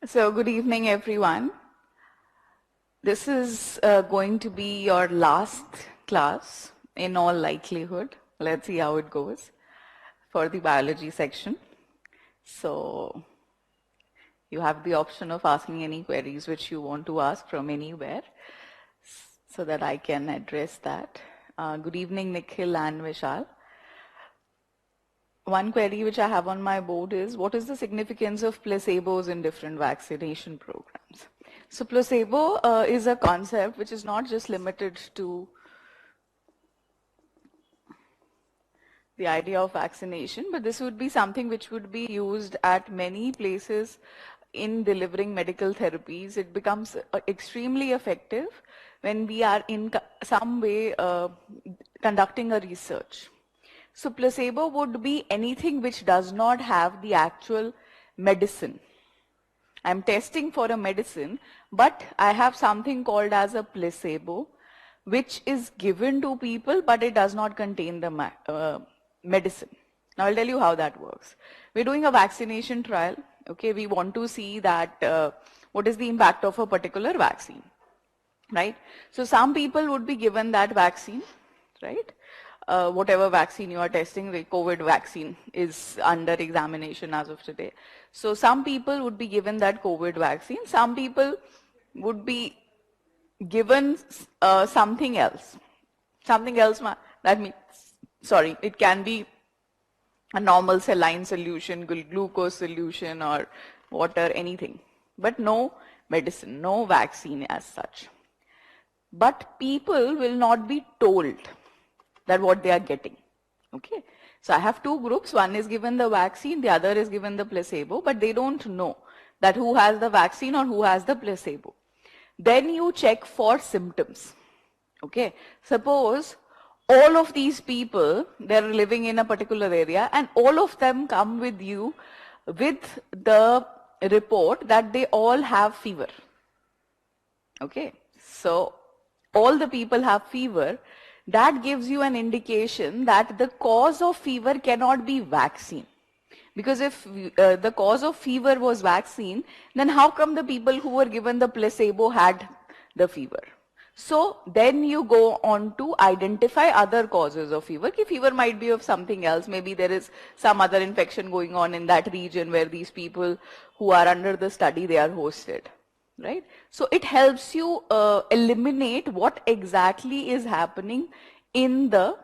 So good evening, everyone. This is going to be your last class in all likelihood. Let's see how it goes for the biology section. So you have the option of asking any queries which you want to ask from anywhere so that I can address that. Good evening, Nikhil and Vishal. One query which I have on my board is, what is the significance of placebos in different vaccination programs? So placebo is a concept which is not just limited to the idea of vaccination, but this would be something which would be used at many places in delivering medical therapies. It becomes extremely effective when we are in some way conducting a research. So placebo would be anything which does not have the actual medicine. I'm testing for a medicine, but I have something called as a placebo, which is given to people, but it does not contain the medicine. Now I'll tell you how that works. We're doing a vaccination trial. Okay, we want to see that what is the impact of a particular vaccine, right? So some people would be given that vaccine, right? Whatever vaccine you are testing, the COVID vaccine is under examination as of today. So some people would be given that COVID vaccine. Some people would be given something else. Something else, that means, sorry, it can be a normal saline solution, glucose solution or water, anything. But no medicine, no vaccine as such. But people will not be told that what they are getting. Okay, so I have two groups. One is given the vaccine, the other is given the placebo, but they don't know that who has the vaccine or who has the placebo. Then you check for symptoms. Okay, suppose all of these people, they're living in a particular area and all of them come with you with the report that they all have fever. Okay, so all the people have fever. That gives you an indication that the cause of fever cannot be vaccine. Because if the cause of fever was vaccine, then how come the people who were given the placebo had the fever? So then you go on to identify other causes of fever. Fever might be of something else. Maybe there is some other infection going on in that region where these people who are under the study, they are hosted. Right? So it helps you eliminate what exactly is happening in the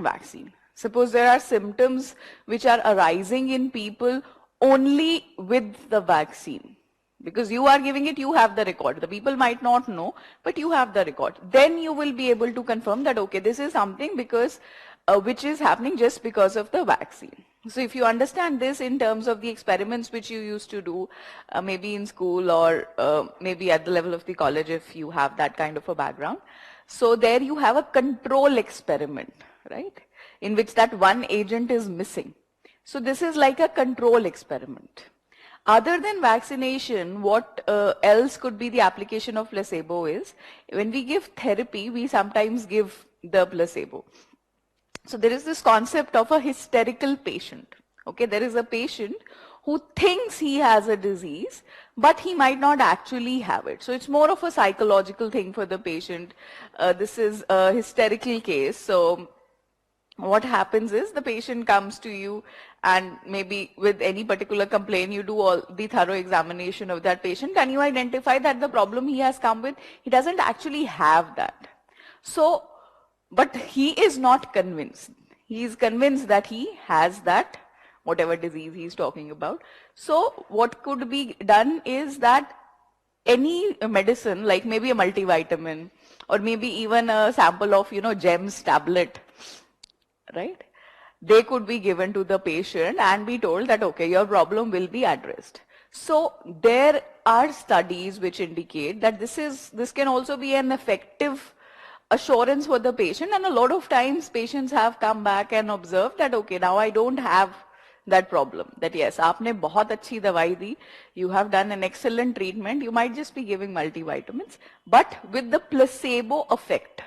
vaccine. Suppose there are symptoms which are arising in people only with the vaccine. Because you are giving it, you have the record. The people might not know, but you have the record. Then you will be able to confirm that, okay, this is something because which is happening just because of the vaccine. So if you understand this in terms of the experiments which you used to do, maybe in school or maybe at the level of the college if you have that kind of a background. So there you have a control experiment, right? In which that one agent is missing. So this is like a control experiment. Other than vaccination, what else could be the application of placebo is, when we give therapy, we sometimes give the placebo. So there is this concept of a hysterical patient. Okay, there is a patient who thinks he has a disease, but he might not actually have it. So it's more of a psychological thing for the patient. This is a hysterical case. So what happens is the patient comes to you and maybe with any particular complaint, you do all the thorough examination of that patient. Can you identify that the problem he has come with, he doesn't actually have that. So but he is not convinced. He is convinced that he has that, whatever disease he is talking about. So what could be done is that any medicine, like maybe a multivitamin, or maybe even a sample of, GEMS tablet, right? They could be given to the patient and be told that, okay, your problem will be addressed. So there are studies which indicate that this can also be an effective assurance for the patient, and a lot of times patients have come back and observed that, okay, now I don't have that problem, that yes, aapne bahut achhi dawai di, you have done an excellent treatment, you might just be giving multivitamins, but with the placebo effect,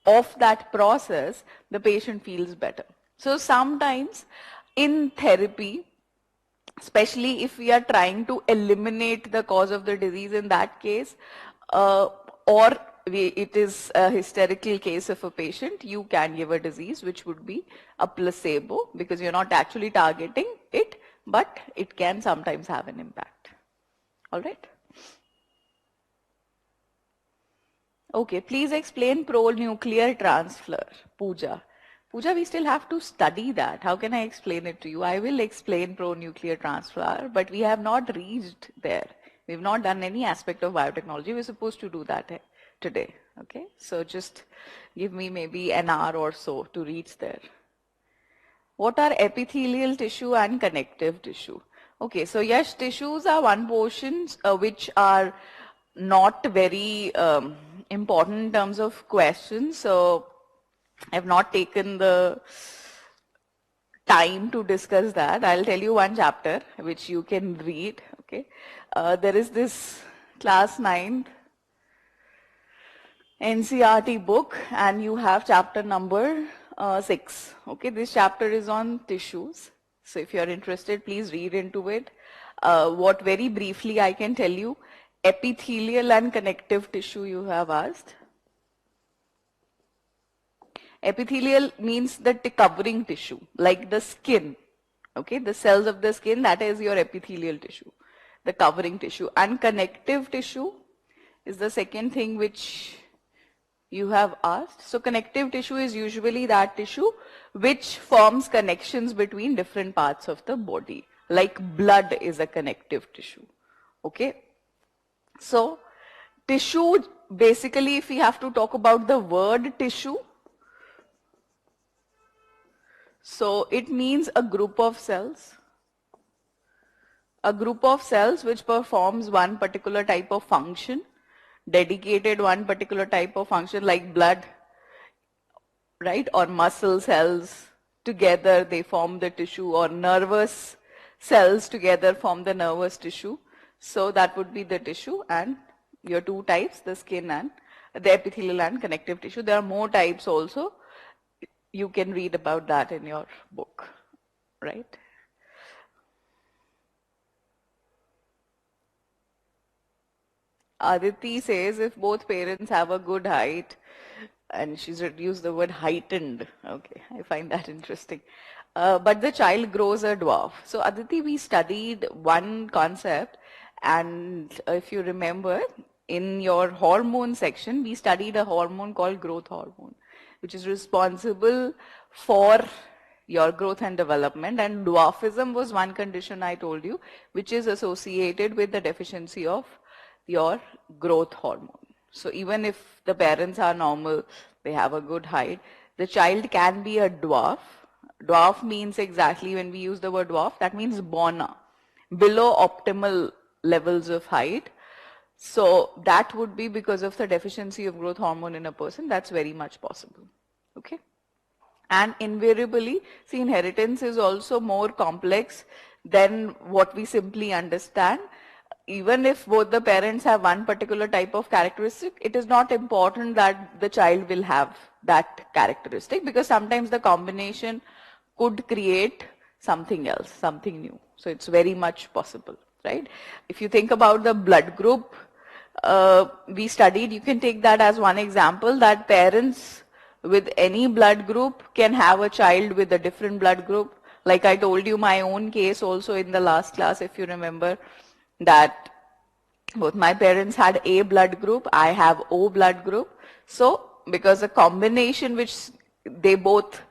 of that process, the patient feels better. So sometimes in therapy, especially if we are trying to eliminate the cause of the disease in that case, or it is a hysterical case of a patient, you can give a disease which would be a placebo because you're not actually targeting it, but it can sometimes have an impact. All right? Okay, please explain pro-nuclear transfer, Pooja. Pooja, we still have to study that. How can I explain it to you? I will explain pro-nuclear transfer, but we have not reached there. We've not done any aspect of biotechnology. We're supposed to do that today. Okay, so just give me maybe an hour or so to reach there. What are epithelial tissue and connective tissue? Okay, so yes, tissues are one portions which are not very important in terms of questions. So I've not taken the time to discuss that. I'll tell you one chapter which you can read. Okay, there is this class 9 NCERT book, and you have chapter number 6. Okay, this chapter is on tissues. So if you're interested, please read into it. What very briefly I can tell you, epithelial and connective tissue you have asked. Epithelial means the covering tissue, like the skin. Okay, the cells of the skin, that is your epithelial tissue, the covering tissue. And connective tissue is the second thing which you have asked. So connective tissue is usually that tissue which forms connections between different parts of the body. Like blood is a connective tissue. Okay. So tissue, basically if we have to talk about the word tissue, so it means a group of cells. A group of cells which performs one particular type of function, dedicated one particular type of function like blood, right, or muscle cells together they form the tissue, or nervous cells together form the nervous tissue. So that would be the tissue, and your two types, the skin and the epithelial and connective tissue. There are more types also. You can read about that in your book, right? Aditi says if both parents have a good height, and she's reduced the word heightened. Okay, I find that interesting. But the child grows a dwarf. So Aditi, we studied one concept, and if you remember, in your hormone section, we studied a hormone called growth hormone, which is responsible for your growth and development. And dwarfism was one condition I told you, which is associated with the deficiency of your growth hormone. So even if the parents are normal, they have a good height, the child can be a dwarf. Dwarf means exactly, when we use the word dwarf, that means bona, below optimal levels of height. So that would be because of the deficiency of growth hormone in a person. That's very much possible. Okay. And invariably, see, inheritance is also more complex than what we simply understand. Even if both the parents have one particular type of characteristic, it is not important that the child will have that characteristic, because sometimes the combination could create something else, something new. So it's very much possible, right? If you think about the blood group we studied, you can take that as one example, that parents with any blood group can have a child with a different blood group. Like I told you my own case also in the last class, if you remember, that both my parents had A blood group, I have O blood group. So because a combination which they both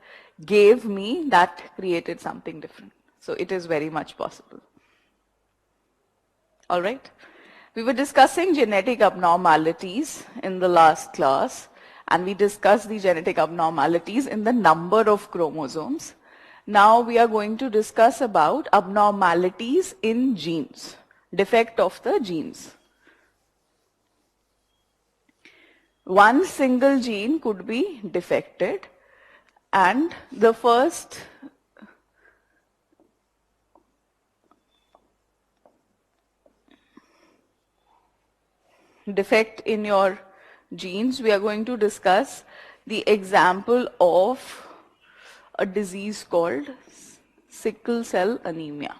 gave me, that created something different. So it is very much possible. All right. We were discussing genetic abnormalities in the last class, and we discussed the genetic abnormalities in the number of chromosomes. Now we are going to discuss about abnormalities in genes, defect of the genes. One single gene could be defected, and the first defect in your genes we are going to discuss the example of a disease called sickle cell anemia.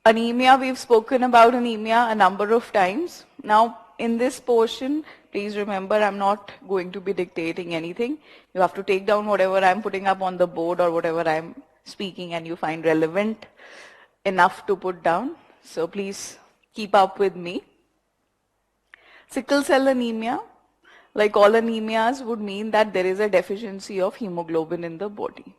Anemia, we've spoken about anemia a number of times. Now, in this portion, please remember I'm not going to be dictating anything. You have to take down whatever I'm putting up on the board or whatever I'm speaking and you find relevant enough to put down. So please keep up with me. Sickle cell anemia, like all anemias, would mean that there is a deficiency of hemoglobin in the body.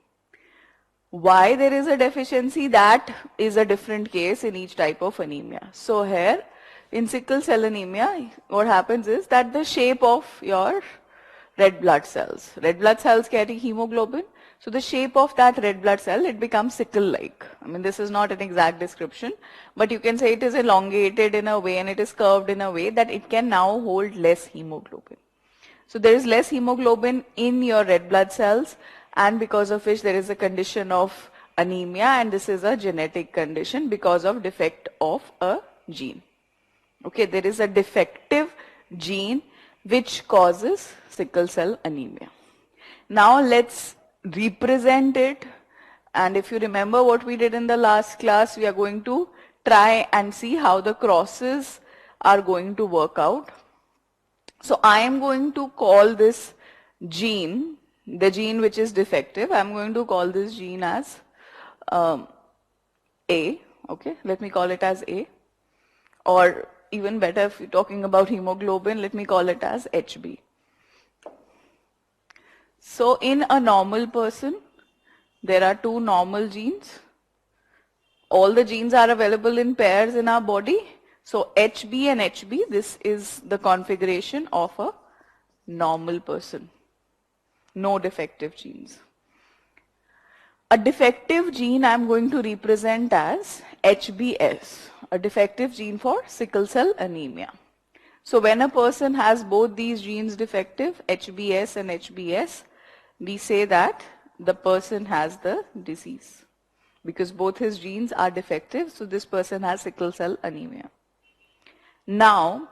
Why there is a deficiency, that is a different case in each type of anemia. So here, in sickle cell anemia, what happens is that the shape of your red blood cells carry hemoglobin, so the shape of that red blood cell, it becomes sickle-like. I mean, this is not an exact description, but you can say it is elongated in a way and it is curved in a way that it can now hold less hemoglobin. So there is less hemoglobin in your red blood cells, and because of which there is a condition of anemia, and this is a genetic condition because of defect of a gene. Okay, there is a defective gene which causes sickle cell anemia. Now let's represent it, and if you remember what we did in the last class, we are going to try and see how the crosses are going to work out. So I am going to call this gene, the gene which is defective, I am going to call this gene as A. Okay, let me call it as A. Or even better, if you're talking about hemoglobin, let me call it as HB. So in a normal person, there are two normal genes. All the genes are available in pairs in our body. So HB and HB, this is the configuration of a normal person. No defective genes. A defective gene I am going to represent as HBS, a defective gene for sickle cell anemia. So when a person has both these genes defective, HBS and HBS, we say that the person has the disease because both his genes are defective, so this person has sickle cell anemia. Now,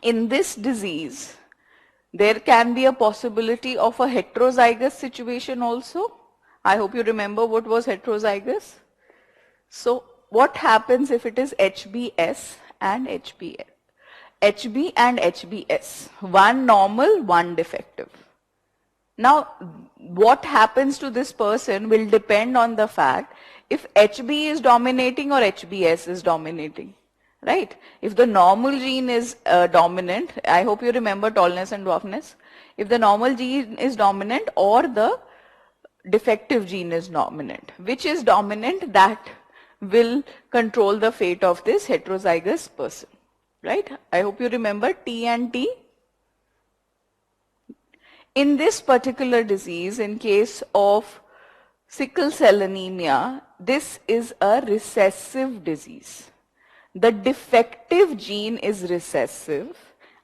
in this disease, there can be a possibility of a heterozygous situation also. I hope you remember what was heterozygous. So, what happens if it is HBS and HBS? HB and HBS, one normal, one defective. Now, what happens to this person will depend on the fact if HB is dominating or HBS is dominating. Right? If the normal gene is dominant, I hope you remember tallness and dwarfness. If the normal gene is dominant or the defective gene is dominant, which is dominant, that will control the fate of this heterozygous person. Right? I hope you remember T and T. In this particular disease, in case of sickle cell anemia, this is a recessive disease. The defective gene is recessive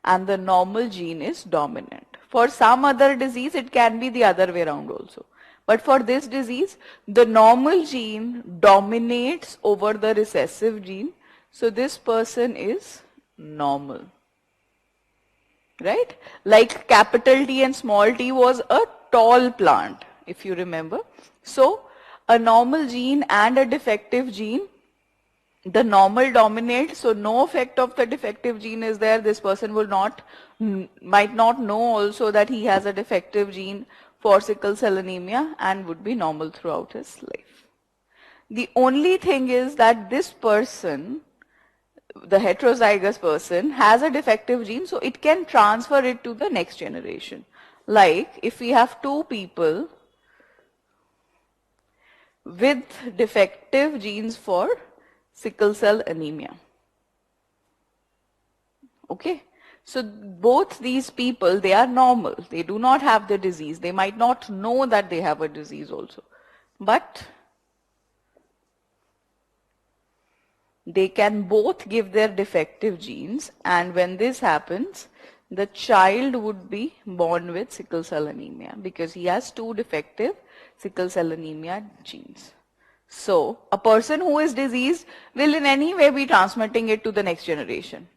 and the normal gene is dominant. For some other disease, it can be the other way around also. But for this disease, the normal gene dominates over the recessive gene. So this person is normal. Right? Like capital T and small t was a tall plant, if you remember. So a normal gene and a defective gene, the normal dominates, so no effect of the defective gene is there. This person will might not know also that he has a defective gene for sickle cell anemia and would be normal throughout his life. The only thing is that this person, the heterozygous person, has a defective gene, so it can transfer it to the next generation. Like if we have two people with defective genes for sickle cell anemia. Okay, so both these people, they are normal. They do not have the disease. They might not know that they have a disease also. But they can both give their defective genes, and when this happens, the child would be born with sickle cell anemia because he has two defective sickle cell anemia genes. So, a person who is diseased will in any way be transmitting it to the next generation.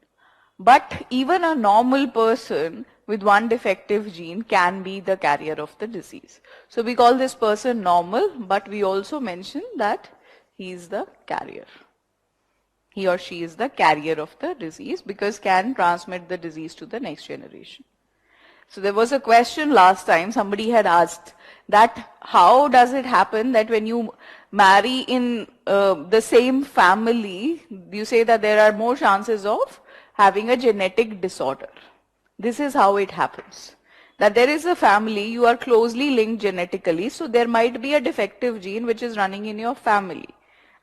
But even a normal person with one defective gene can be the carrier of the disease. So we call this person normal, but we also mention that he is the carrier. He or she is the carrier of the disease because can transmit the disease to the next generation. So there was a question last time, somebody had asked that how does it happen that when you marry in the same family, you say that there are more chances of having a genetic disorder. This is how it happens. That there is a family, you are closely linked genetically, so there might be a defective gene which is running in your family.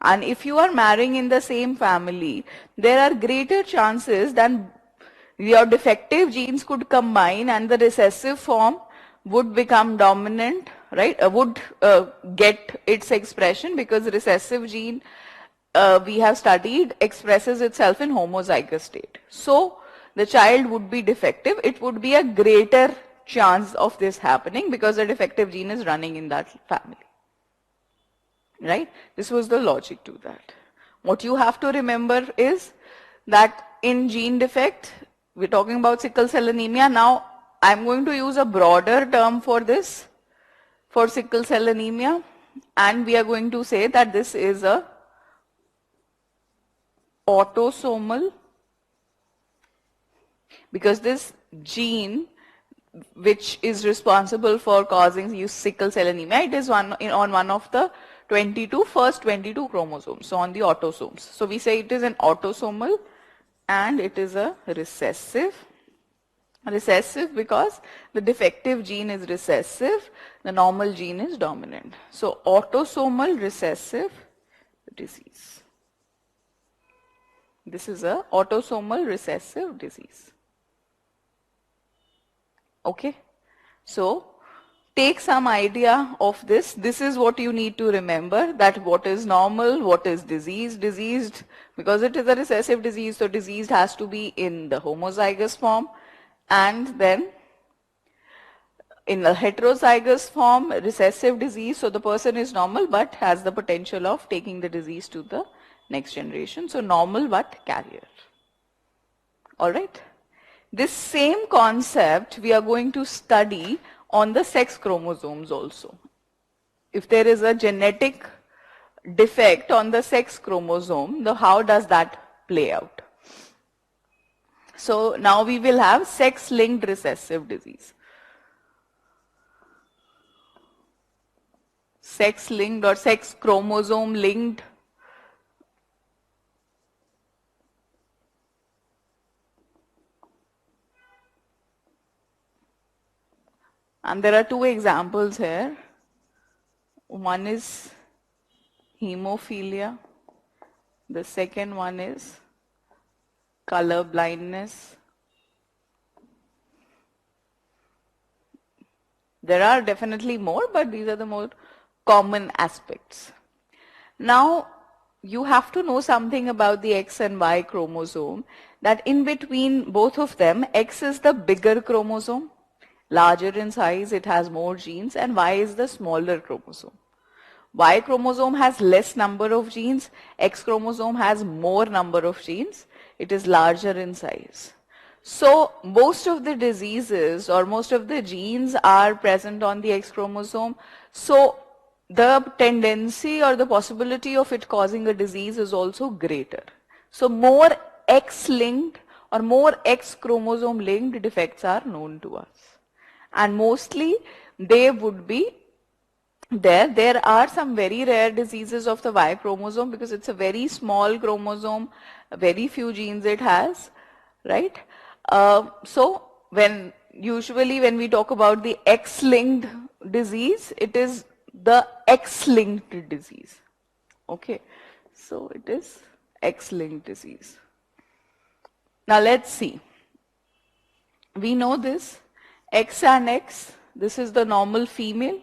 And if you are marrying in the same family, there are greater chances than your defective genes could combine and the recessive form would become dominant, right? Would get its expression because recessive gene we have studied expresses itself in homozygous state. So the child would be defective. It would be a greater chance of this happening because the defective gene is running in that family. Right? This was the logic to that. What you have to remember is that in gene defect, we're talking about sickle cell anemia. Now, I'm going to use a broader term for this, for sickle cell anemia, and we are going to say that this is a autosomal, because this gene which is responsible for causing you sickle cell anemia, it is on one of the first 22 chromosomes, so on the autosomes. So we say it is an autosomal and it is a recessive. Recessive because the defective gene is recessive, the normal gene is dominant. So autosomal recessive disease. This is a autosomal recessive disease. Okay, so take some idea of this. This is what you need to remember, that what is normal, what is diseased. Diseased, because it is a recessive disease, so diseased has to be in the homozygous form, and then in the heterozygous form, recessive disease, so the person is normal but has the potential of taking the disease to the next generation. So normal but carrier. All right. This same concept we are going to study on the sex chromosomes also. If there is a genetic defect on the sex chromosome, how does that play out? So now we will have sex-linked recessive disease. Sex-linked or sex chromosome-linked . And there are two examples here. One is hemophilia. The second one is color blindness. There are definitely more, but these are the more common aspects. Now, you have to know something about the X and Y chromosome, that in between both of them, X is the bigger chromosome, larger in size, it has more genes, and Y is the smaller chromosome. Y chromosome has less number of genes, X chromosome has more number of genes, it is larger in size. So most of the diseases or most of the genes are present on the X chromosome. So the tendency or the possibility of it causing a disease is also greater. So more X-linked or more X chromosome-linked defects are known to us. And mostly they would be there. There are some very rare diseases of the Y chromosome because it's a very small chromosome, very few genes it has, right? So usually when we talk about the X-linked disease, it is the X-linked disease. Okay, so it is X-linked disease. Now let's see. We know this, X and X, this is the normal female.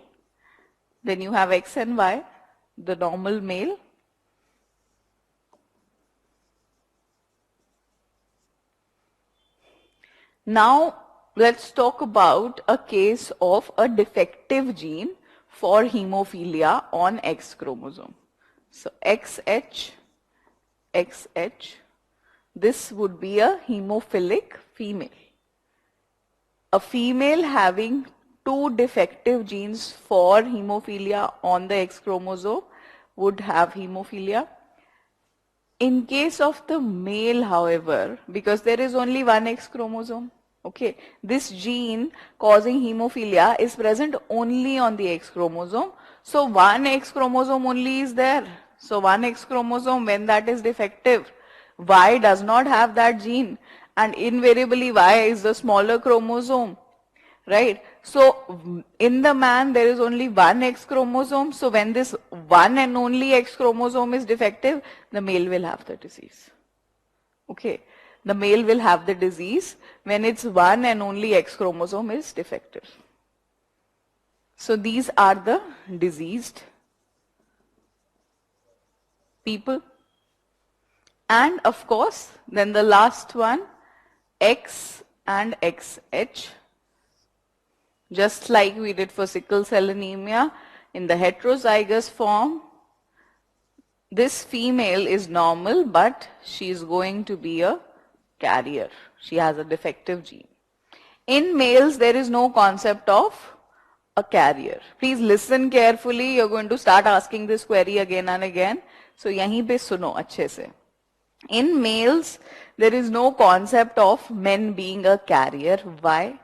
Then you have X and Y, the normal male. Now, let's talk about a case of a defective gene for hemophilia on X chromosome. So, XH, XH, this would be a hemophilic female. A female having two defective genes for hemophilia on the X chromosome would have hemophilia. In case of the male, however, because there is only one X chromosome, okay, this gene causing hemophilia is present only on the X chromosome. So one X chromosome only is there. So one X chromosome, when that is defective, Y does not have that gene, and invariably Y is the smaller chromosome, right? So in the man there is only one X chromosome. So when this one and only X chromosome is defective, the male will have the disease. Okay, the male will have the disease when its one and only X chromosome is defective. So these are the diseased people. And of course, then the last one, X and XH. Just like we did for sickle cell anemia, in the heterozygous form, this female is normal, but she is going to be a carrier. She has a defective gene. In males, there is no concept of a carrier. Please listen carefully. You're going to start asking this query again and again. So, yahin pe suno अच्छे से. In males, there is no concept of men being a carrier. Why?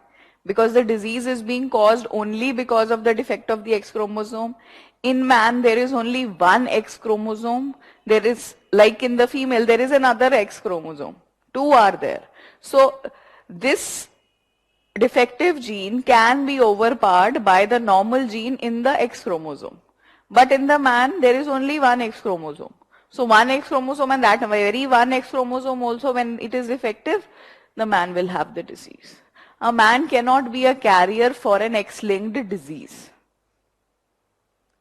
Because the disease is being caused only because of the defect of the X chromosome. In man, there is only one X chromosome. There is, like in the female, there is another X chromosome. Two are there. So, this defective gene can be overpowered by the normal gene in the X chromosome. But in the man, there is only one X chromosome. So, one X chromosome and that very one X chromosome also, when it is defective, the man will have the disease. A man cannot be a carrier for an X-linked disease.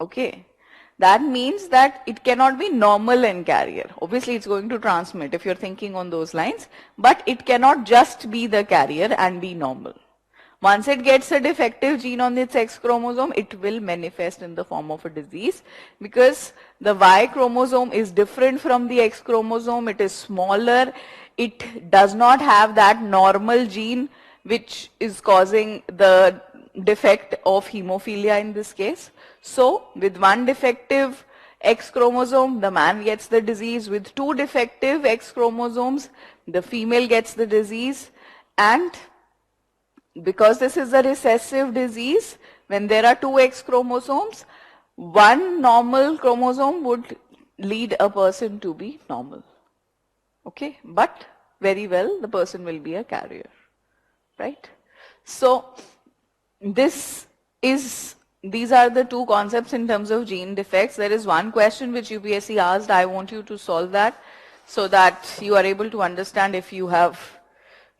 Okay. That means that it cannot be normal and carrier. Obviously, it's going to transmit if you're thinking on those lines, but it cannot just be the carrier and be normal. Once it gets a defective gene on its X chromosome, it will manifest in the form of a disease because the Y chromosome is different from the X chromosome. It is smaller. It does not have that normal gene which is causing the defect of hemophilia in this case. So, with one defective X chromosome, the man gets the disease. With two defective X chromosomes, the female gets the disease. And because this is a recessive disease, when there are two X chromosomes, one normal chromosome would lead a person to be normal. Okay, but very well, the person will be a carrier, right? So, these are the two concepts in terms of gene defects. There is one question which UPSC asked. I want you to solve that so that you are able to understand if you have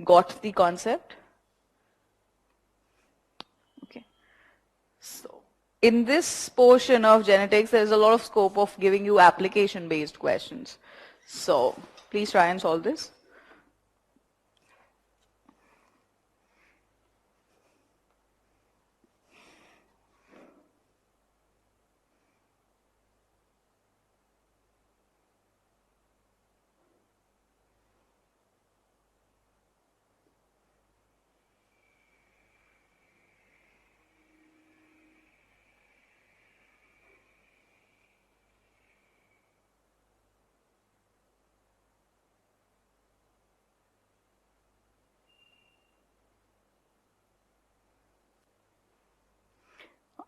got the concept. Okay. So, in this portion of genetics, there is a lot of scope of giving you application-based questions. So, please try and solve this.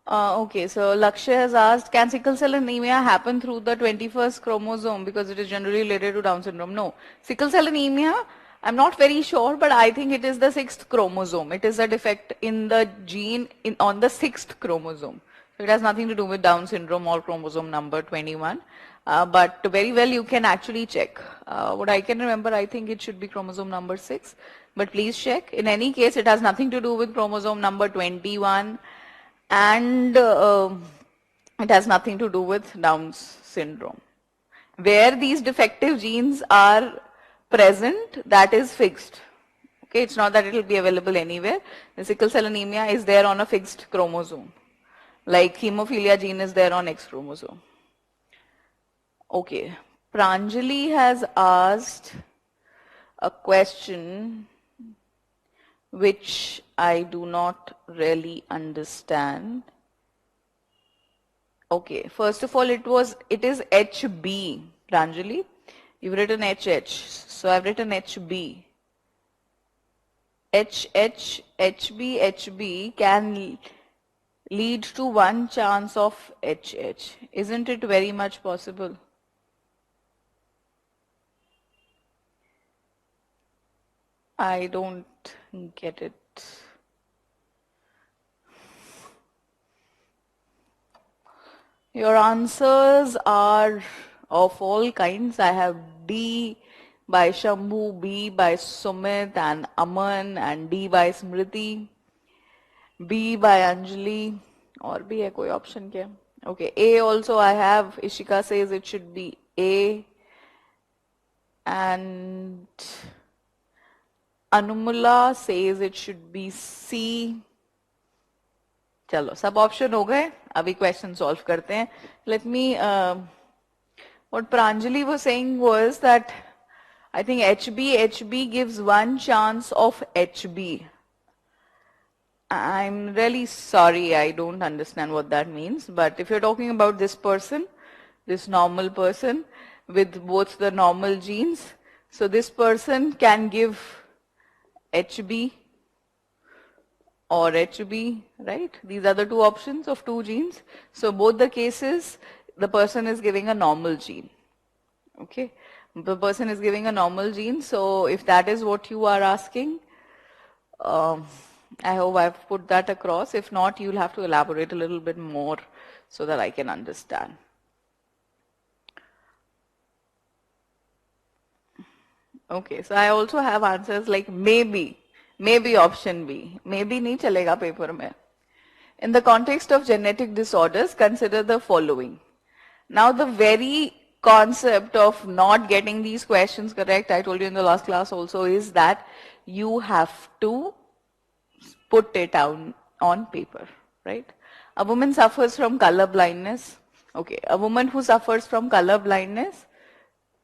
Okay, so Lakshya has asked, can sickle cell anemia happen through the 21st chromosome because it is generally related to Down syndrome? No. Sickle cell anemia, I'm not very sure, but I think it is the 6th chromosome. It is a defect in the gene on the 6th chromosome. So it has nothing to do with Down syndrome or chromosome number 21. But very well you can actually check. What I can remember, I think it should be chromosome number 6. But please check. In any case, it has nothing to do with chromosome number 21. And it has nothing to do with Down's syndrome. Where these defective genes are present, that is fixed. Okay, it's not that it will be available anywhere. The sickle cell anemia is there on a fixed chromosome. Like hemophilia gene is there on X chromosome. Okay, Pranjali has asked, a question which I do not really understand. Okay, first of all, it is HB, Pranjali. You've written HH, so I've written HB. HB can lead to one chance of HH. Isn't it very much possible? I don't get it. Your answers are of all kinds. I have D by Shambhu, B by Sumit and Aman, and D by Smriti, B by Anjali, or B hai koi option kya? Okay, A also I have. Ishika says it should be A, and Anumula says it should be C. चलो सब option हो गए, अभी question solve करते हैं. Let me what Pranjali was saying was that I think HB gives one chance of HB. I'm really sorry, I don't understand what that means, but if you're talking about this person, this normal person with both the normal genes, so this person can give HB or HB, right? These are the two options of two genes. So both the cases, the person is giving a normal gene. Okay, the person is giving a normal gene. So if that is what you are asking, I hope I've put that across. If not, you'll have to elaborate a little bit more so that I can understand. Okay, so I also have answers like maybe option B. Maybe nahi chalega paper mein. In the context of genetic disorders, consider the following. Now the very concept of not getting these questions correct, I told you in the last class also, is that you have to put it down on paper, right? A woman suffers from color blindness. Okay, a woman who suffers from color blindness,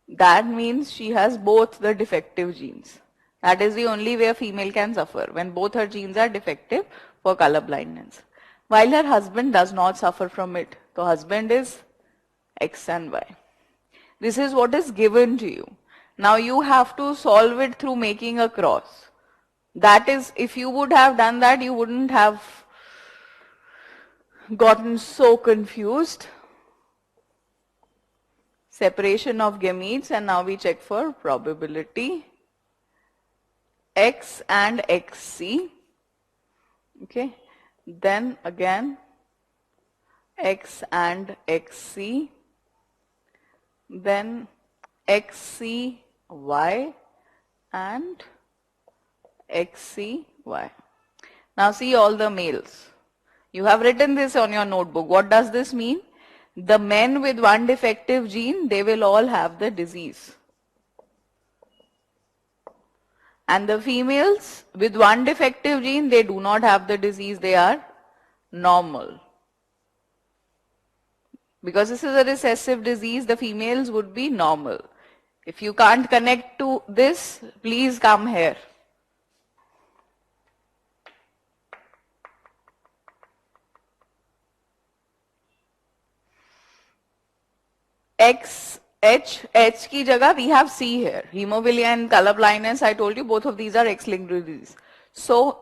that means she has both the defective genes. That is the only way a female can suffer, when both her genes are defective for color blindness. While her husband does not suffer from it. So husband is X and Y. This is what is given to you. Now you have to solve it through making a cross. That is, if you would have done that, you wouldn't have gotten so confused. Separation of gametes, and now we check for probability. X and XC. Okay. Then again X and XC. Then XCY and XCY. Now see all the males. You have written this on your notebook. What does this mean? The men with one defective gene, they will all have the disease. And the females with one defective gene, they do not have the disease, they are normal. Because this is a recessive disease, the females would be normal. If you can't connect to this, please come here. H की जगह we have C here. Hemophilia and color blindness, I told you both of these are X-linked disease. So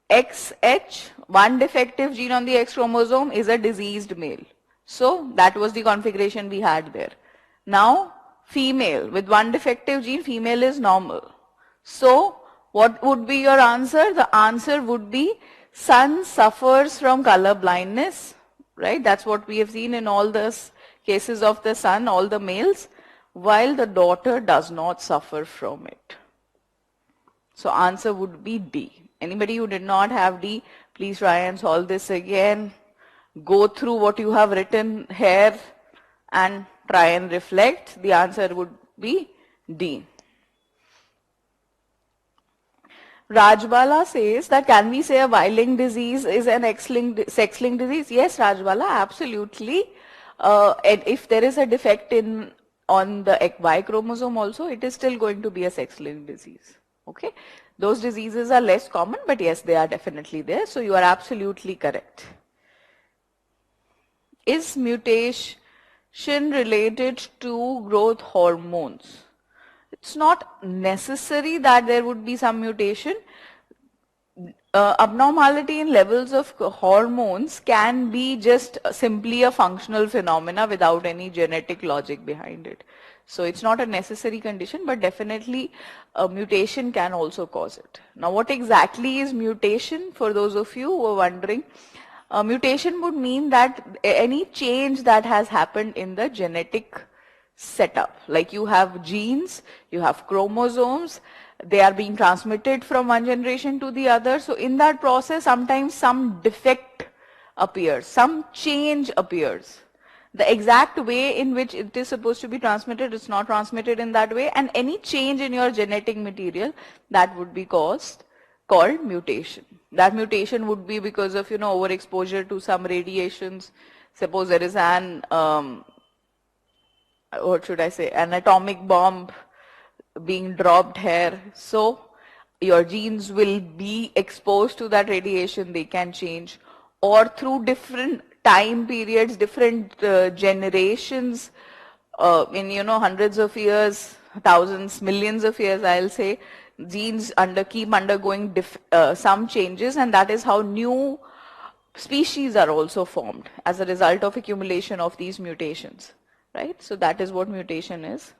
XH, one defective gene on the X chromosome, is a diseased male. So that was the configuration we had there. Now female with one defective gene, female is normal. So what would be your answer? The answer would be son suffers from color blindness, right? That's what we have seen in all the cases of the son, all the males, while the daughter does not suffer from it. So answer would be D. Anybody who did not have D, please try and solve this again. Go through what you have written here and try and reflect. The answer would be D. Rajbala says that can we say a Y-linked disease is an sex-linked disease? Yes, Rajbala, absolutely. And if there is a defect in on the Y chromosome also, it is still going to be a sex-linked disease. Okay, those diseases are less common, but yes, they are definitely there. So you are absolutely correct. Is mutation related to growth hormones? It's not necessary that there would be some mutation. Abnormality in levels of hormones can be just simply a functional phenomena without any genetic logic behind it. So it's not a necessary condition, but definitely a mutation can also cause it. Now, what exactly is mutation? For those of you who are wondering, mutation would mean that any change that has happened in the genetic setup. Like you have genes, you have chromosomes, they are being transmitted from one generation to the other. So in that process, sometimes some defect appears, some change appears. The exact way in which it is supposed to be transmitted, it's not transmitted in that way, and any change in your genetic material, that would be called mutation. That mutation would be because of, overexposure to some radiations. Suppose there is an what should I say, an atomic bomb being dropped here. So your genes will be exposed to that radiation, they can change. Or through different time periods, different generations, in hundreds of years, thousands, millions of years, I'll say, genes keep undergoing some changes, and that is how new species are also formed as a result of accumulation of these mutations, right? So that is what mutation is.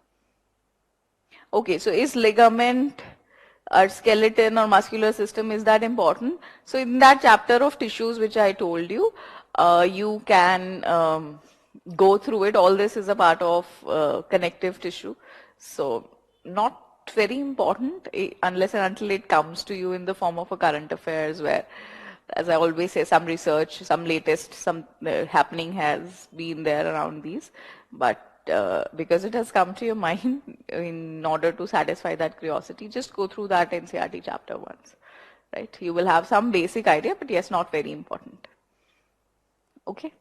Okay, so is ligament or skeleton or muscular system, is that important? So in that chapter of tissues which I told you, you can go through it. All this is a part of connective tissue. So not very important unless and until it comes to you in the form of a current affairs where, as I always say, some research, some latest, some happening has been there around these. But because it has come to your mind, in order to satisfy that curiosity, just go through that NCERT chapter once, right? You will have some basic idea, but yes, not very important. Okay.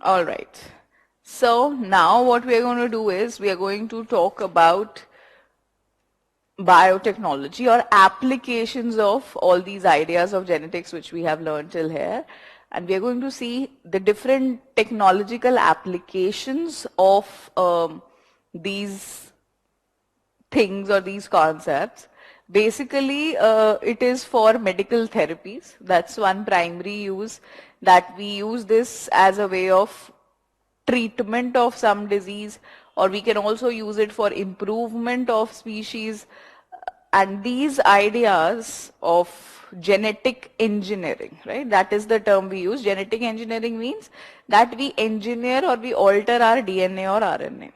All right. So now what we are going to do is we are going to talk about biotechnology or applications of all these ideas of genetics which we have learned till here, and we are going to see the different technological applications of these things or these concepts. Basically, it is for medical therapies. That's one primary use, that we use this as a way of treatment of some disease, or we can also use it for improvement of species. And these ideas of genetic engineering, right? That is the term we use. Genetic engineering means that we engineer or we alter our DNA or RNA.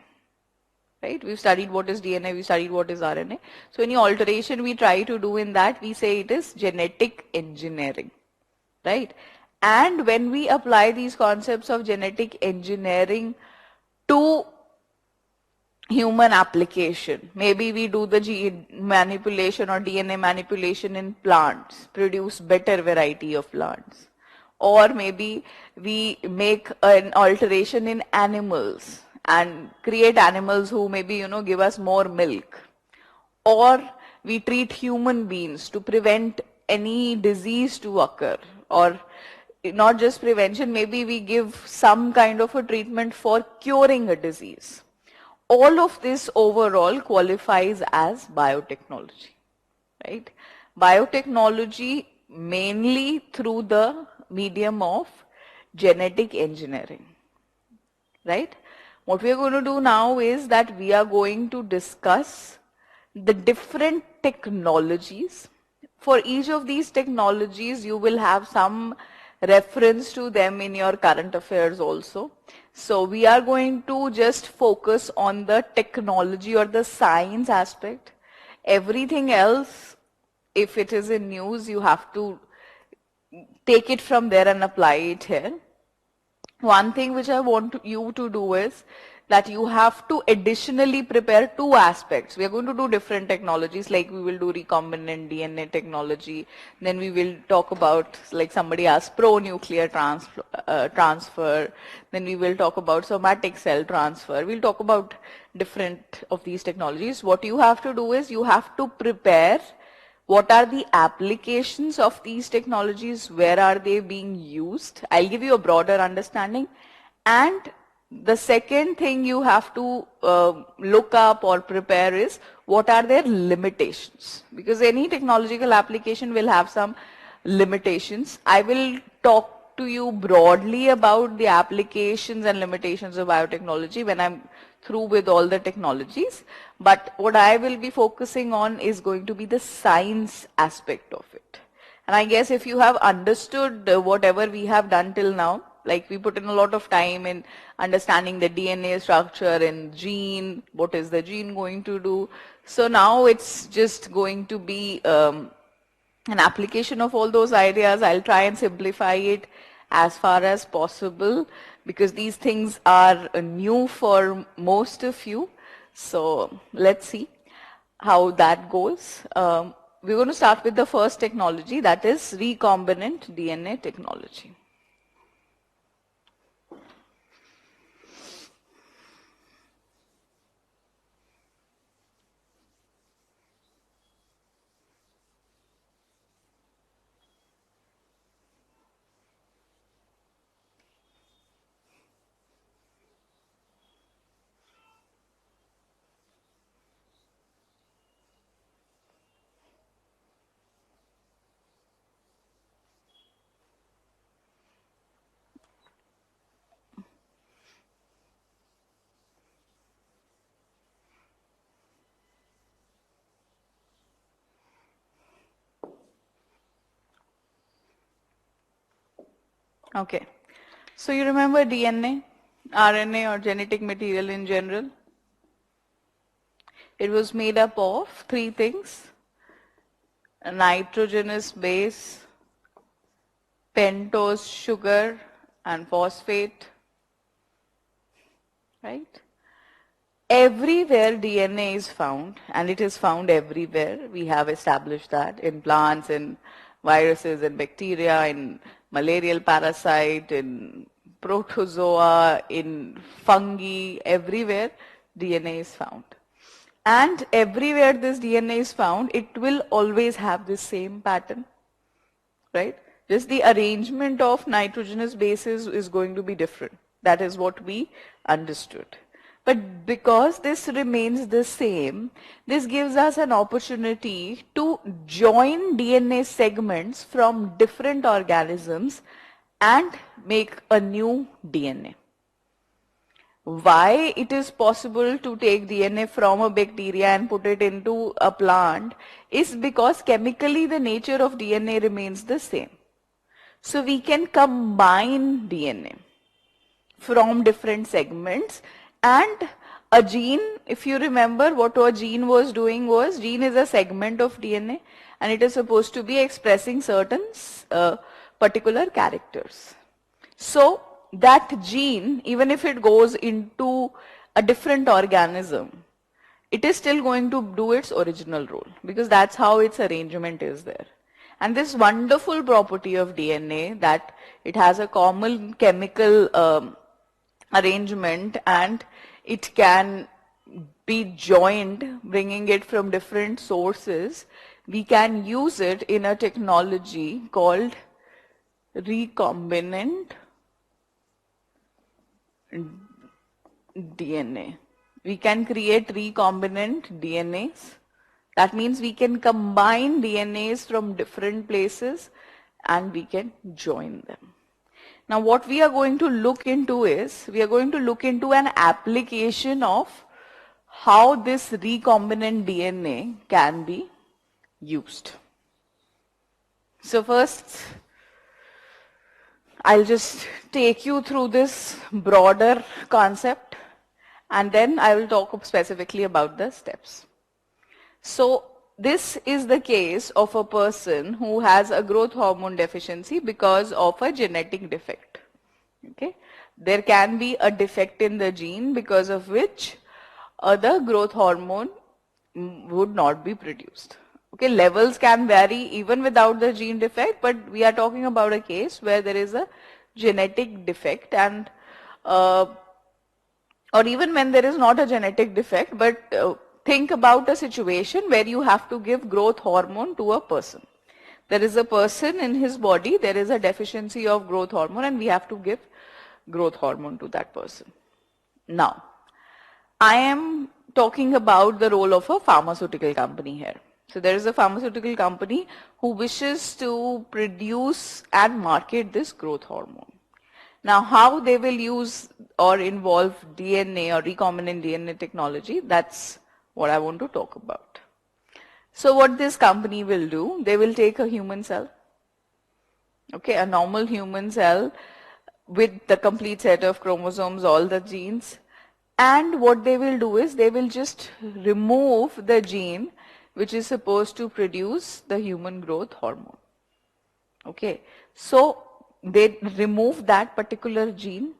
Right? We've studied what is DNA, we studied what is RNA. So any alteration we try to do in that, we say it is genetic engineering. Right? And when we apply these concepts of genetic engineering to human application, maybe we do the gene manipulation or DNA manipulation in plants, produce better variety of plants. Or maybe we make an alteration in animals and create animals who maybe, give us more milk. Or we treat human beings to prevent any disease to occur, or not just prevention, maybe we give some kind of a treatment for curing a disease. All of this overall qualifies as biotechnology, right? Biotechnology mainly through the medium of genetic engineering, right? What we are going to do now is that we are going to discuss the different technologies. For each of these technologies, you will have some reference to them in your current affairs also. So we are going to just focus on the technology or the science aspect. Everything else, if it is in news, you have to take it from there and apply it here. One thing which I want you to do is that you have to additionally prepare two aspects. We are going to do different technologies, like we will do recombinant DNA technology, then we will talk about, like somebody asked, pro-nuclear transfer, then we will talk about somatic cell transfer. We'll talk about different of these technologies. What you have to do is you have to prepare what are the applications of these technologies, where are they being used. I'll give you a broader understanding. And the second thing you have to look up or prepare is what are their limitations, because any technological application will have some limitations. I will talk to you broadly about the applications and limitations of biotechnology when I'm through with all the technologies, but what I will be focusing on is going to be the science aspect of it. And I guess if you have understood whatever we have done till now, like we put in a lot of time in understanding the DNA structure and gene, what is the gene going to do. So now it's just going to be an application of all those ideas. I'll try and simplify it as far as possible, because these things are new for most of you. So let's see how that goes. We're going to start with the first technology, that is recombinant DNA technology. Okay, so you remember DNA, RNA, or genetic material in general? It was made up of three things: a nitrogenous base, pentose sugar, and phosphate, right? Everywhere DNA is found, and it is found everywhere. We have established that in plants, in viruses, in bacteria, in malarial parasite, in protozoa, in fungi, everywhere DNA is found. And everywhere this DNA is found, it will always have the same pattern, right? Just the arrangement of nitrogenous bases is going to be different. That is what we understood. But because this remains the same, this gives us an opportunity to join DNA segments from different organisms and make a new DNA. Why it is possible to take DNA from a bacteria and put it into a plant is because chemically the nature of DNA remains the same. So we can combine DNA from different segments, and a gene, if you remember what a gene was doing was, gene is a segment of DNA and it is supposed to be expressing certain particular characters. So that gene, even if it goes into a different organism, it is still going to do its original role, because that's how its arrangement is there. And this wonderful property of DNA, that it has a common chemical arrangement and it can be joined, bringing it from different sources, we can use it in a technology called recombinant DNA. We can create recombinant DNAs. That means we can combine DNAs from different places and we can join them. Now what we are going to look into is, we are going to look into an application of how this recombinant DNA can be used. So first, I'll just take you through this broader concept and then I will talk specifically about the steps. So this is the case of a person who has a growth hormone deficiency because of a genetic defect. Okay. there can be a defect in the gene because of which the growth hormone would not be produced. Okay, levels can vary even without the gene defect, but we are talking about a case where there is a genetic defect, and or even when there is not a genetic defect, but think about a situation where you have to give growth hormone to a person. There is a person in his body, there is a deficiency of growth hormone, and we have to give growth hormone to that person. Now, I am talking about the role of a pharmaceutical company here. So there is a pharmaceutical company who wishes to produce and market this growth hormone. Now, how they will use or involve DNA or recombinant DNA technology, that's what I want to talk about. So what this company will do, they will take a human cell, okay, a normal human cell with the complete set of chromosomes, all the genes, and what they will do is they will just remove the gene which is supposed to produce the human growth hormone. Okay, so they remove that particular gene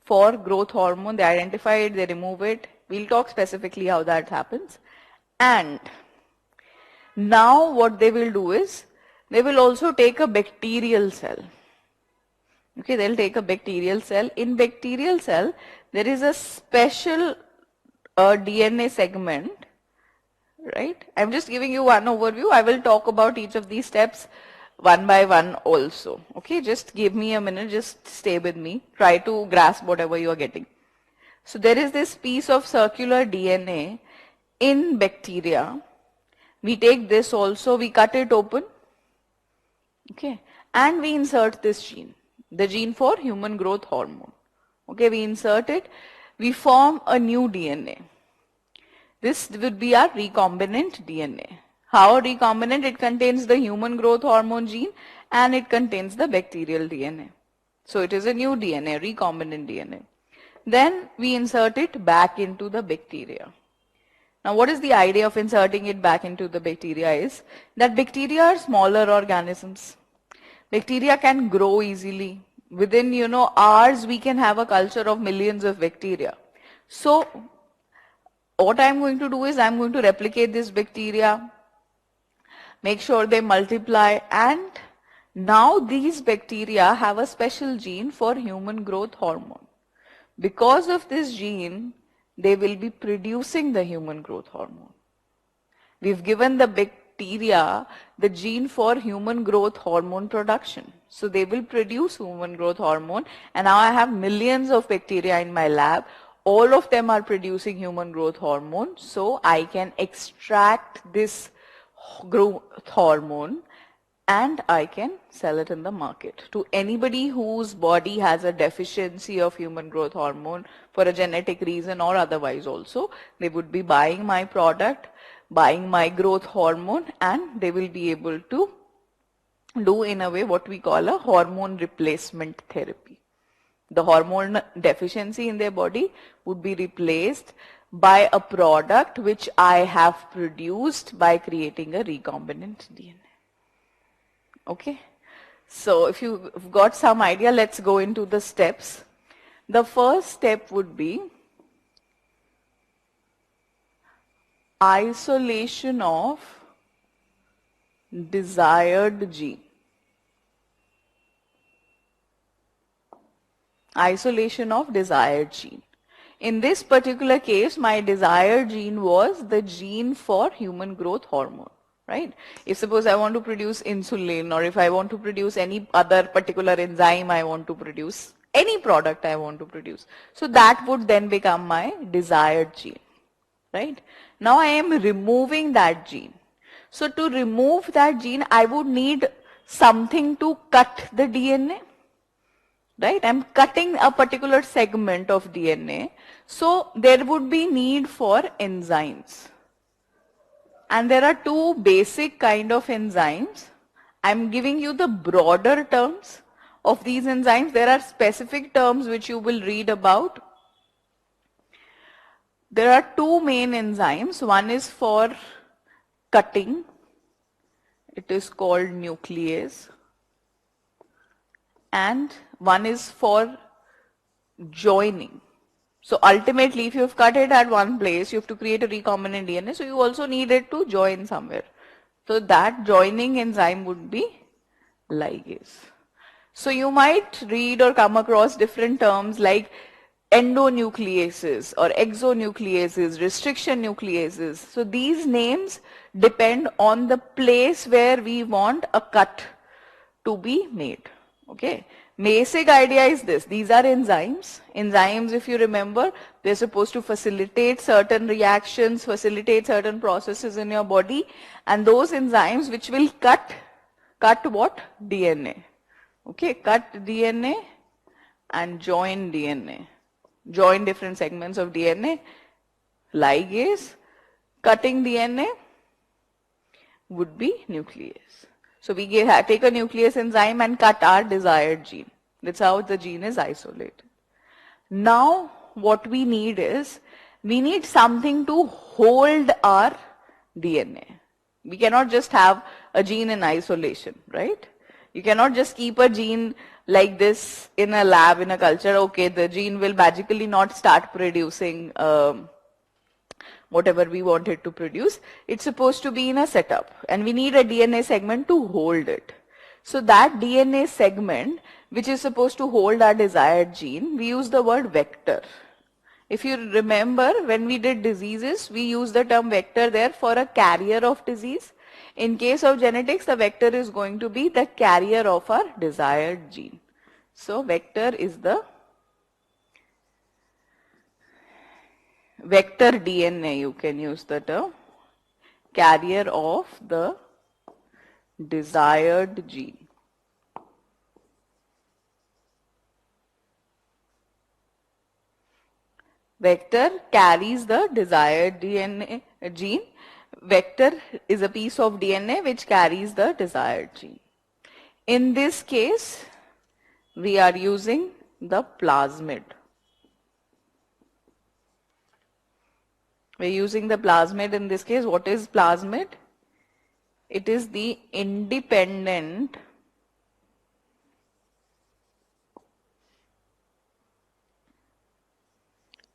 for growth hormone, they identify it, they remove it. We'll talk specifically how that happens. And now what they will do is they will also take a bacterial cell. Okay, they'll take a bacterial cell. In bacterial cell, there is a special DNA segment, right? I'm just giving you one overview. I will talk about each of these steps one by one also. Okay, just give me a minute, just stay with me. Try to grasp whatever you are getting. So there is this piece of circular DNA in bacteria. We take this also, we cut it open, okay, and we insert this gene, the gene for human growth hormone. Okay, we insert it, we form a new DNA. This would be our recombinant DNA. How recombinant? It contains the human growth hormone gene and it contains the bacterial DNA. So it is a new DNA, recombinant DNA. Then we insert it back into the bacteria. Now what is the idea of inserting it back into the bacteria is that bacteria are smaller organisms. Bacteria can grow easily. Within, hours we can have a culture of millions of bacteria. So what I'm going to do is I'm going to replicate this bacteria, make sure they multiply, and now these bacteria have a special gene for human growth hormone. Because of this gene, they will be producing the human growth hormone. We've given the bacteria the gene for human growth hormone production. So they will produce human growth hormone, and now I have millions of bacteria in my lab. All of them are producing human growth hormone, so I can extract this growth hormone and I can sell it in the market to anybody whose body has a deficiency of human growth hormone for a genetic reason or otherwise also. They would be buying my product, buying my growth hormone, and they will be able to do in a way what we call a hormone replacement therapy. The hormone deficiency in their body would be replaced by a product which I have produced by creating a recombinant DNA. Okay, so if you've got some idea, let's go into the steps. The first step would be isolation of desired gene. Isolation of desired gene. In this particular case, my desired gene was the gene for human growth hormone. Right? If suppose I want to produce insulin, or if I want to produce any other particular enzyme I want to produce, any product I want to produce, so that would then become my desired gene. Right? Now I am removing that gene. So to remove that gene, I would need something to cut the DNA. Right? I'm cutting a particular segment of DNA. So there would be need for enzymes. And there are two basic kind of enzymes. I'm giving you the broader terms of these enzymes. There are specific terms which you will read about. There are two main enzymes. One is for cutting. It is called nuclease. And one is for joining. So ultimately, if you've cut it at one place, you have to create a recombinant DNA, so you also need it to join somewhere. So that joining enzyme would be ligase. So you might read or come across different terms like endonucleases or exonucleases, restriction nucleases. So these names depend on the place where we want a cut to be made. Okay. Basic idea is this. These are enzymes. Enzymes, if you remember, they're supposed to facilitate certain reactions, facilitate certain processes in your body, and those enzymes which will cut what? DNA. Okay, cut DNA and join DNA. Join different segments of DNA. Ligase, cutting DNA would be nuclease. So we take a nuclease enzyme and cut our desired gene. That's how the gene is isolated. Now what we need is, we need something to hold our DNA. We cannot just have a gene in isolation, right? You cannot just keep a gene like this in a lab, in a culture. Okay, the gene will magically not start producing whatever we want it to produce. It's supposed to be in a setup, and we need a DNA segment to hold it. So that DNA segment, which is supposed to hold our desired gene, we use the word vector. If you remember, when we did diseases, we use the term vector there for a carrier of disease. In case of genetics, the vector is going to be the carrier of our desired gene. So vector is the vector DNA, you can use the term, carrier of the desired gene. Vector carries the desired DNA gene. Vector is a piece of DNA which carries the desired gene. In this case, we are using the plasmid. We're using the plasmid in this case. What is plasmid? It is the independent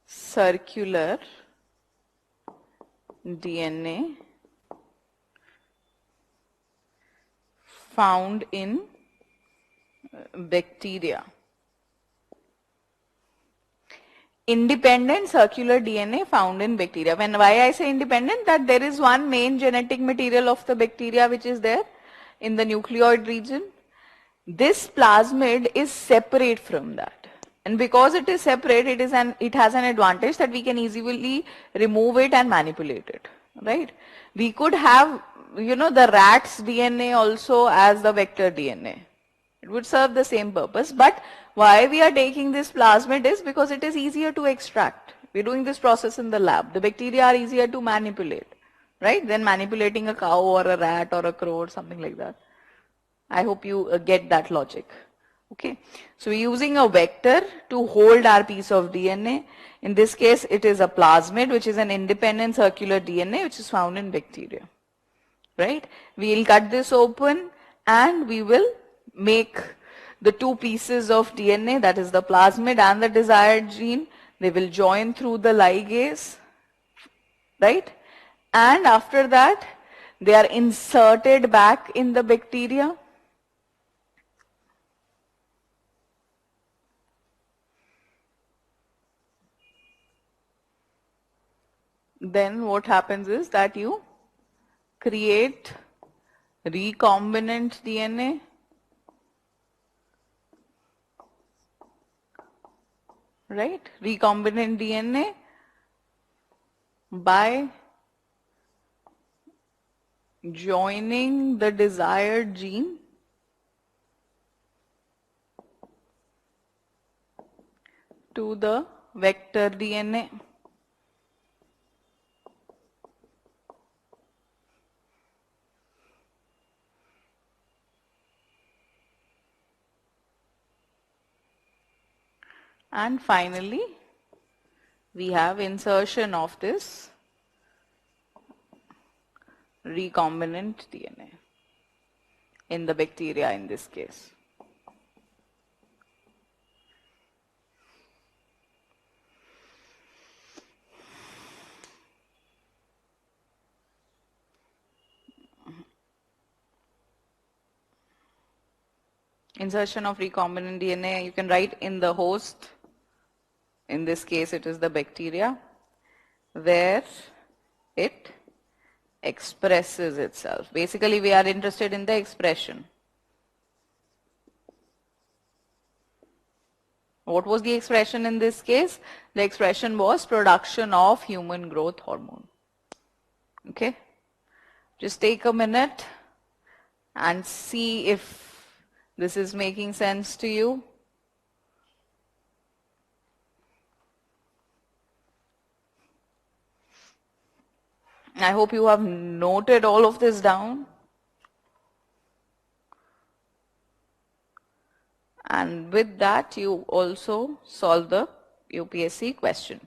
circular DNA found in bacteria. Independent circular DNA found in bacteria. Why I say independent? That there is one main genetic material of the bacteria which is there in the nucleoid region. This plasmid is separate from that. And because it is separate, it has an advantage that we can easily remove it and manipulate it. Right? We could have, the rat's DNA also as the vector DNA. It would serve the same purpose, but why we are taking this plasmid is because it is easier to extract. We're doing this process in the lab. The bacteria are easier to manipulate, right, than manipulating a cow or a rat or a crow or something like that. I hope you get that logic. Okay, so we're using a vector to hold our piece of DNA. In this case, it is a plasmid, which is an independent circular DNA, which is found in bacteria, right? We'll cut this open and we will make the two pieces of DNA, that is the plasmid and the desired gene. They will join through the ligase, right? And after that, they are inserted back in the bacteria. Then what happens is that you create recombinant DNA. Right? Recombinant DNA by joining the desired gene to the vector DNA. And finally, we have insertion of this recombinant DNA in the bacteria in this case. Insertion of recombinant DNA, you can write in the host, in this case it is the bacteria, where it expresses itself. Basically we are interested in the expression. What was the expression in this case? The expression was production of human growth hormone. Okay? Just take a minute and see if this is making sense to you. I hope you have noted all of this down. And with that, you also solve the UPSC question.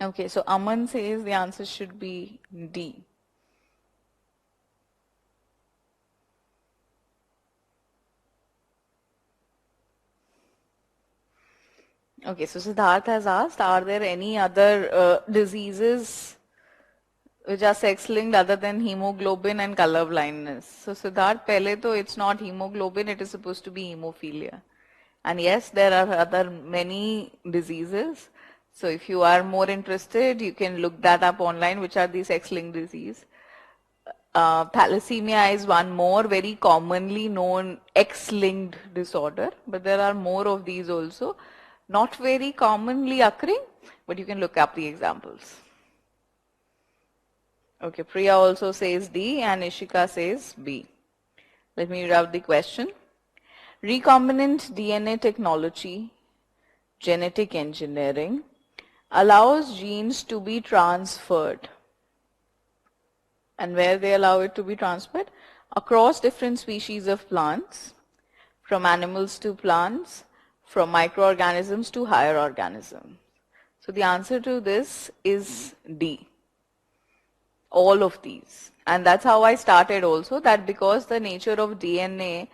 Okay, so Aman says the answer should be D. Okay, so Siddharth has asked, are there any other diseases which are sex-linked other than hemoglobin and color blindness? So Siddharth, pehle to it's not hemoglobin, it is supposed to be hemophilia. And yes, there are other many diseases. So if you are more interested, you can look that up online, which are these X-linked disease. Thalassemia is one more very commonly known X-linked disorder, but there are more of these also. Not very commonly occurring, but you can look up the examples. Okay, Priya also says D and Ishika says B. Let me read out the question. Recombinant DNA technology, genetic engineering, allows genes to be transferred. And where they allow it to be transferred? Across different species of plants, from animals to plants, from microorganisms to higher organisms. So the answer to this is D. All of these. And that's how I started also, that because the nature of DNA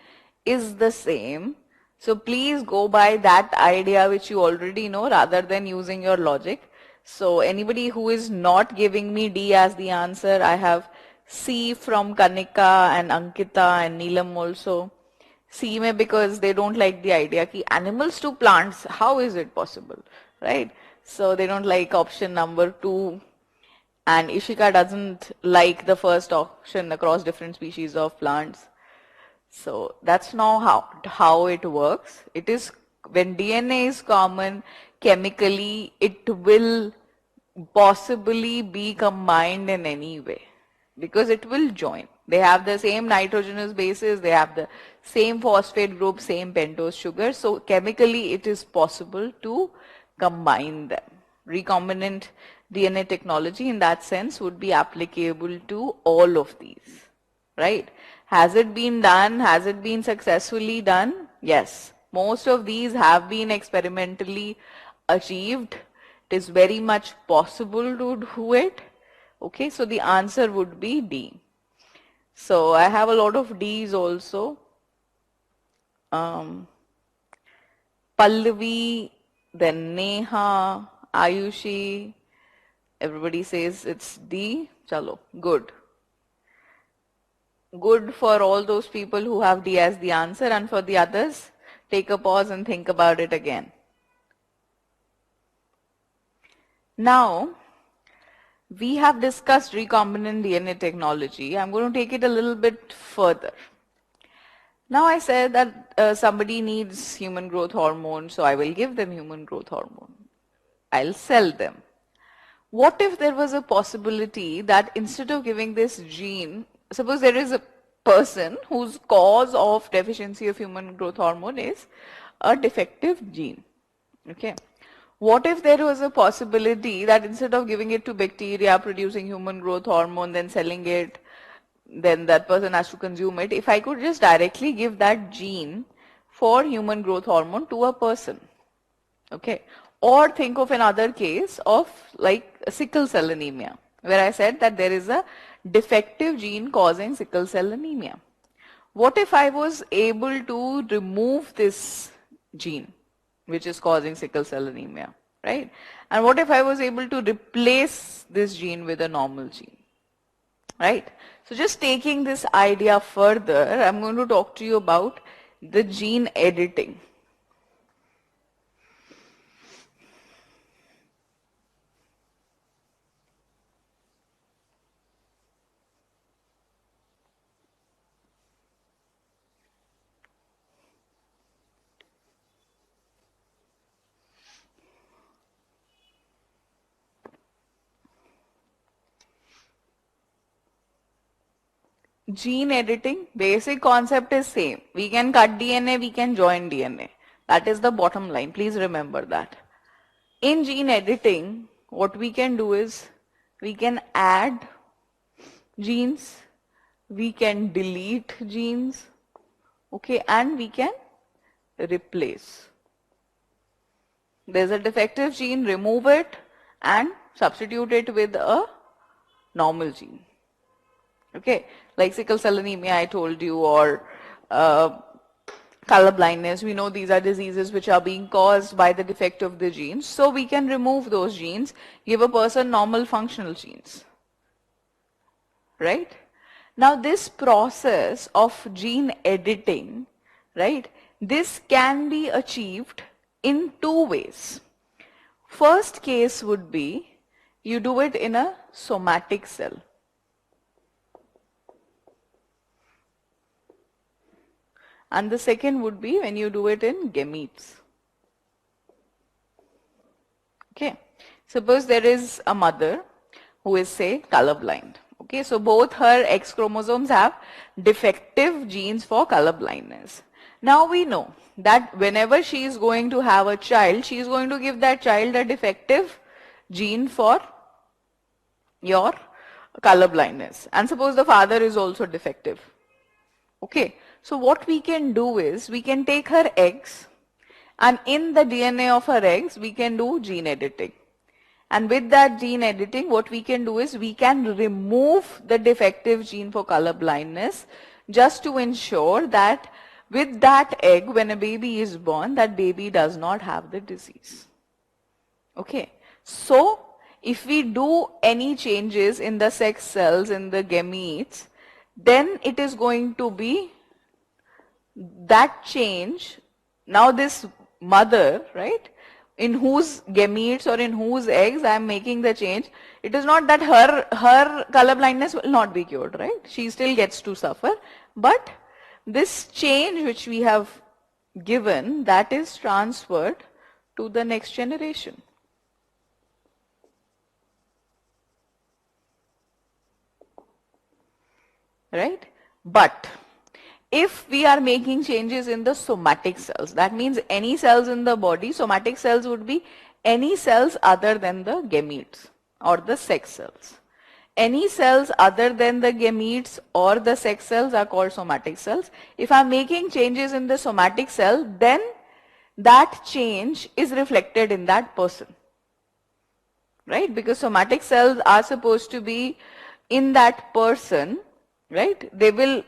is the same, so please go by that idea which you already know rather than using your logic. So anybody who is not giving me D as the answer, I have C from Kanika and Ankita and Neelam also. C mein because they don't like the idea ki animals to plants, how is it possible, right? So they don't like option number 2. And Ishika doesn't like the first option across different species of plants. So that's now how it works. It is when DNA is common, chemically it will possibly be combined in any way because it will join. They have the same nitrogenous bases, they have the same phosphate group, same pentose sugar. So chemically it is possible to combine them. Recombinant DNA technology in that sense would be applicable to all of these, right? Has it been done? Has it been successfully done? Yes. Most of these have been experimentally achieved. It is very much possible to do it. Okay, so the answer would be D. So I have a lot of D's also. Pallavi, then Neha, Ayushi, Everybody says it's D. Chalo, good. Good for all those people who have D as the answer, and for the others, take a pause and think about it again. Now, we have discussed recombinant DNA technology. I'm going to take it a little bit further. Now I said that somebody needs human growth hormone, so I will give them human growth hormone. I'll sell them. What if there was a possibility that instead of giving this gene, suppose there is a person whose cause of deficiency of human growth hormone is a defective gene. Okay. What if there was a possibility that instead of giving it to bacteria producing human growth hormone, then selling it, then that person has to consume it, if I could just directly give that gene for human growth hormone to a person? Okay. Or think of another case of like sickle cell anemia, where I said that there is a defective gene causing sickle cell anemia. What if I was able to remove this gene which is causing sickle cell anemia, right? And what if I was able to replace this gene with a normal gene, right? So just taking this idea further, I'm going to talk to you about the gene editing. Gene editing, basic concept is same. We can cut DNA, we can join DNA. That is the bottom line. Please remember that. In gene editing, what we can do is we can add genes, we can delete genes, okay, and we can replace. There's a defective gene, remove it and substitute it with a normal gene. Okay, like sickle cell anemia I told you, or color blindness. We know these are diseases which are being caused by the defect of the genes. So we can remove those genes, give a person normal functional genes. Right? Now this process of gene editing, right, this can be achieved in two ways. First case would be you do it in a somatic cell. And the second would be when you do it in gametes. Okay. Suppose there is a mother who is, say, colorblind. Okay. So both her X chromosomes have defective genes for color blindness. Now we know that whenever she is going to have a child, she is going to give that child a defective gene for your color blindness. And suppose the father is also defective. Okay. So what we can do is we can take her eggs, and in the DNA of her eggs we can do gene editing. And with that gene editing, what we can do is we can remove the defective gene for color blindness, just to ensure that with that egg, when a baby is born, that baby does not have the disease. Okay. So if we do any changes in the sex cells, in the gametes, then it is going to be that change. Now this mother, right, in whose gametes or in whose eggs I am making the change, it is not that her color blindness will not be cured, right? She still gets to suffer, but this change which we have given, that is transferred to the next generation. Right? But if we are making changes in the somatic cells, that means any cells in the body, somatic cells would be any cells other than the gametes or the sex cells. Any cells other than the gametes or the sex cells are called somatic cells. If I'm making changes in the somatic cell, then that change is reflected in that person. Right? Because somatic cells are supposed to be in that person, right? They will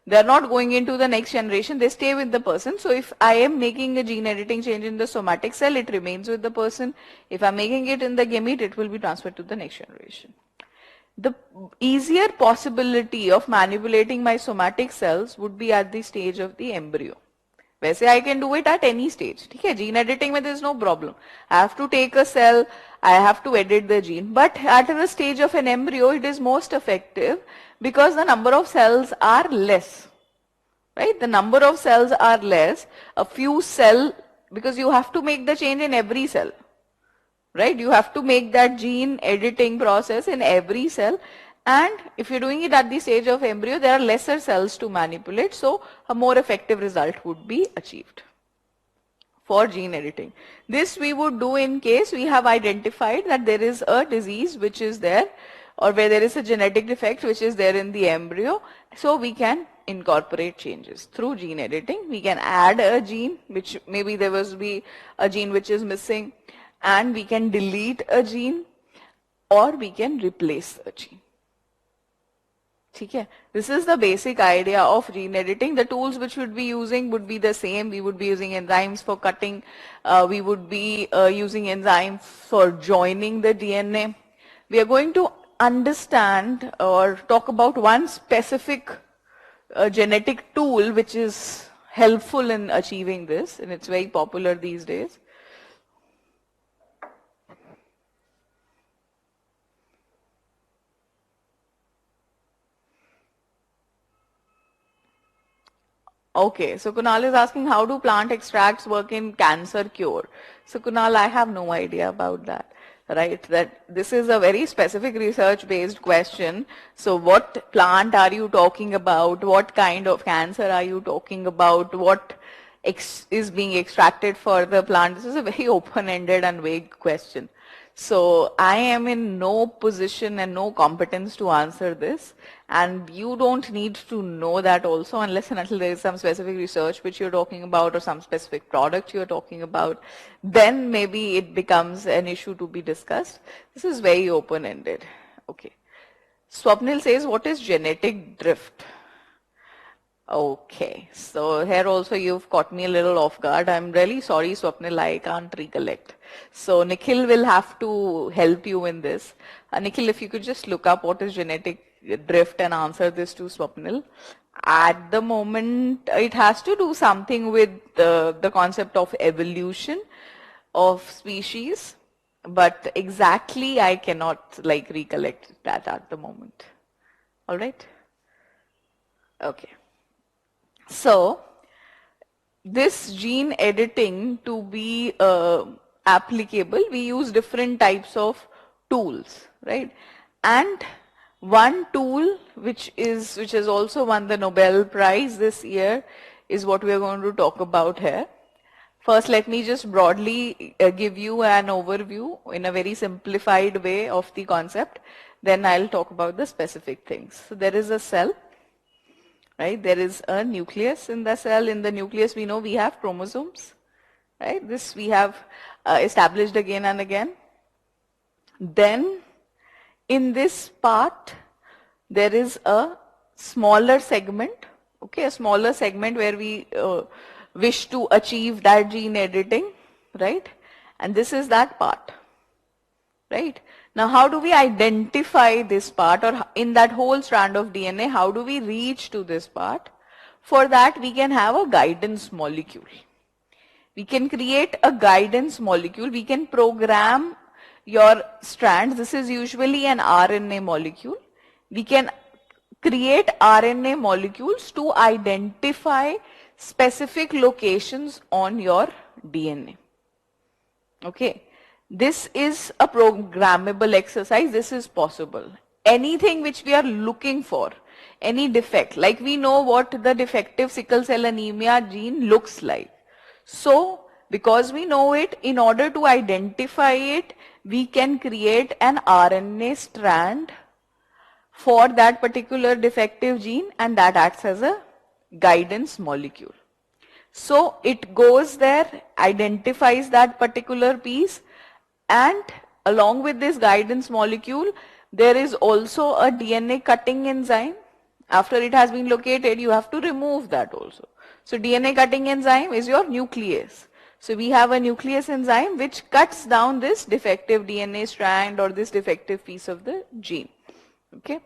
They're not going into the next generation, they stay with the person. So if I am making a gene editing change in the somatic cell, it remains with the person. If I'm making it in the gamete, it will be transferred to the next generation. The easier possibility of manipulating my somatic cells would be at the stage of the embryo. वैसे I can do it at any stage. ठीक है, gene editing में there is no problem. I have to take a cell, I have to edit the gene. But at the stage of an embryo, it is most effective because the number of cells are less. Right? The number of cells are less. A few cell, because you have to make the change in every cell. Right? You have to make that gene editing process in every cell. And if you're doing it at the stage of embryo, there are lesser cells to manipulate, so a more effective result would be achieved for gene editing. This we would do in case we have identified that there is a disease which is there, or where there is a genetic defect which is there in the embryo, so we can incorporate changes through gene editing. We can add a gene, which maybe there was be a gene which is missing, and we can delete a gene, or we can replace a gene. This is the basic idea of gene editing. The tools which we would be using would be the same. We would be using enzymes for cutting. We would be using enzymes for joining the DNA. We are going to understand or talk about one specific genetic tool which is helpful in achieving this, and it's very popular these days. Okay, so Kunal is asking, how do plant extracts work in cancer cure? So Kunal, I have no idea about that, right? That this is a very specific research-based question. So what plant are you talking about? What kind of cancer are you talking about? What is being extracted for the plant? This is a very open-ended and vague question. So I am in no position and no competence to answer this, and you don't need to know that also unless and until there is some specific research which you're talking about or some specific product you're talking about, then maybe it becomes an issue to be discussed. This is very open-ended. Okay. Swapnil says, what is genetic drift? Okay, so here also you've caught me a little off guard. I'm really sorry, Swapnil, I can't recollect. So Nikhil will have to help you in this. Nikhil, if you could just look up what is genetic drift and answer this to Swapnil. At the moment, it has to do something with the concept of evolution of species, but exactly I cannot recollect that at the moment. All right? Okay. So, this gene editing to be applicable, we use different types of tools, right? And one tool which has also won the Nobel Prize this year is what we are going to talk about here. First, let me just broadly give you an overview in a very simplified way of the concept. Then I'll talk about the specific things. So there is a cell. Right, there is a nucleus in the cell. In the nucleus, we know we have chromosomes. Right, this we have established again and again. Then, in this part, there is a smaller segment. Okay, a smaller segment where we wish to achieve that gene editing. Right, and this is that part. Right. Now, how do we identify this part, or in that whole strand of DNA, how do we reach to this part? For that, we can have a guidance molecule. We can create a guidance molecule. We can program your strands. This is usually an RNA molecule. We can create RNA molecules to identify specific locations on your DNA. Okay. This is a programmable exercise. This is possible. Anything which we are looking for, any defect, like we know what the defective sickle cell anemia gene looks like. So, because we know it, in order to identify it, we can create an RNA strand for that particular defective gene, and that acts as a guidance molecule. So, it goes there, identifies that particular piece, and along with this guidance molecule, there is also a DNA cutting enzyme, After it has been located, you have to remove that also. So DNA cutting enzyme is your nuclease. So we have a nuclease enzyme which cuts down this defective DNA strand or this defective piece of the gene. Okay?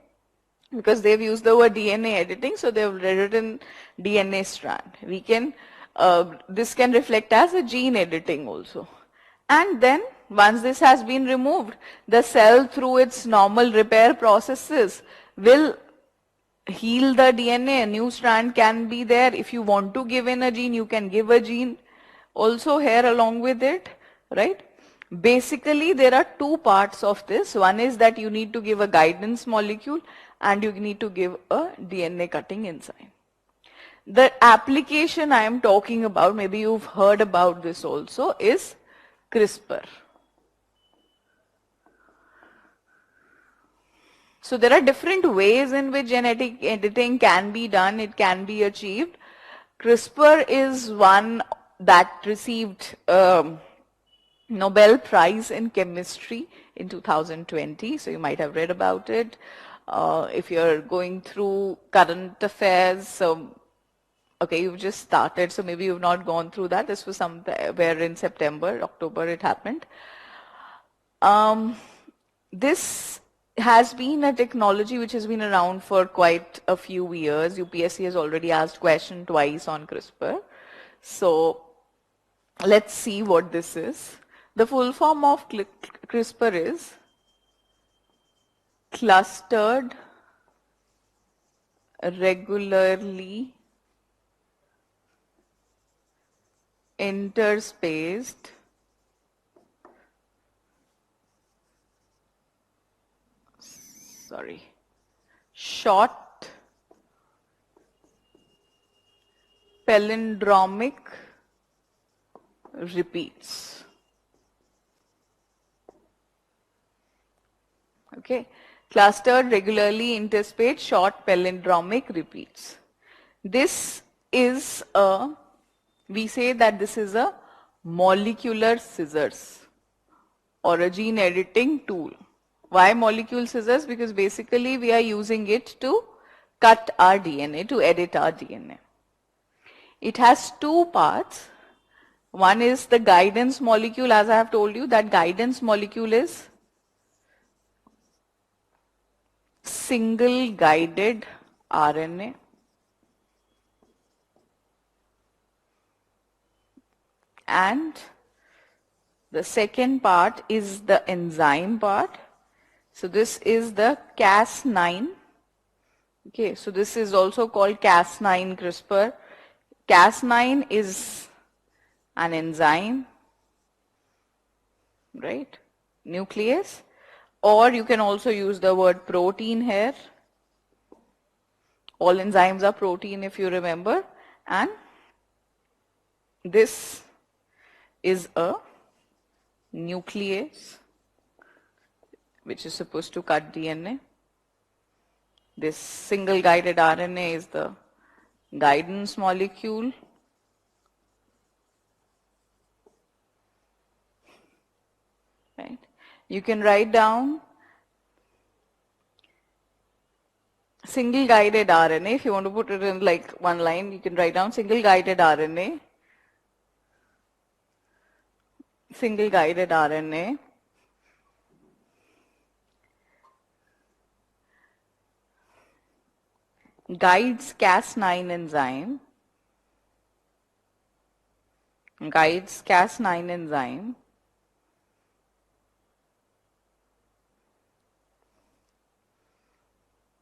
Because they've used the word DNA editing, so they've written DNA strand. This can reflect as a gene editing also. And then once this has been removed, the cell through its normal repair processes will heal the DNA. A new strand can be there. If you want to give in a gene, you can give a gene also here along with it, right? Basically, there are two parts of this. One is that you need to give a guidance molecule and you need to give a DNA cutting enzyme. The application I am talking about, maybe you've heard about this also, is CRISPR. So there are different ways in which genetic editing can be done, it can be achieved. CRISPR is one that received Nobel Prize in Chemistry in 2020, so you might have read about it. If you're going through current affairs, so okay, you've just started, so maybe you've not gone through that. This was somewhere in September, October it happened. This has been a technology which has been around for quite a few years. UPSC has already asked question twice on CRISPR. So let's see what this is. The full form of CRISPR is clustered regularly interspaced short palindromic repeats. Okay, clustered regularly interspaced short palindromic repeats. This is we say that this is a molecular scissors or a gene editing tool. Why molecule scissors? Because basically we are using it to cut our DNA, to edit our DNA. It has two parts. One is the guidance molecule. As I have told you, that guidance molecule is single guided RNA. And the second part is the enzyme part. So this is the Cas9. Okay, so this is also called Cas9 CRISPR. Cas9 is an enzyme, right? Nuclease. Or you can also use the word protein here. All enzymes are protein if you remember. And this is a nuclease which is supposed to cut DNA. This single guided RNA is the guidance molecule. Right? You can write down single guided RNA. If you want to put it in like one line, you can write down single guided RNA. Single guided RNA guides Cas9 enzyme,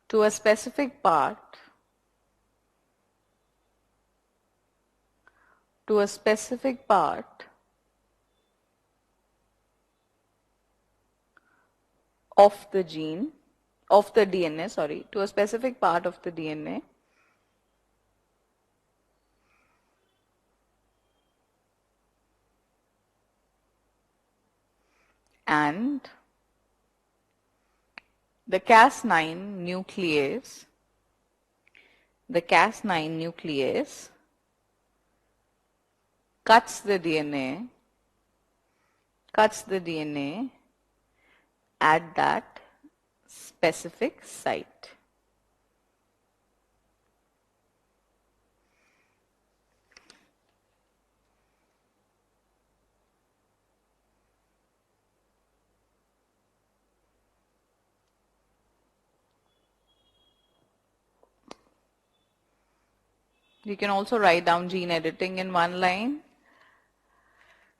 to a specific part of the gene, of the DNA, sorry, to a specific part of the DNA and the Cas9 nuclease, cuts the DNA at that specific site. You can also write down gene editing in one line.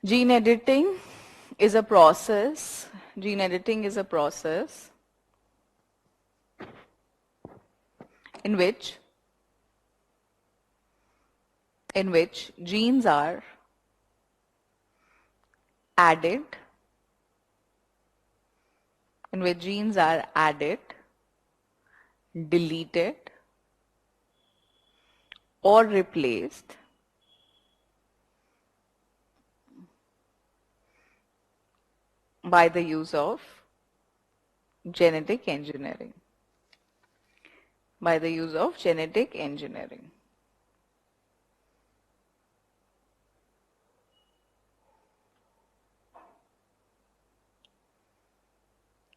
Gene editing is a process. Gene editing is a process in which genes are added, deleted, or replaced by the use of genetic engineering.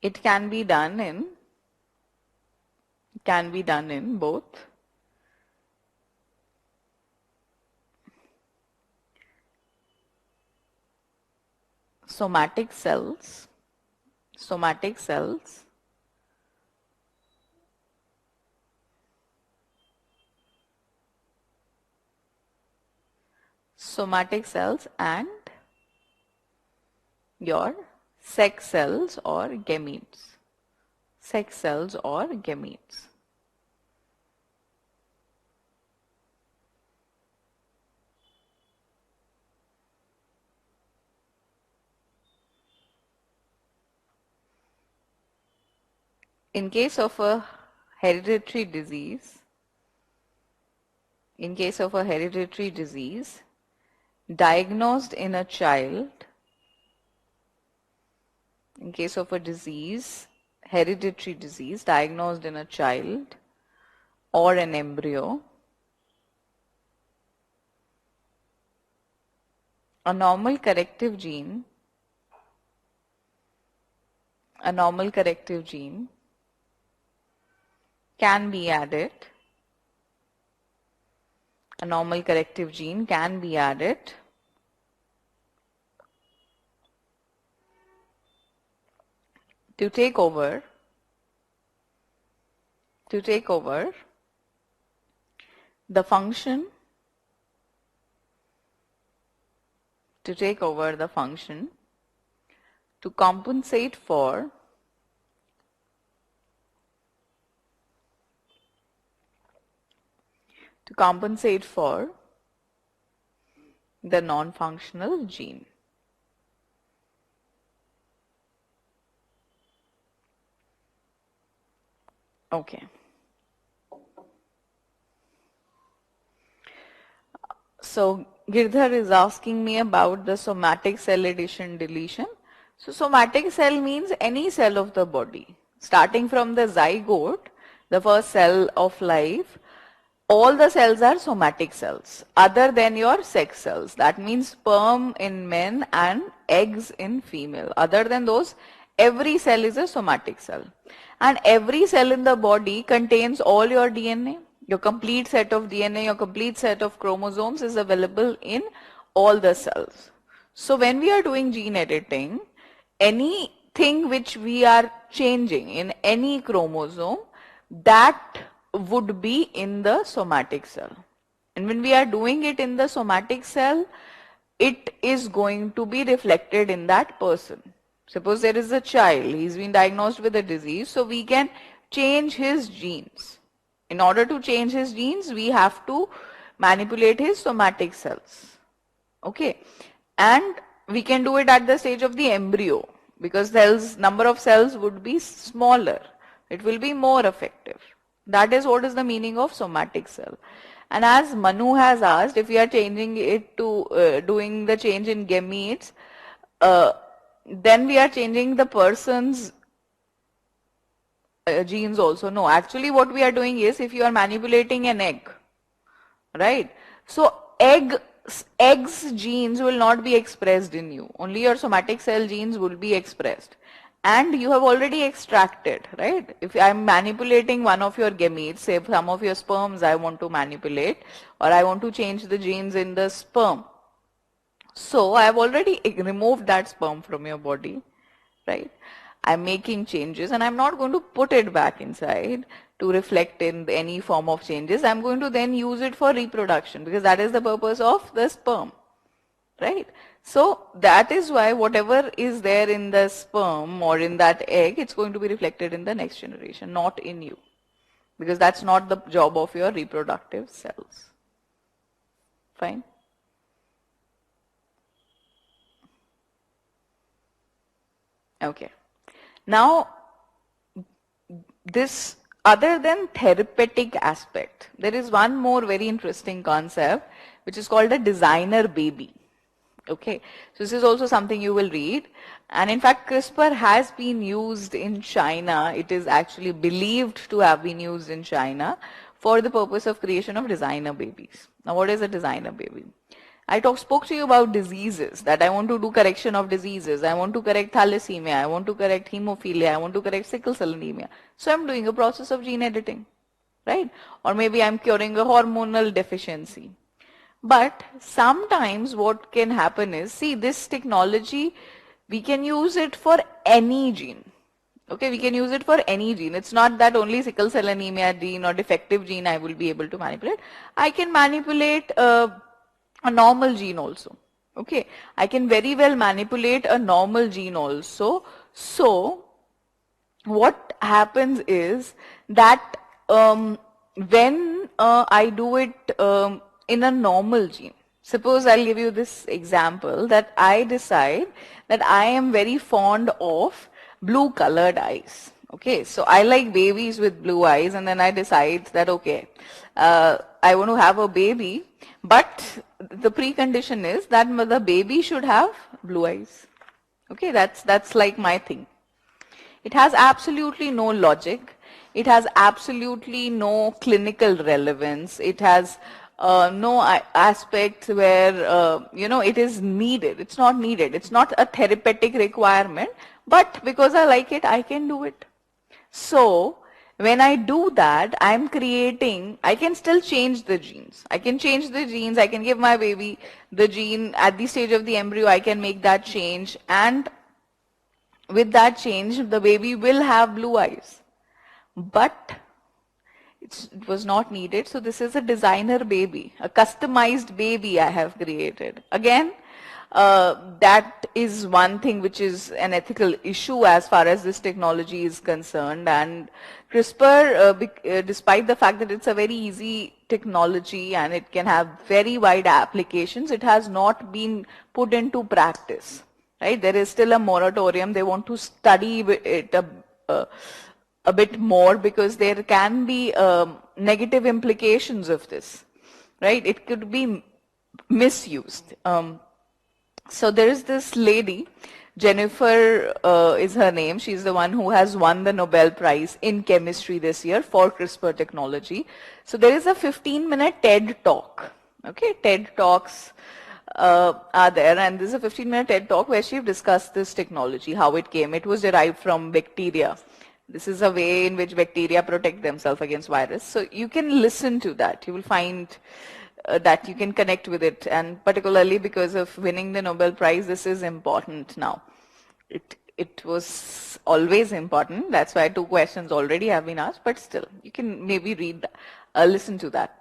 It can be done in both somatic cells and your sex cells or gametes. In case of a hereditary disease, diagnosed in a child, hereditary disease diagnosed in a child or an embryo, a normal corrective gene can be added. To take over the function to compensate for the non-functional gene. Okay. So Girdhar is asking me about the somatic cell addition deletion. So somatic cell means any cell of the body. Starting from the zygote, the first cell of life, all the cells are somatic cells other than your sex cells. That means sperm in men and eggs in female. Other than those, every cell is a somatic cell. And every cell in the body contains all your DNA. Your complete set of DNA, your complete set of chromosomes is available in all the cells. So when we are doing gene editing, anything which we are changing in any chromosome, that would be in the somatic cell. And when we are doing it in the somatic cell, it is going to be reflected in that person. Suppose there is a child, he's been diagnosed with a disease, so we can change his genes. In order to change his genes, we have to manipulate his somatic cells. Okay. And we can do it at the stage of the embryo, because number of cells would be smaller. It will be more effective. That is what is the meaning of somatic cell. And as Manu has asked, if we are changing it to doing the change in gametes, then we are changing the person's genes also. No, actually what we are doing is, if you are manipulating an egg, right? So eggs genes will not be expressed in you. Only your somatic cell genes will be expressed. And you have already extracted, right? If I am manipulating one of your gametes, say some of your sperms I want to manipulate, or I want to change the genes in the sperm. So I have already removed that sperm from your body, right? I'm making changes, and I'm not going to put it back inside to reflect in any form of changes. I'm going to then use it for reproduction, because that is the purpose of the sperm, right? So that is why whatever is there in the sperm or in that egg, it's going to be reflected in the next generation, not in you, because that's not the job of your reproductive cells. Fine? Okay. Now, this, other than therapeutic aspect, there is one more very interesting concept which is called a designer baby. Okay, so this is also something you will read, and in fact CRISPR has been used in China. It is actually believed to have been used in China for the purpose of creation of designer babies. Now what is a designer baby? I spoke to you about diseases, that I want to do correction of diseases. I want to correct thalassemia, I want to correct hemophilia, I want to correct sickle cell anemia. So I'm doing a process of gene editing, right? Or maybe I'm curing a hormonal deficiency. But sometimes what can happen is, see, this technology, we can use it for any gene. Okay, we can use it for any gene. It's not that only sickle cell anemia gene or defective gene I will be able to manipulate. I can manipulate a normal gene also. Okay, I can very well manipulate a normal gene also. So what happens is that when I do it in a normal gene, suppose I'll give you this example, that I decide that I am very fond of blue colored eyes. Okay, so I like babies with blue eyes, and then I decide that, okay, I want to have a baby, but the precondition is that the baby should have blue eyes. Okay, that's like my thing. It has absolutely no logic. It has absolutely no clinical relevance. It has no aspects where, it is needed. It's not needed. It's not a therapeutic requirement, but because I like it, I can do it. So when I do that, I'm creating, I can still change the genes. I can change the genes. I can give my baby the gene at the stage of the embryo. I can make that change, and with that change, the baby will have blue eyes. But it was not needed. So this is a designer baby, a customized baby I have created. Again, that is one thing which is an ethical issue as far as this technology is concerned. And CRISPR, despite the fact that it's a very easy technology and it can have very wide applications, it has not been put into practice. Right? There is still a moratorium. They want to study it a bit more, because there can be negative implications of this. Right? It could be misused. So there is this lady, Jennifer is her name. She's the one who has won the Nobel Prize in chemistry this year for CRISPR technology. So there is a 15-minute TED talk. Okay, TED Talks are there, and this is a 15-minute TED talk where she discussed this technology, how it came. It was derived from bacteria. This is a way in which bacteria protect themselves against virus. So you can listen to that. You will find that you can connect with it, and particularly because of winning the Nobel Prize, this is important now. It was always important. That's why 2 questions already have been asked, but still, you can maybe read, listen to that.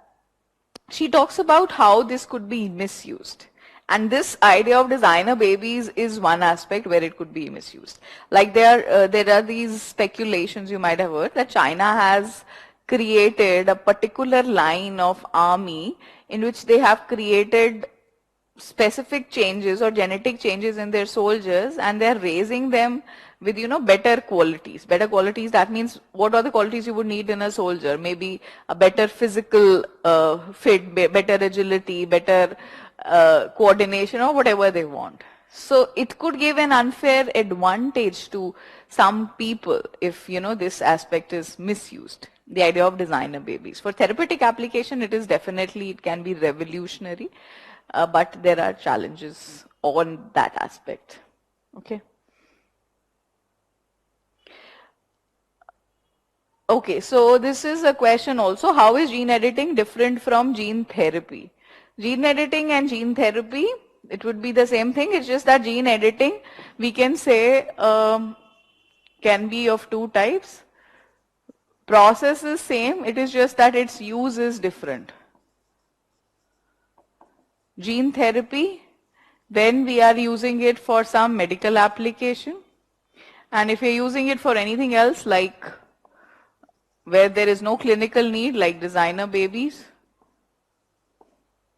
She talks about how this could be misused. And this idea of designer babies is one aspect where it could be misused. Like there are these speculations you might have heard that China has created a particular line of army in which they have created specific changes or genetic changes in their soldiers, and they're raising them with, better qualities. Better qualities, that means what are the qualities you would need in a soldier? Maybe a better physical fit, better agility, better coordination, or whatever they want. So it could give an unfair advantage to some people if, this aspect is misused. The idea of designer babies. For therapeutic application, it can be revolutionary, but there are challenges on that aspect. Okay. Okay, so this is a question also, how is gene editing different from gene therapy? Gene editing and gene therapy, it would be the same thing. It's just that gene editing, we can say, can be of two types. Process is same, it is just that its use is different. Gene therapy, when we are using it for some medical application, and if you're using it for anything else, like where there is no clinical need, like designer babies,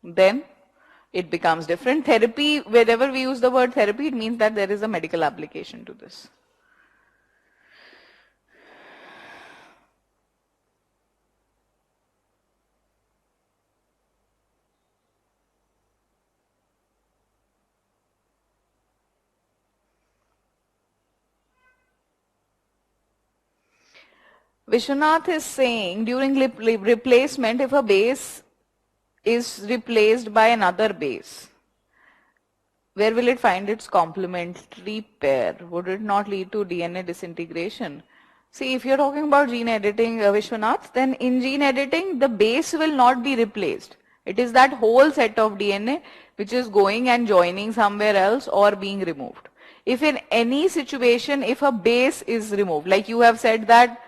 then it becomes different. Therapy, wherever we use the word therapy, it means that there is a medical application to this. Vishwanath is saying during replacement, if a base is replaced by another base, where will it find its complementary pair? Would it not lead to DNA disintegration? See, if you're talking about gene editing, Vishwanath, then in gene editing, the base will not be replaced. It is that whole set of DNA which is going and joining somewhere else or being removed. If in any situation, if a base is removed, like you have said that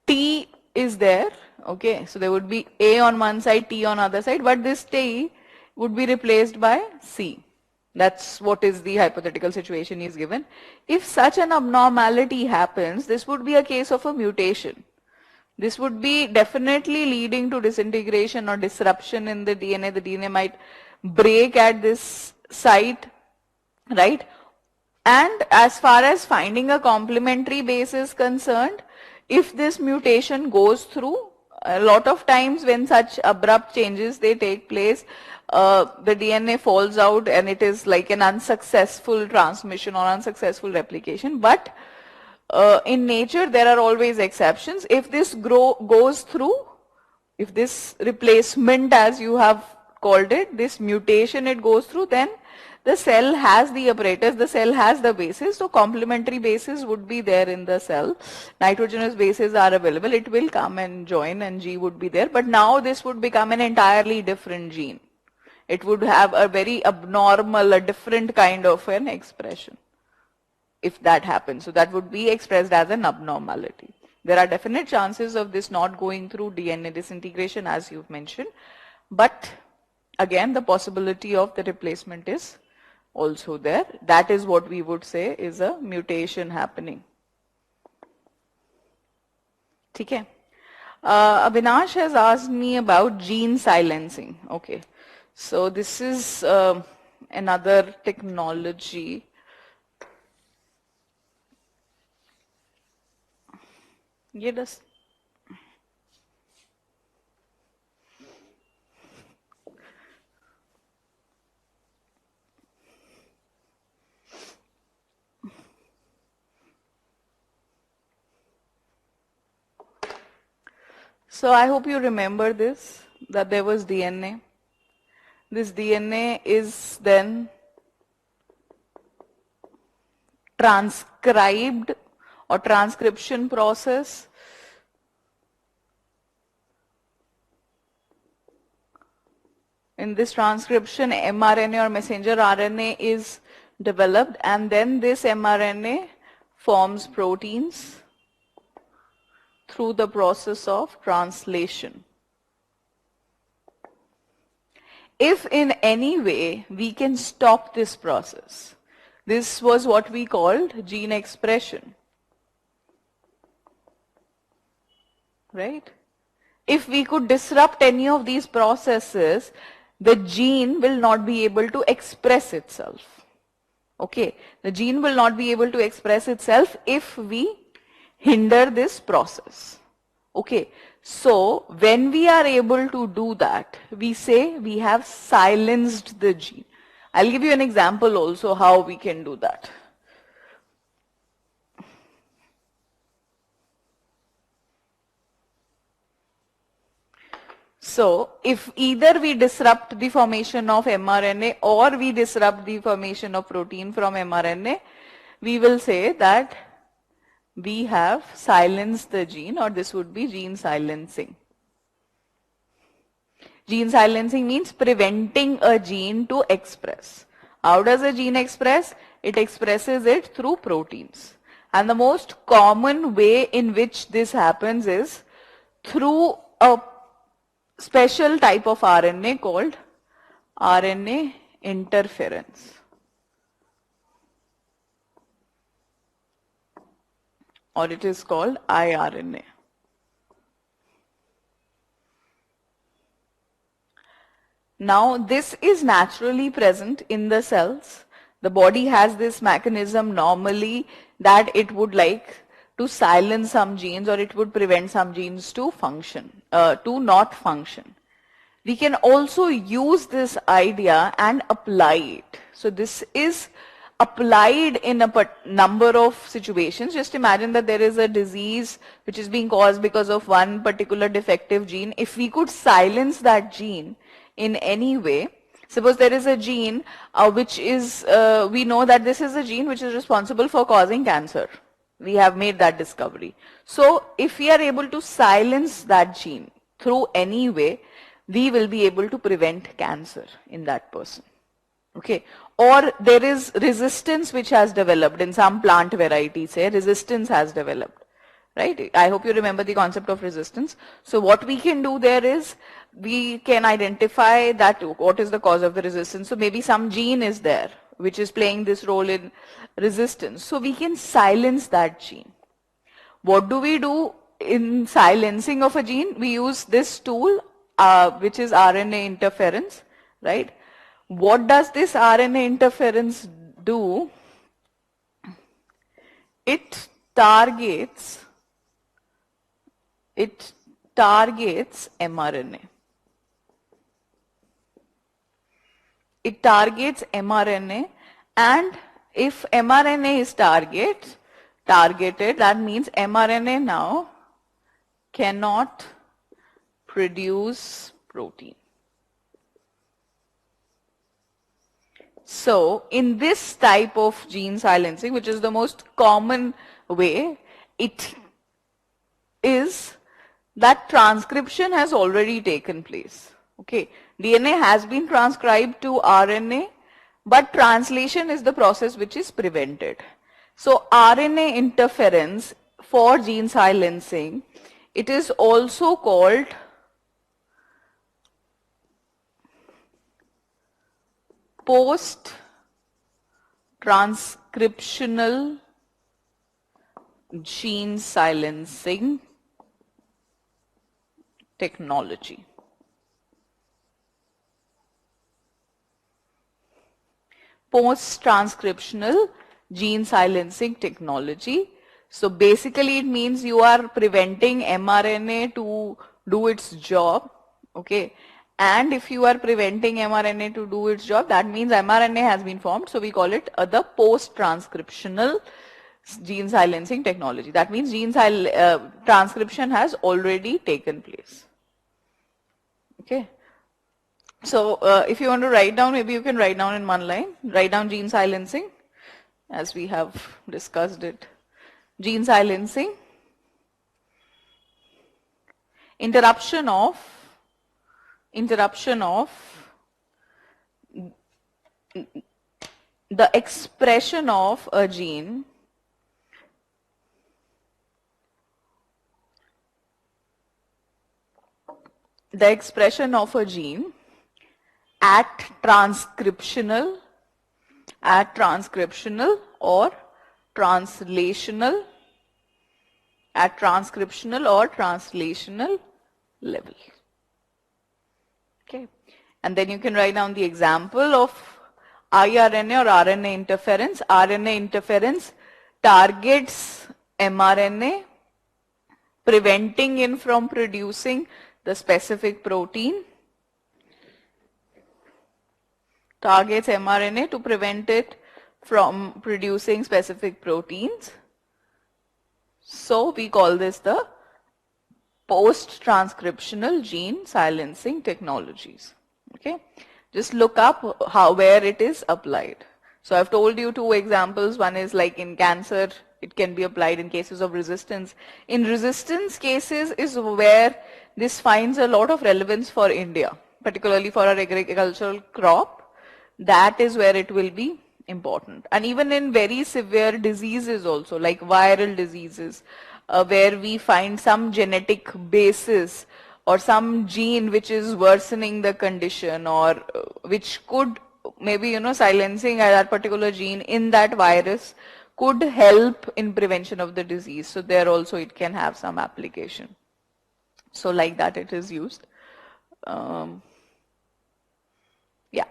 T is there, okay, so there would be A on one side, T on other side, but this T would be replaced by C. That's what is the hypothetical situation is given. If such an abnormality happens, this would be a case of a mutation. This would be definitely leading to disintegration or disruption in the DNA. The DNA might break at this site, right? And as far as finding a complementary base is concerned, if this mutation goes through, a lot of times when such abrupt changes they take place, the DNA falls out and it is like an unsuccessful transmission or unsuccessful replication. But in nature, there are always exceptions. If this goes through, if this replacement, as you have called it, this mutation it goes through, then the cell has the apparatus, the cell has the bases, so complementary bases would be there in the cell. Nitrogenous bases are available, it will come and join and G would be there, but now this would become an entirely different gene. It would have a very abnormal, a different kind of an expression if that happens. So that would be expressed as an abnormality. There are definite chances of this not going through DNA disintegration as you've mentioned, but again the possibility of the replacement is also there. That is what we would say is a mutation happening. Okay. Avinash has asked me about gene silencing. Okay. So this is another technology. Yes. So I hope you remember this, that there was DNA. This DNA is then transcribed or transcription process. In this transcription, mRNA or messenger RNA is developed, and then this mRNA forms proteins through the process of translation. If in any way we can stop this process, this was what we called gene expression, right? If we could disrupt any of these processes, the gene will not be able to express itself. Okay, the gene will not be able to express itself if we hinder this process. Okay, so when we are able to do that, we say we have silenced the gene. I'll give you an example also how we can do that. So if either we disrupt the formation of mRNA or we disrupt the formation of protein from mRNA, we will say that we have silenced the gene, or this would be gene silencing. Gene silencing means preventing a gene to express. How does a gene express? It expresses it through proteins. And the most common way in which this happens is through a special type of RNA called RNA interference. Or it is called iRNA. Now, this is naturally present in the cells. The body has this mechanism normally that it would like to silence some genes, or it would prevent some genes to function, to not function. We can also use this idea and apply it. So this is applied in a number of situations. Just imagine that there is a disease which is being caused because of one particular defective gene. If we could silence that gene in any way, suppose there is a gene which is, we know that this is a gene which is responsible for causing cancer. We have made that discovery. So if we are able to silence that gene through any way, we will be able to prevent cancer in that person. Okay. Or there is resistance which has developed in some plant varieties, say resistance has developed. Right? I hope you remember the concept of resistance. So what we can do there is, we can identify that what is the cause of the resistance. So maybe some gene is there which is playing this role in resistance. So we can silence that gene. What do we do in silencing of a gene? We use this tool which is RNA interference, right? What does this RNA interference do? It targets mRNA. It targets mRNA, and if mRNA is targeted, that means mRNA now cannot produce protein. So in this type of gene silencing, which is the most common way, it is that transcription has already taken place. Okay, DNA has been transcribed to RNA, but translation is the process which is prevented. So RNA interference for gene silencing, it is also called post-transcriptional gene silencing technology. Post-transcriptional gene silencing technology. So basically it means you are preventing mRNA to do its job, okay? And if you are preventing mRNA to do its job, that means mRNA has been formed. So we call it the post-transcriptional gene silencing technology. That means transcription has already taken place. Okay. So if you want to write down, maybe you can write down in one line. Write down gene silencing as we have discussed it. Gene silencing, interruption of the expression of a gene at transcriptional or translational level. Okay, and then you can write down the example of iRNA or RNA interference. RNA interference targets mRNA, preventing it from producing the specific protein. Targets mRNA to prevent it from producing specific proteins. So we call this the post-transcriptional gene silencing technologies. Okay, just look up where it is applied. So I've told you two examples. One is like in cancer, it can be applied in cases of resistance. In resistance cases is where this finds a lot of relevance for India, particularly for our agricultural crop. That is where it will be important. And even in very severe diseases also, like viral diseases, where we find some genetic basis or some gene which is worsening the condition, or which could maybe, silencing that particular gene in that virus could help in prevention of the disease. So there also it can have some application. So like that it is used. Yeah.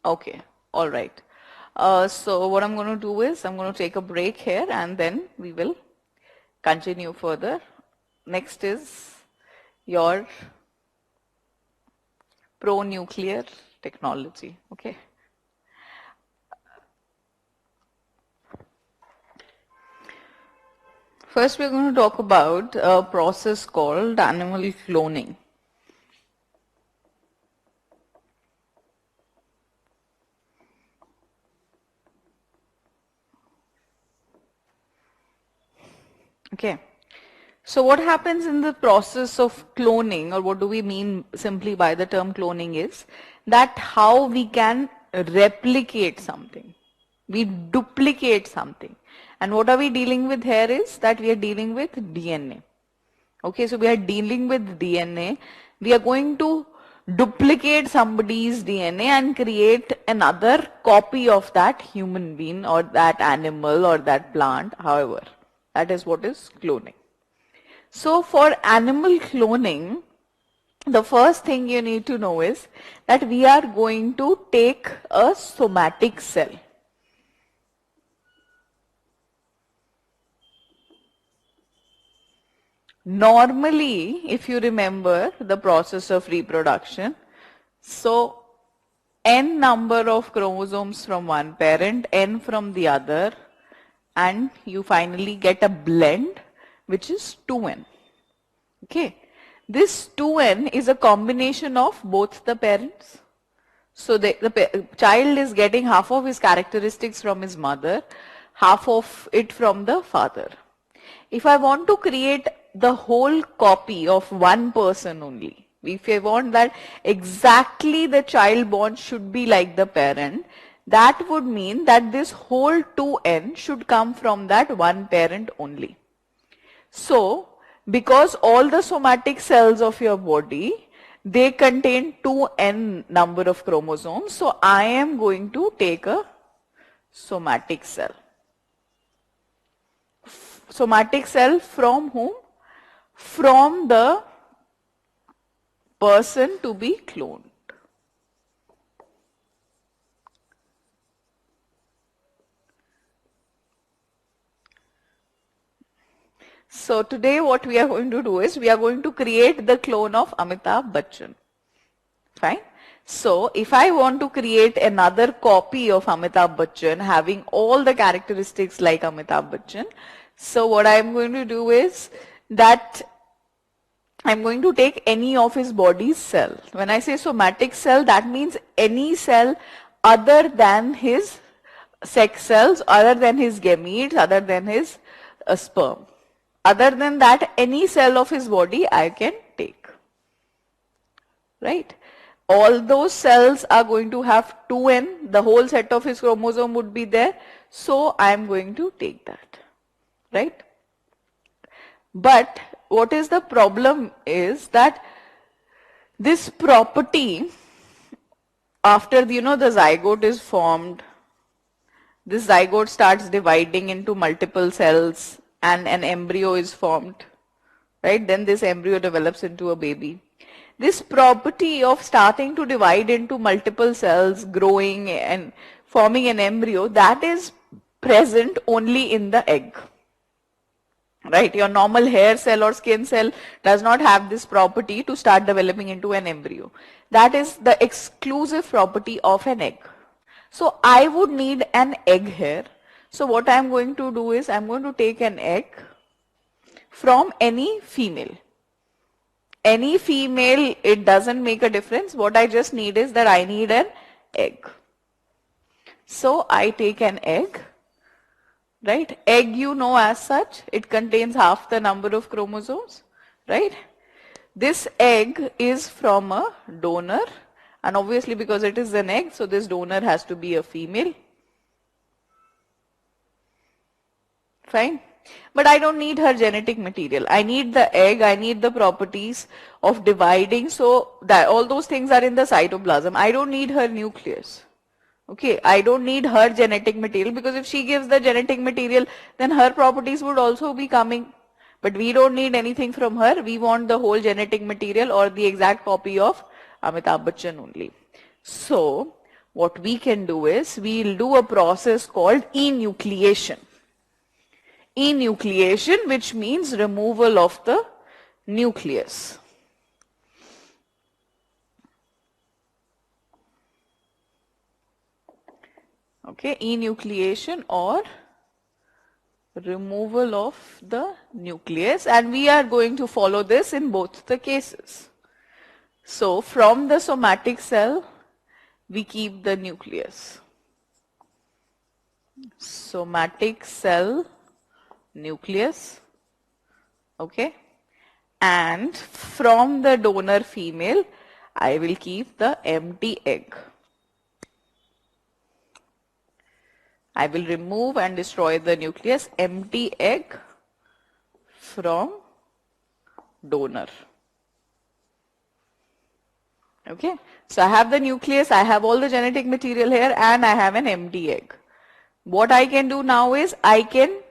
Okay, all right. So what I'm going to do is I'm going to take a break here and then we will continue further. Next is your pro-nuclear technology. Okay. First, we're going to talk about a process called animal cloning. Okay. So what happens in the process of cloning, or what do we mean simply by the term cloning, is that how we can replicate something. We duplicate something. And what are we dealing with here is that we are dealing with DNA. Okay, so we are dealing with DNA. We are going to duplicate somebody's DNA and create another copy of that human being or that animal or that plant, however. That is what is cloning. So for animal cloning, the first thing you need to know is that we are going to take a somatic cell. Normally, if you remember the process of reproduction, so n number of chromosomes from one parent, n from the other, and you finally get a blend which is 2n. Okay, this 2n is a combination of both the parents. So the child is getting half of his characteristics from his mother, half of it from the father. If I want to create the whole copy of one person only, if I want that exactly the child born should be like the parent, that would mean that this whole 2n should come from that one parent only. So, because all the somatic cells of your body, they contain 2n number of chromosomes, so I am going to take a somatic cell. Somatic cell from whom? From the person to be cloned. So today what we are going to do is we are going to create the clone of Amitabh Bachchan. Fine. So if I want to create another copy of Amitabh Bachchan having all the characteristics like Amitabh Bachchan, so what I am going to do is that I'm going to take any of his body's cell. When I say somatic cell, that means any cell other than his sex cells, other than his gametes, other than his sperm. Other than that, any cell of his body I can take. Right? All those cells are going to have 2n, the whole set of his chromosome would be there, so I am going to take that. Right? But what is the problem is that this property, after the zygote is formed, this zygote starts dividing into multiple cells and an embryo is formed, right? Then this embryo develops into a baby. This property of starting to divide into multiple cells, growing and forming an embryo, that is present only in the egg. Right? Your normal hair cell or skin cell does not have this property to start developing into an embryo. That is the exclusive property of an egg. So I would need an egg here. So what I'm going to do is I'm going to take an egg from any female. Any female, it doesn't make a difference. What I just need is that I need an egg. So I take an egg. Right? Egg, as such, it contains half the number of chromosomes. right? This egg is from a donor, and obviously because it is an egg, so this donor has to be a female. Fine. But I don't need her genetic material. I need the egg, I need the properties of dividing, so that all those things are in the cytoplasm. I don't need her nucleus. Okay, I don't need her genetic material, because if she gives the genetic material, then her properties would also be coming. But we don't need anything from her. We want the whole genetic material or the exact copy of Amitabh Bachchan only. So what we can do is we'll do a process called enucleation. Enucleation, which means removal of the nucleus. Okay, enucleation or removal of the nucleus, and we are going to follow this in both the cases. So from the somatic cell, we keep the nucleus. Somatic cell nucleus, okay, and from the donor female, I will keep the empty egg. I will remove and destroy the nucleus, empty egg from donor. Okay, so I have the nucleus, I have all the genetic material here, and I have an empty egg. What I can do now is I can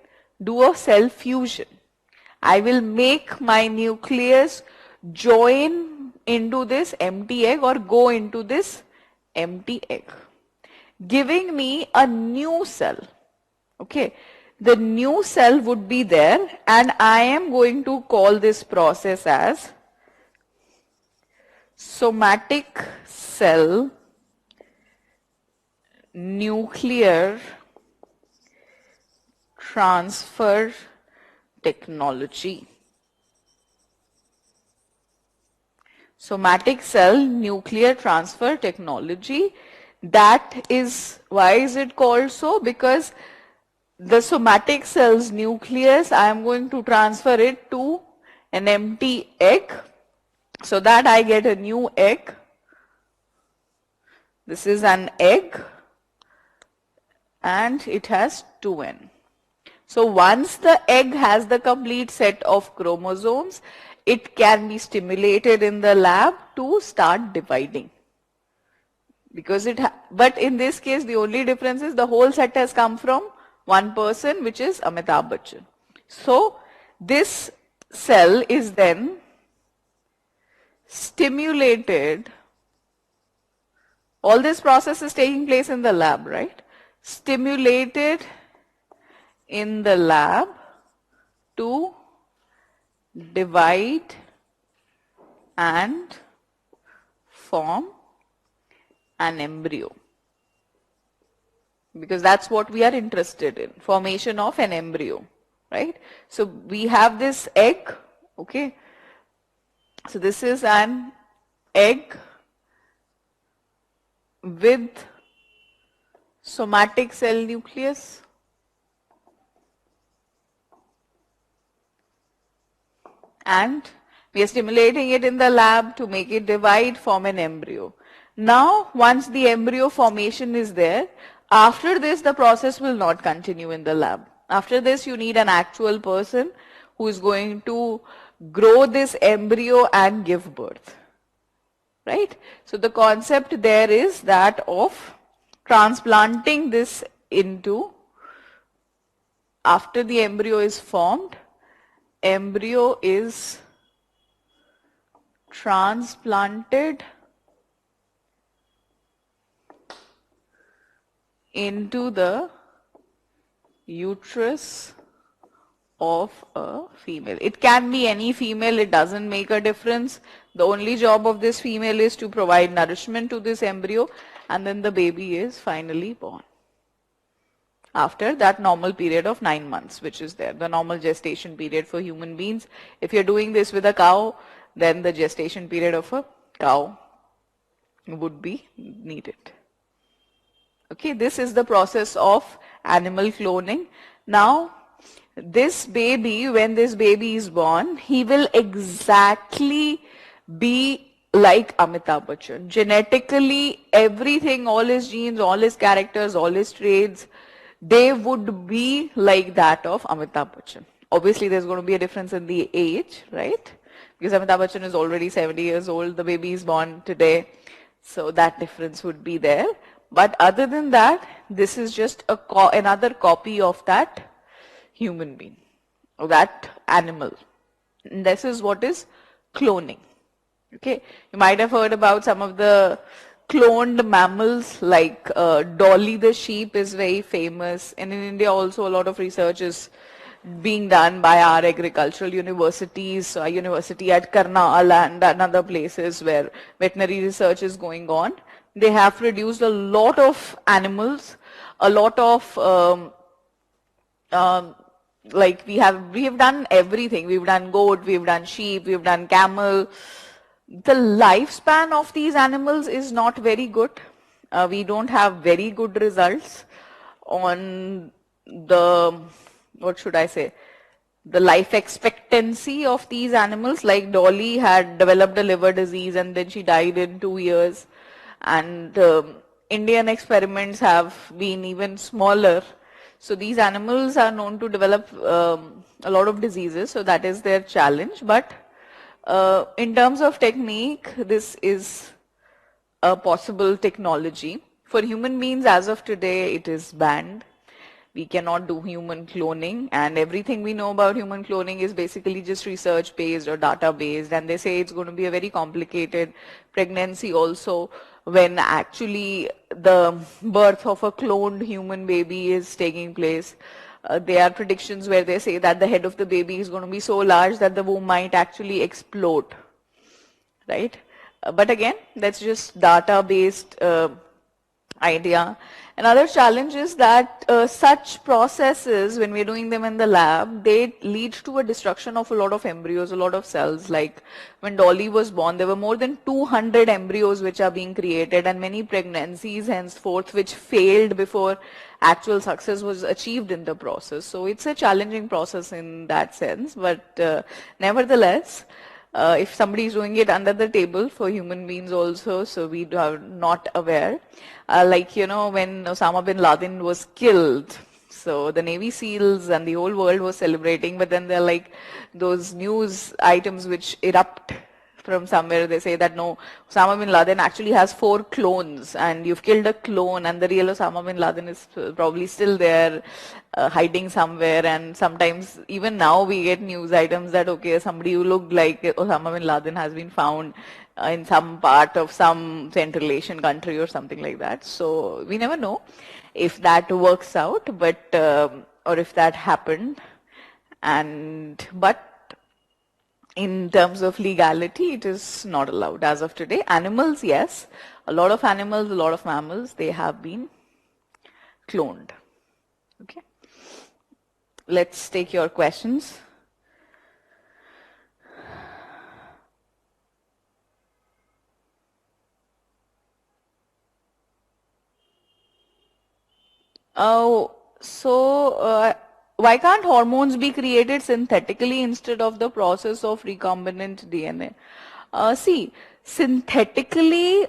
do a cell fusion. I will make my nucleus join into this empty egg or go into this empty egg, giving me a new cell. Okay, the new cell would be there, and I am going to call this process as somatic cell nuclear transfer technology. Somatic cell nuclear transfer technology. That is, why is it called so? Because the somatic cell's nucleus, I am going to transfer it to an empty egg, so that I get a new egg. This is an egg, and it has 2n. So once the egg has the complete set of chromosomes, it can be stimulated in the lab to start dividing. Because but in this case, the only difference is the whole set has come from one person, which is Amitabh Bachchan. So this cell is then stimulated. All this process is taking place in the lab, right? Stimulated in the lab to divide and form an embryo, because that's what we are interested in, formation of an embryo, right? So we have this egg, okay, so this is an egg with somatic cell nucleus, and we are stimulating it in the lab to make it divide, form an embryo. Now, once the embryo formation is there, after this the process will not continue in the lab. After this, you need an actual person who is going to grow this embryo and give birth, right? So the concept there is that of transplanting this into, after the embryo is formed, embryo is transplanted into the uterus of a female. It can be any female, it doesn't make a difference. The only job of this female is to provide nourishment to this embryo, and then the baby is finally born after that normal period of 9 months, which is there, the normal gestation period for human beings. If you're doing this with a cow, then the gestation period of a cow would be needed. Okay, this is the process of animal cloning. Now, this baby, when this baby is born, he will exactly be like Amitabh Bachchan. Genetically, everything, all his genes, all his characters, all his traits, they would be like that of Amitabh Bachchan. Obviously, there's going to be a difference in the age, right? Because Amitabh Bachchan is already 70 years old, the baby is born today, so that difference would be there. But other than that, this is just another copy of that human being, or that animal. And this is what is cloning. Okay, you might have heard about some of the cloned mammals, like Dolly the sheep is very famous. And in India also a lot of research is being done by our agricultural universities, our university at Karnal and other places where veterinary research is going on. They have produced a lot of animals, a lot of like we have done everything. We've done goat, we've done sheep, we've done camel. The lifespan of these animals is not very good. We don't have very good results on the, what should I say, the life expectancy of these animals. Like Dolly had developed a liver disease and then she died in 2 years. And Indian experiments have been even smaller. So these animals are known to develop a lot of diseases, so that is their challenge. But in terms of technique, this is a possible technology. For human beings, as of today, it is banned. We cannot do human cloning, and everything we know about human cloning is basically just research based or data based, and they say it's going to be a very complicated pregnancy also, when actually the birth of a cloned human baby is taking place. There are predictions where they say that the head of the baby is going to be so large that the womb might actually explode, right? But again, that's just data-based idea. Another challenge is that such processes, when we're doing them in the lab, they lead to a destruction of a lot of embryos, a lot of cells. Like when Dolly was born, there were more than 200 embryos which are being created, and many pregnancies henceforth which failed before actual success was achieved in the process. So it's a challenging process in that sense, but nevertheless, if somebody is doing it under the table for human beings also, so we are not aware. Like, you know, when Osama bin Laden was killed, so the Navy SEALs and the whole world was celebrating, but then there are like those news items which erupt from somewhere. They say that no, Osama bin Laden actually has 4 clones, and you've killed a clone, and the real Osama bin Laden is probably still there, hiding somewhere. And sometimes even now we get news items that okay, somebody who looked like Osama bin Laden has been found in some part of some Central Asian country or something like that. So we never know if that works out, but or if that happened. And but in terms of legality, it is not allowed as of today. Animals, yes. A lot of animals, a lot of mammals, they have been cloned. Okay. Let's take your questions. Oh, so why can't hormones be created synthetically instead of the process of recombinant DNA? See, synthetically,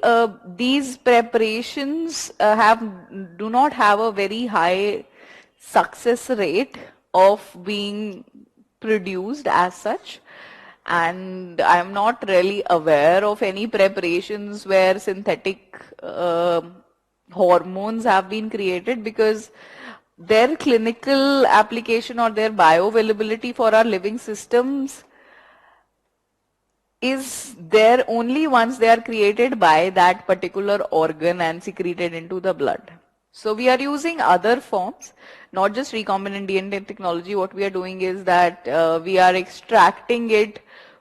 these preparations do not have a very high success rate of being produced as such. And I'm not really aware of any preparations where synthetic hormones have been created, because their clinical application or their bioavailability for our living systems is there only once they are created by that particular organ and secreted into the blood. So we are using other forms, not just recombinant DNA technology. What we are doing is that we are extracting it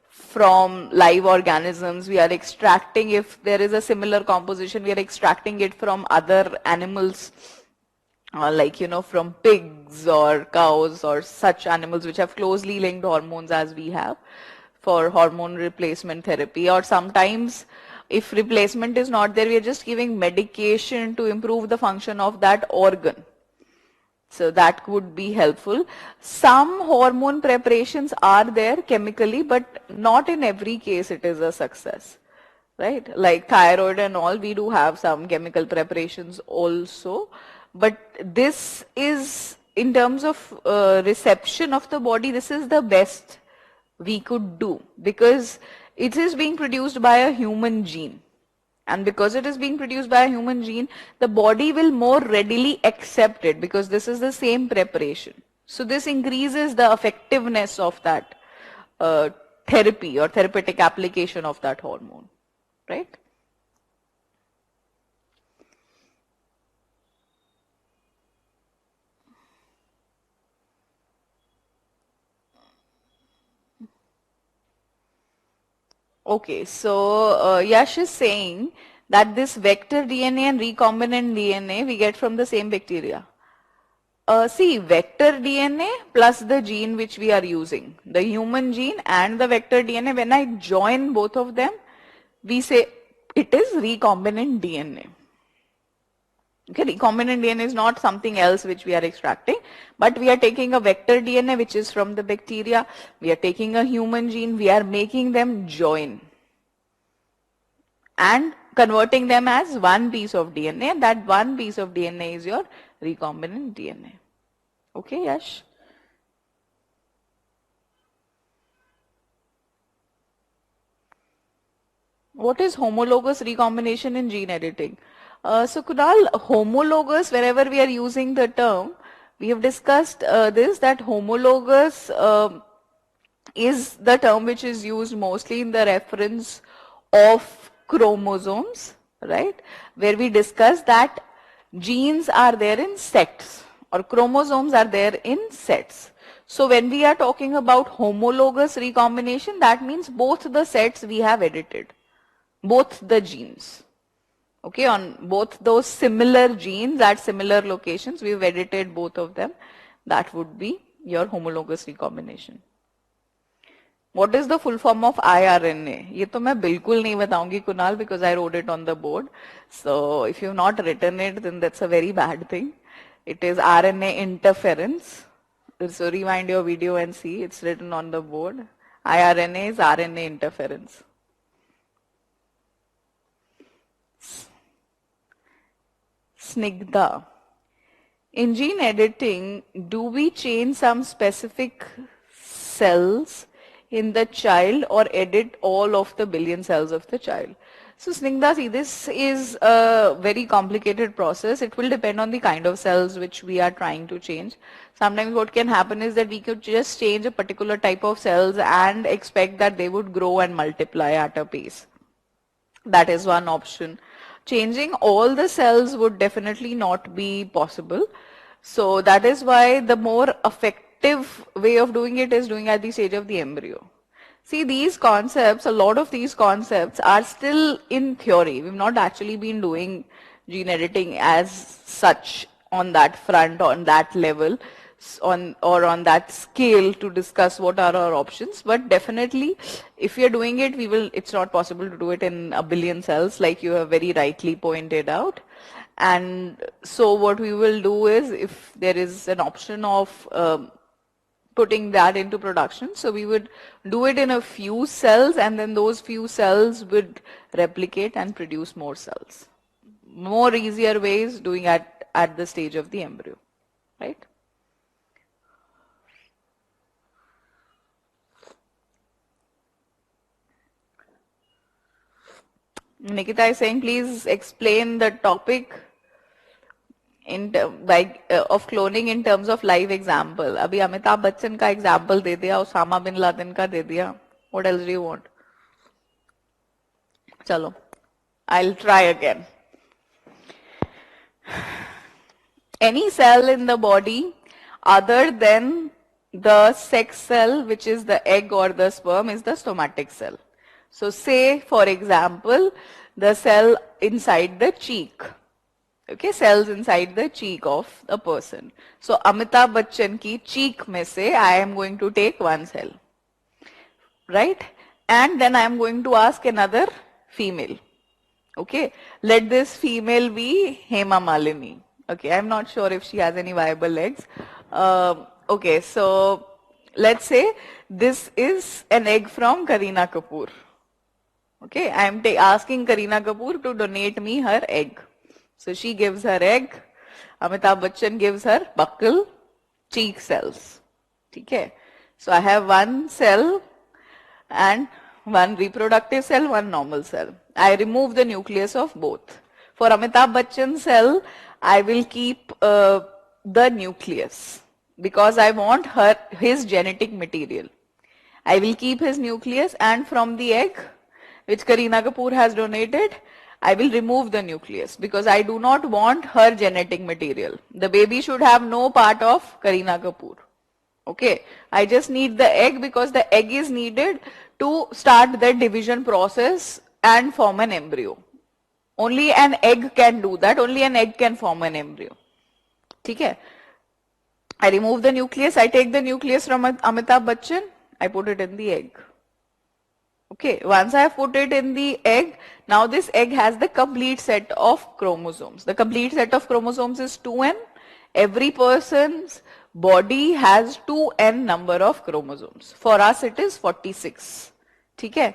from live organisms. We are extracting, if there is a similar composition, we are extracting it from other animals, like, you know, from pigs or cows or such animals which have closely linked hormones as we have, for hormone replacement therapy. Or sometimes if replacement is not there, we are just giving medication to improve the function of that organ. So that would be helpful. Some hormone preparations are there chemically, but not in every case it is a success, right? Like thyroid and all, we do have some chemical preparations also. But this is, in terms of reception of the body, this is the best we could do because it is being produced by a human gene. And because it is being produced by a human gene, the body will more readily accept it because this is the same preparation. So this increases the effectiveness of that therapy or therapeutic application of that hormone, right? Okay, so Yash is saying that this vector DNA and recombinant DNA we get from the same bacteria. See, vector DNA plus the gene which we are using, the human gene and the vector DNA, when I join both of them, we say it is recombinant DNA. Okay, recombinant DNA is not something else which we are extracting, but we are taking a vector DNA which is from the bacteria, we are taking a human gene, we are making them join and converting them as one piece of DNA, and that one piece of DNA is your recombinant DNA. Okay, Yash? What is homologous recombination in gene editing? So Kunal, homologous, wherever we are using the term, we have discussed this, that homologous is the term which is used mostly in the reference of chromosomes, right? Where we discuss that genes are there in sets or chromosomes are there in sets. So when we are talking about homologous recombination, that means both the sets we have edited, both the genes. Okay, on both those similar genes at similar locations, we've edited both of them. That would be your homologous recombination. What is the full form of IRNA? ये तो मैं बिल्कुल नहीं बताऊंगी Kunal because I wrote it on the board. So if you've not written it, then that's a very bad thing. It is RNA interference. So rewind your video and see, it's written on the board. IRNA is RNA interference. Snigdha. In gene editing, do we change some specific cells in the child or edit all of the billion cells of the child? So Snigdha, see, this is a very complicated process. It will depend on the kind of cells which we are trying to change. Sometimes what can happen is that we could just change a particular type of cells and expect that they would grow and multiply at a pace. That is one option. Changing all the cells would definitely not be possible. So that is why the more effective way of doing it is doing at the stage of the embryo. See, these concepts, a lot of these concepts are still in theory. We've not actually been doing gene editing as such on that front, on that level, or on that scale to discuss what are our options. But definitely, if we are doing it, it's not possible to do it in a billion cells, like you have very rightly pointed out. And so what we will do is, if there is an option of putting that into production, so we would do it in a few cells, and then those few cells would replicate and produce more cells. More easier ways doing at the stage of the embryo, right? Nikita is saying, please explain the topic of cloning in terms of live example. अभी अमिताभ बच्चन का example दे दिया, Osama bin Laden का दे दिया. What else do you want? चलो, I'll try again. Any cell in the body other than the sex cell, which is the egg or the sperm, is the somatic cell. So say, for example, the cell inside the cheek. Okay, cells inside the cheek of a person. So Amitabh Bachchan ki cheek mein se I am going to take one cell. Right? And then I am going to ask another female. Okay, let this female be Hema Malini. Okay, I'm not sure if she has any viable eggs. Okay, so let's say this is an egg from Kareena Kapoor. Okay, I am asking Kareena Kapoor to donate me her egg. So she gives her egg. Amitabh Bachchan gives her buccal cheek cells. Okay, so I have one cell and one reproductive cell, one normal cell. I remove the nucleus of both. For Amitabh Bachchan cell, I will keep the nucleus because I want his genetic material. I will keep his nucleus, and from the egg which Kareena Kapoor has donated, I will remove the nucleus because I do not want her genetic material. The baby should have no part of Kareena Kapoor. Okay, I just need the egg because the egg is needed to start the division process and form an embryo. Only an egg can do that. Only an egg can form an embryo. Okay. I remove the nucleus. I take the nucleus from Amitabh Bachchan. I put it in the egg. Okay. Once I have put it in the egg, now this egg has the complete set of chromosomes. The complete set of chromosomes is 2n. Every person's body has 2n number of chromosomes. For us, it is 46. Okay.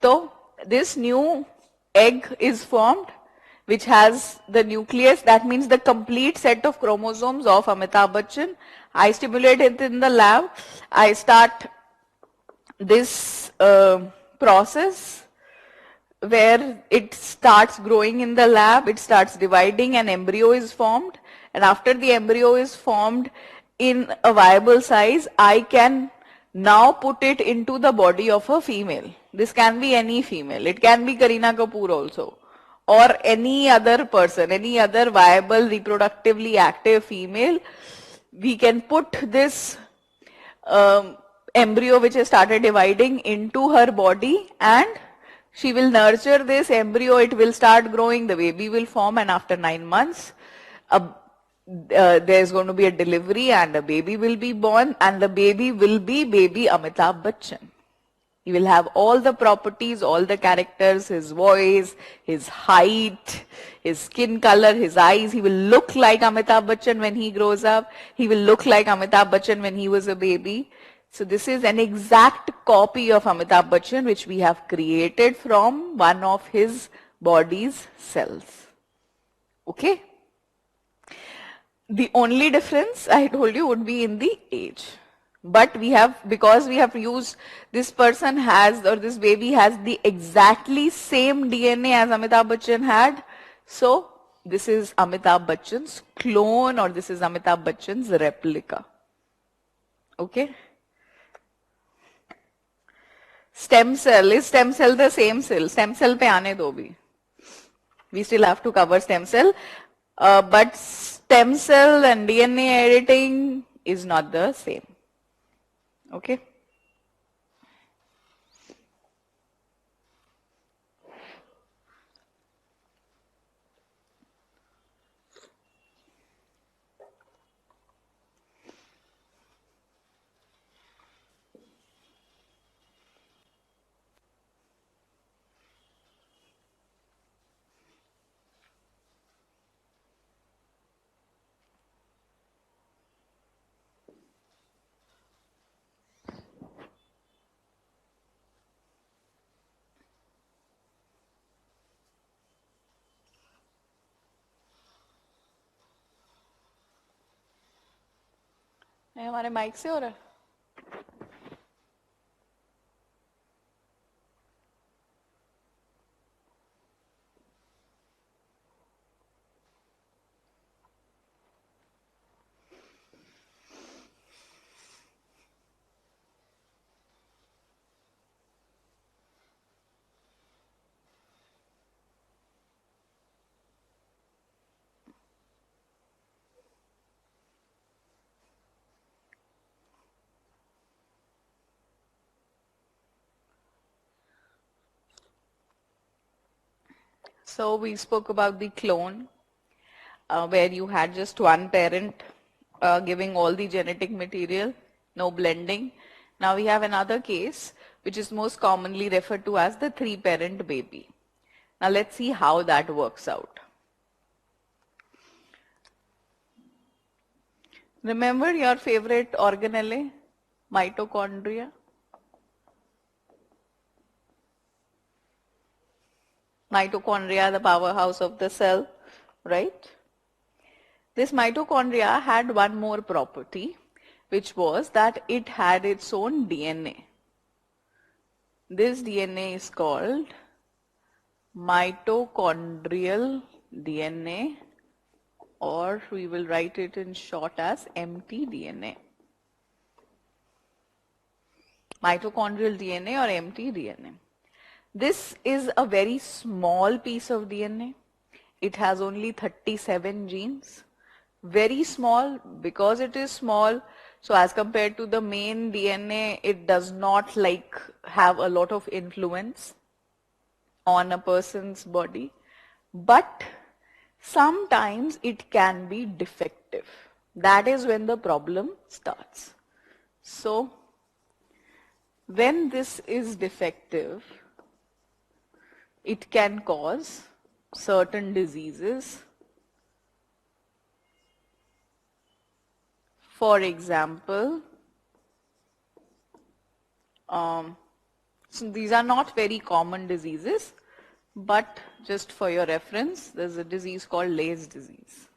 So this new egg is formed, which has the nucleus. That means the complete set of chromosomes of Amitabh Bachchan. I stimulate it in the lab. I start this process where it starts growing in the lab, it starts dividing, an embryo is formed, and after the embryo is formed in a viable size, I can now put it into the body of a female. This can be any female. It can be Kareena Kapoor also, or any other person, any other viable, reproductively active female. We can put this embryo which has started dividing into her body, and she will nurture this embryo. It will start growing, the baby will form, and after 9 months, there's going to be a delivery and a baby will be born, and the baby will be baby Amitabh Bachchan. He will have all the properties, all the characters, his voice, his height, his skin color, his eyes. He will look like Amitabh Bachchan when he grows up. He will look like Amitabh Bachchan when he was a baby. So this is an exact copy of Amitabh Bachchan which we have created from one of his body's cells. Okay? The only difference I told you would be in the age. But we have, because we have used, this person has, or this baby has the exactly same DNA as Amitabh Bachchan had. So this is Amitabh Bachchan's clone, or this is Amitabh Bachchan's replica. Okay? Stem cell, is stem cell the same cell? Stem cell pe aane do bhi. We still have to cover stem cell. But stem cell and DNA editing is not the same. Okay. नहीं हमारे mic से हो रहा है. So we spoke about the clone, where you had just one parent giving all the genetic material, no blending. Now we have another case which is most commonly referred to as the three-parent baby. Now let's see how that works out. Remember your favorite organelle, mitochondria? Mitochondria, the powerhouse of the cell, right? This mitochondria had one more property, which was that it had its own DNA. This DNA is called mitochondrial DNA, or we will write it in short as mtDNA. Mitochondrial DNA or mtDNA. This is a very small piece of DNA. It has only 37 genes. Very small. Because it is small, so as compared to the main DNA, it does not have a lot of influence on a person's body. But sometimes it can be defective. That is when the problem starts. So when this is defective, it can cause certain diseases. For example, so these are not very common diseases, but just for your reference, there's a disease called Lay's disease.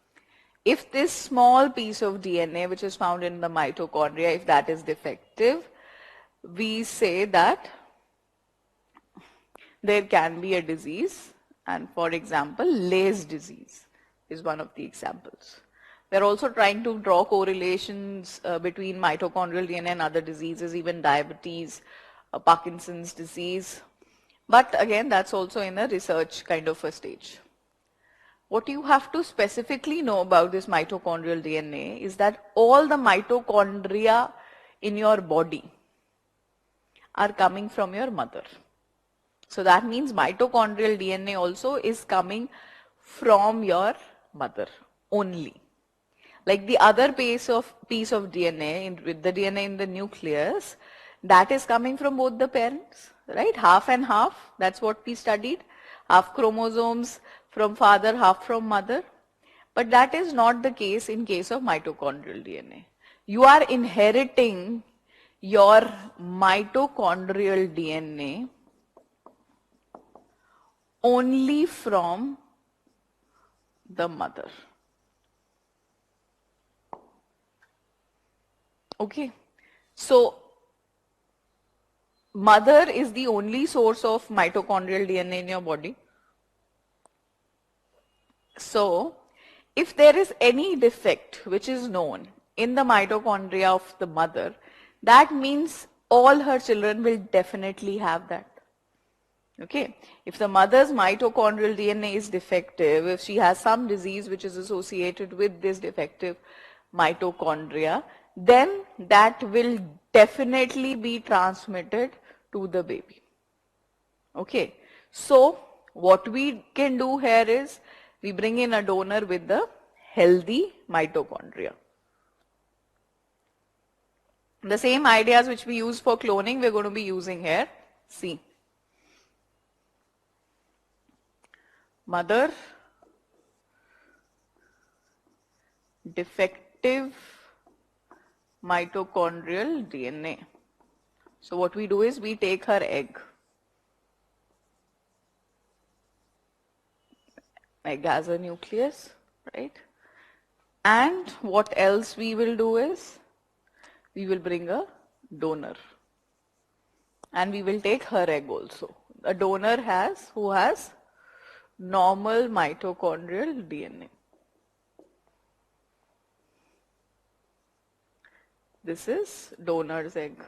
If this small piece of DNA which is found in the mitochondria, if that is defective, we say that there can be a disease, and for example, Lay's disease is one of the examples. They're also trying to draw correlations between mitochondrial DNA and other diseases, even diabetes, Parkinson's disease. But again, that's also in a research kind of a stage. What you have to specifically know about this mitochondrial DNA is that all the mitochondria in your body are coming from your mother. So that means mitochondrial DNA also is coming from your mother only. Like the other piece of DNA, with the DNA in the nucleus, that is coming from both the parents, right? Half and half, that's what we studied. Half chromosomes from father, half from mother. But that is not the case in case of mitochondrial DNA. You are inheriting your mitochondrial DNA only from the mother. Okay, so mother is the only source of mitochondrial DNA in your body. So if there is any defect which is known in the mitochondria of the mother, that means all her children will definitely have that. Okay, if the mother's mitochondrial DNA is defective, if she has some disease which is associated with this defective mitochondria, then that will definitely be transmitted to the baby. Okay, so what we can do here is we bring in a donor with the healthy mitochondria. The same ideas which we use for cloning, we're going to be using here. See. Mother, defective mitochondrial DNA. So what we do is we take her egg. Egg has a nucleus, right? And what else we will do is we will bring a donor. And we will take her egg also. A donor who has normal mitochondrial DNA. This is donor's egg,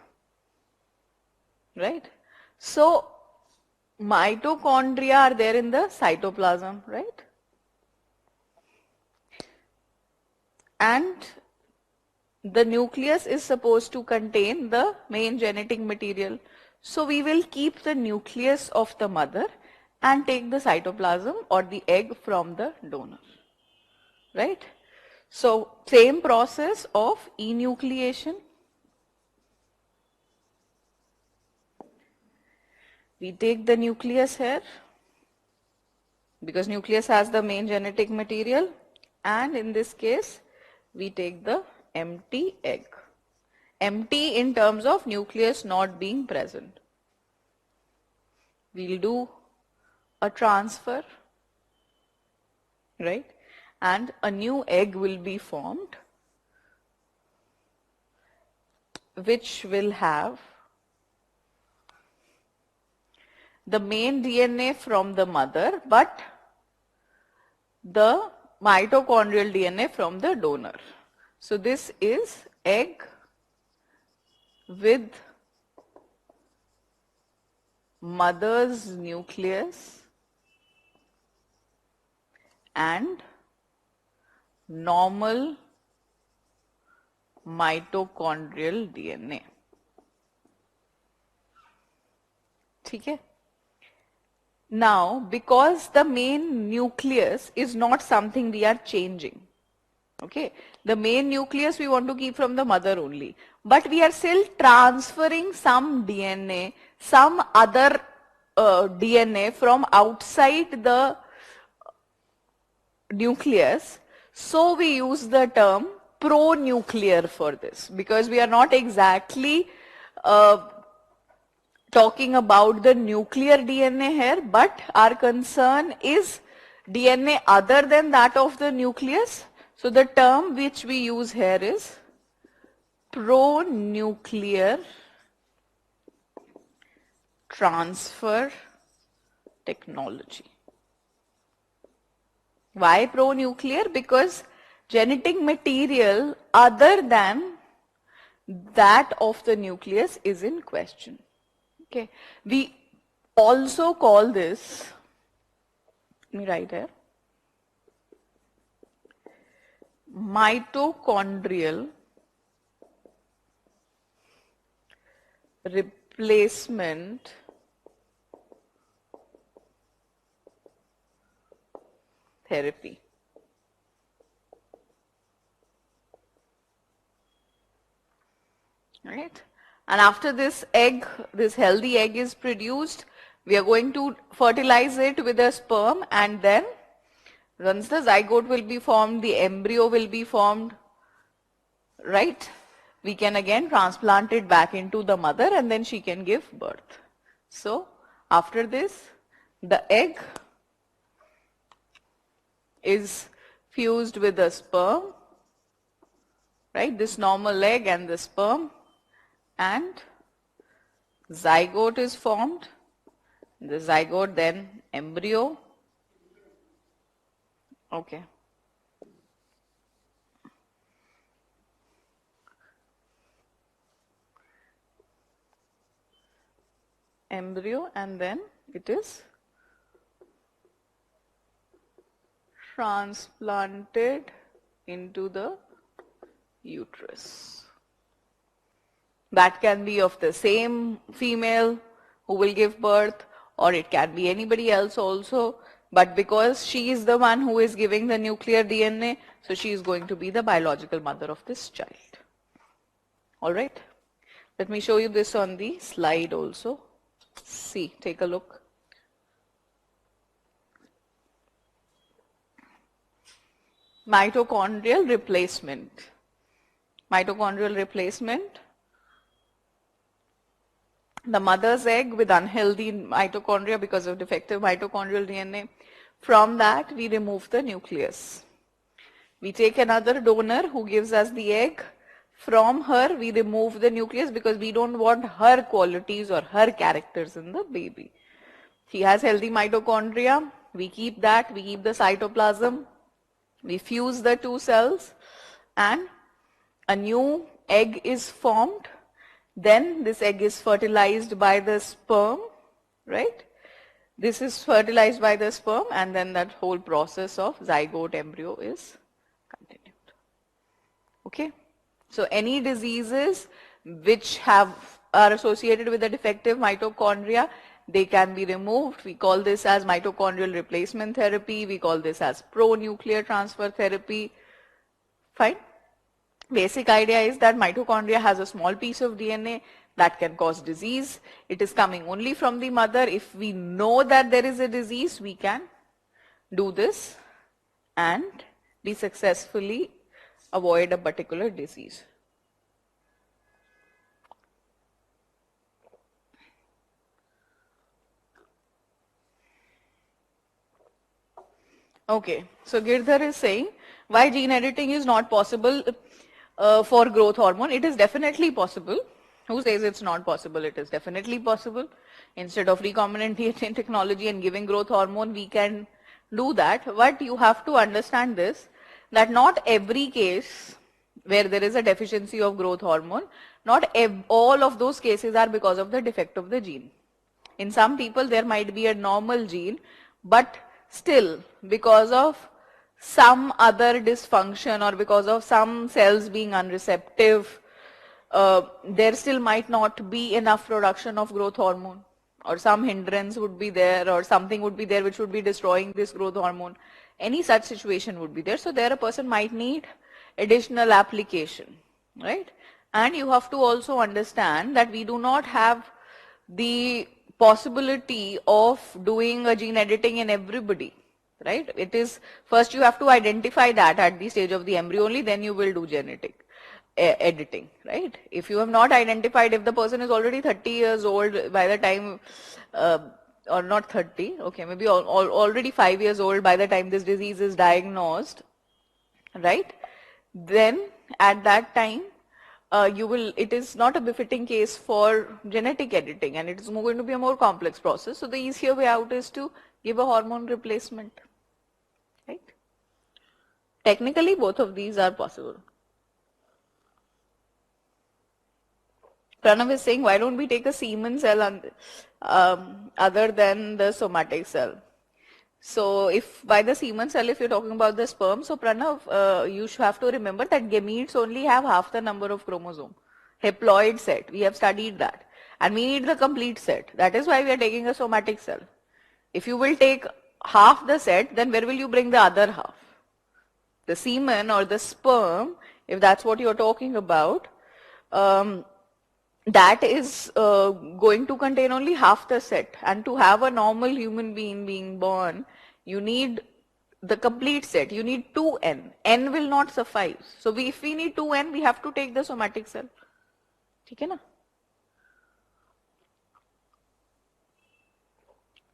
right? So mitochondria are there in the cytoplasm, right? And the nucleus is supposed to contain the main genetic material. So we will keep the nucleus of the mother and take the cytoplasm or the egg from the donor, right? So same process of enucleation. We take the nucleus here because nucleus has the main genetic material, and in this case we take the empty egg. Empty in terms of nucleus not being present. We'll do a transfer, right? And a new egg will be formed, which will have the main DNA from the mother, but the mitochondrial DNA from the donor. So this is egg with mother's nucleus and normal mitochondrial DNA. ठीक है? Now, because the main nucleus is not something we are changing, okay? The main nucleus we want to keep from the mother only, but we are still transferring some DNA, some other DNA from outside the nucleus. So we use the term pronuclear for this, because we are not exactly talking about the nuclear DNA here, but our concern is DNA other than that of the nucleus. So the term which we use here is pronuclear transfer technology. Why pronuclear? Because genetic material other than that of the nucleus is in question. Okay. We also call this, let me write here, mitochondrial replacement therapy. Right? And after this egg, this healthy egg is produced, we are going to fertilize it with a sperm, and then once the zygote will be formed, the embryo will be formed, right? We can again transplant it back into the mother and then she can give birth. So after this, the egg is fused with the sperm, right? This normal egg and the sperm, and zygote is formed. The zygote, then embryo. Okay. Embryo, and then it is transplanted into the uterus. That can be of the same female who will give birth, or it can be anybody else also. But because she is the one who is giving the nuclear DNA, so she is going to be the biological mother of this child. All right. Let me show you this on the slide also. See, take a look. Mitochondrial replacement. Mitochondrial replacement. The mother's egg with unhealthy mitochondria because of defective mitochondrial DNA. From that, we remove the nucleus. We take another donor who gives us the egg. From her, we remove the nucleus because we don't want her qualities or her characters in the baby. She has healthy mitochondria. We keep that. We keep the cytoplasm. We fuse the two cells and a new egg is formed. Then this egg is fertilized by the sperm, right? This is fertilized by the sperm, and then that whole process of zygote embryo is continued. Okay? So any diseases which are associated with the defective mitochondria, they can be removed. We call this as mitochondrial replacement therapy. We call this as pronuclear transfer therapy. Fine? Basic idea is that mitochondria has a small piece of DNA that can cause disease. It is coming only from the mother. If we know that there is a disease, we can do this and be successfully avoid a particular disease. Okay, so Girdhar is saying why gene editing is not possible for growth hormone. It is definitely possible. Who says it's not possible? It is definitely possible. Instead of recombinant DNA technology and giving growth hormone, we can do that. But you have to understand this, that not every case where there is a deficiency of growth hormone, not all of those cases are because of the defect of the gene. In some people, there might be a normal gene, but still, because of some other dysfunction or because of some cells being unreceptive, there still might not be enough production of growth hormone, or some hindrance would be there, or something would be there which would be destroying this growth hormone. Any such situation would be there. So there a person might need additional application, right? And you have to also understand that we do not have the possibility of doing a gene editing in everybody, right? It is, first you have to identify that at the stage of the embryo only, then you will do genetic editing, right? If you have not identified, if the person is already 30 years old by the time, or not 30, okay, maybe already 5 years old by the time this disease is diagnosed, right? Then at that time, it is not a befitting case for genetic editing, and it is going to be a more complex process. So the easier way out is to give a hormone replacement, right? Technically, both of these are possible. Pranav is saying, why don't we take a semen cell other than the somatic cell? So if by the semen cell, if you're talking about the sperm, so Pranav, you should have to remember that gametes only have half the number of chromosome. Haploid set, we have studied that. And we need the complete set. That is why we are taking a somatic cell. If you will take half the set, then where will you bring the other half? The semen or the sperm, if that's what you're talking about, that is going to contain only half the set. And to have a normal human being being born, you need the complete set. You need 2n. N will not suffice. So if we need 2n, we have to take the somatic cell. Okay, na?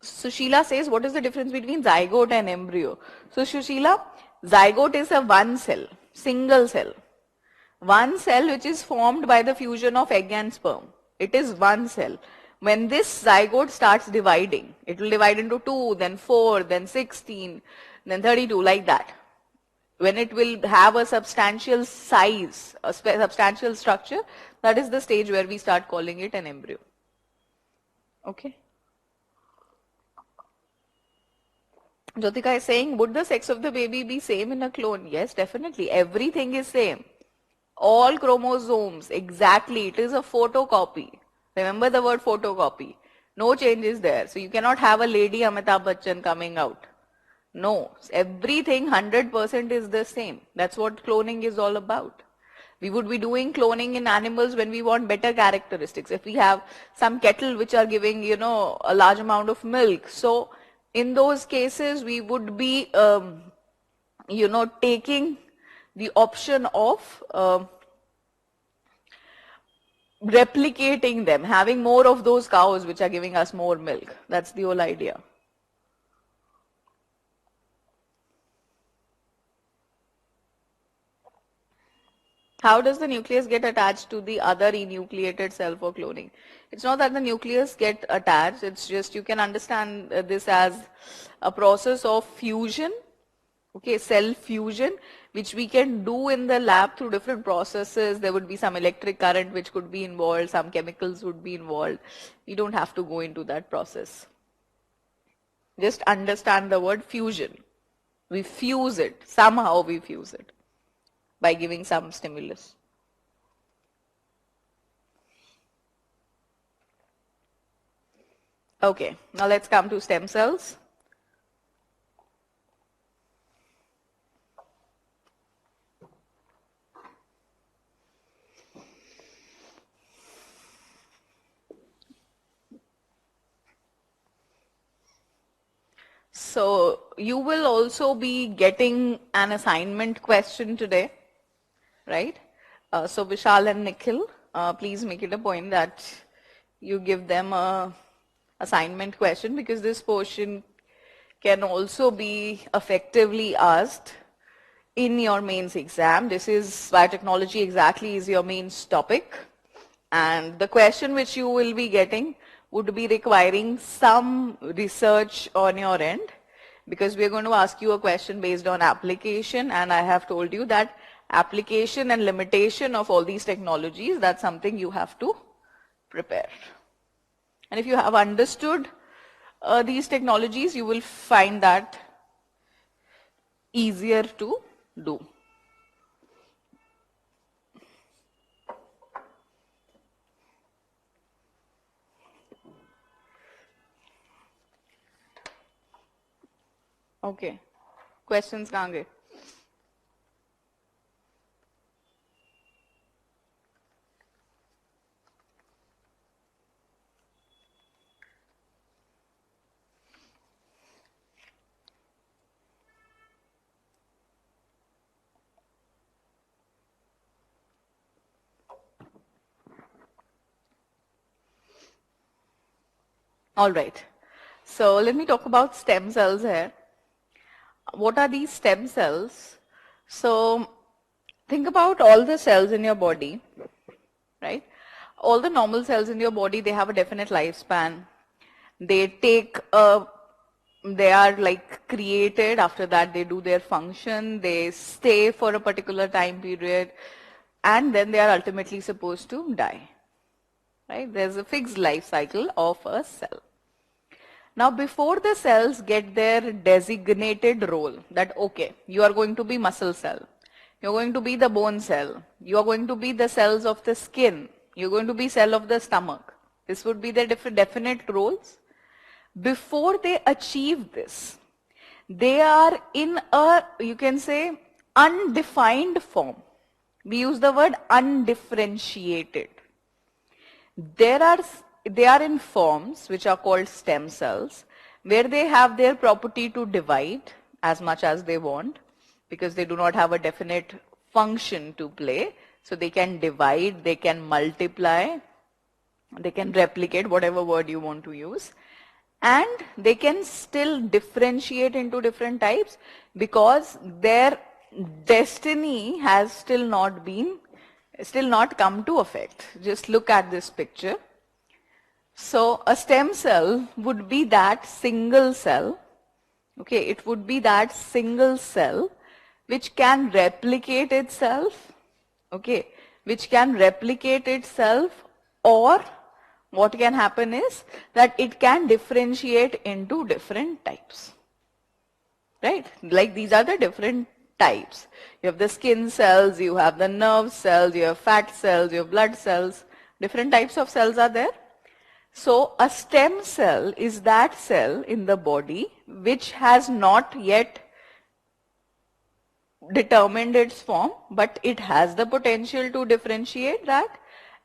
Sushila says, what is the difference between zygote and embryo? So Sushila, zygote is a one cell, single cell. One cell which is formed by the fusion of egg and sperm. It is one cell. When this zygote starts dividing, it will divide into 2, then 4, then 16, then 32, like that. When it will have a substantial size, a substantial structure, that is the stage where we start calling it an embryo. Okay. Jyotika is saying, would the sex of the baby be same in a clone? Yes, definitely. Everything is same. All chromosomes, exactly. It is a photocopy. Remember the word photocopy. No changes there. So you cannot have a lady Amitabh Bachchan coming out. No, everything 100% is the same. That's what cloning is all about. We would be doing cloning in animals when we want better characteristics. If we have some cattle which are giving, a large amount of milk. So in those cases, we would be, taking the option of replicating them, having more of those cows which are giving us more milk. That's the whole idea. How does the nucleus get attached to the other enucleated cell for cloning? It's not that the nucleus get attached, it's just you can understand this as a process of fusion, okay, cell fusion, which we can do in the lab through different processes. There would be some electric current which could be involved, some chemicals would be involved. We don't have to go into that process. Just understand the word fusion. We fuse it, somehow we fuse it by giving some stimulus. Okay, now let's come to stem cells. So you will also be getting an assignment question today. right? So Vishal and Nikhil, please make it a point that you give them a assignment question, because this portion can also be effectively asked in your mains exam. This is biotechnology exactly is your mains topic, and the question which you will be getting would be requiring some research on your end, because we're going to ask you a question based on application, and I have told you that application and limitation of all these technologies, that's something you have to prepare. And if you have understood these technologies, you will find that easier to do. Okay. Questions कहाँ गए? All right. So let me talk about stem cells here. What are these stem cells? So think about all the cells in your body, right? All the normal cells in your body, they have a definite lifespan. They are like created, after that they do their function, they stay for a particular time period, and then they are ultimately supposed to die, right? There's a fixed life cycle of a cell. Now, before the cells get their designated role, that okay, you are going to be muscle cell, you're going to be the bone cell, you are going to be the cells of the skin, you're going to be cell of the stomach. This would be the definite roles. Before they achieve this, they are in a, you can say, undefined form. We use the word undifferentiated. They are in forms which are called stem cells, where they have their property to divide as much as they want, because they do not have a definite function to play. So they can divide, they can multiply, they can replicate, whatever word you want to use, and they can still differentiate into different types, because their destiny has still not come to effect. Just look at this picture. So a stem cell would be that single cell, okay, it would be that single cell which can replicate itself, okay, which can replicate itself, or what can happen is that it can differentiate into different types, right? Like these are the different types. You have the skin cells, you have the nerve cells, you have fat cells, you have blood cells. Different types of cells are there. So a stem cell is that cell in the body which has not yet determined its form, but it has the potential to differentiate that,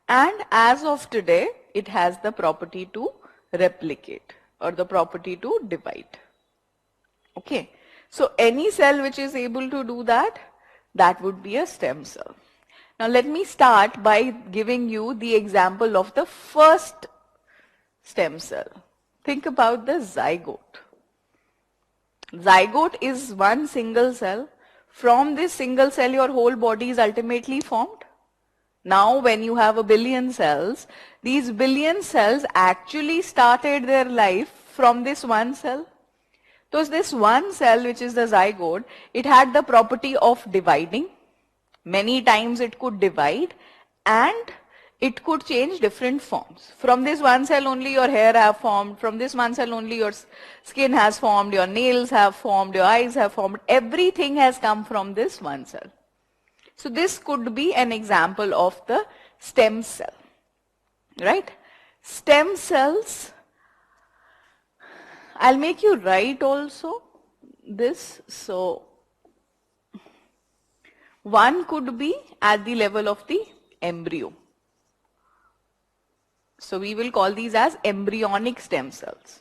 and as of today it has the property to replicate or the property to divide. Okay, so any cell which is able to do that, that would be a stem cell. Now let me start by giving you the example of the first stem cell. Think about the zygote. Zygote is one single cell. From this single cell, your whole body is ultimately formed. Now, when you have a billion cells, these billion cells actually started their life from this one cell. So this one cell, which is the zygote, it had the property of dividing. Many times it could divide, and it could change different forms. From this one cell only your hair have formed, from this one cell only your skin has formed, your nails have formed, your eyes have formed, everything has come from this one cell. So this could be an example of the stem cell, right? Stem cells, I'll make you write also this. So one could be at the level of the embryo. So we will call these as embryonic stem cells.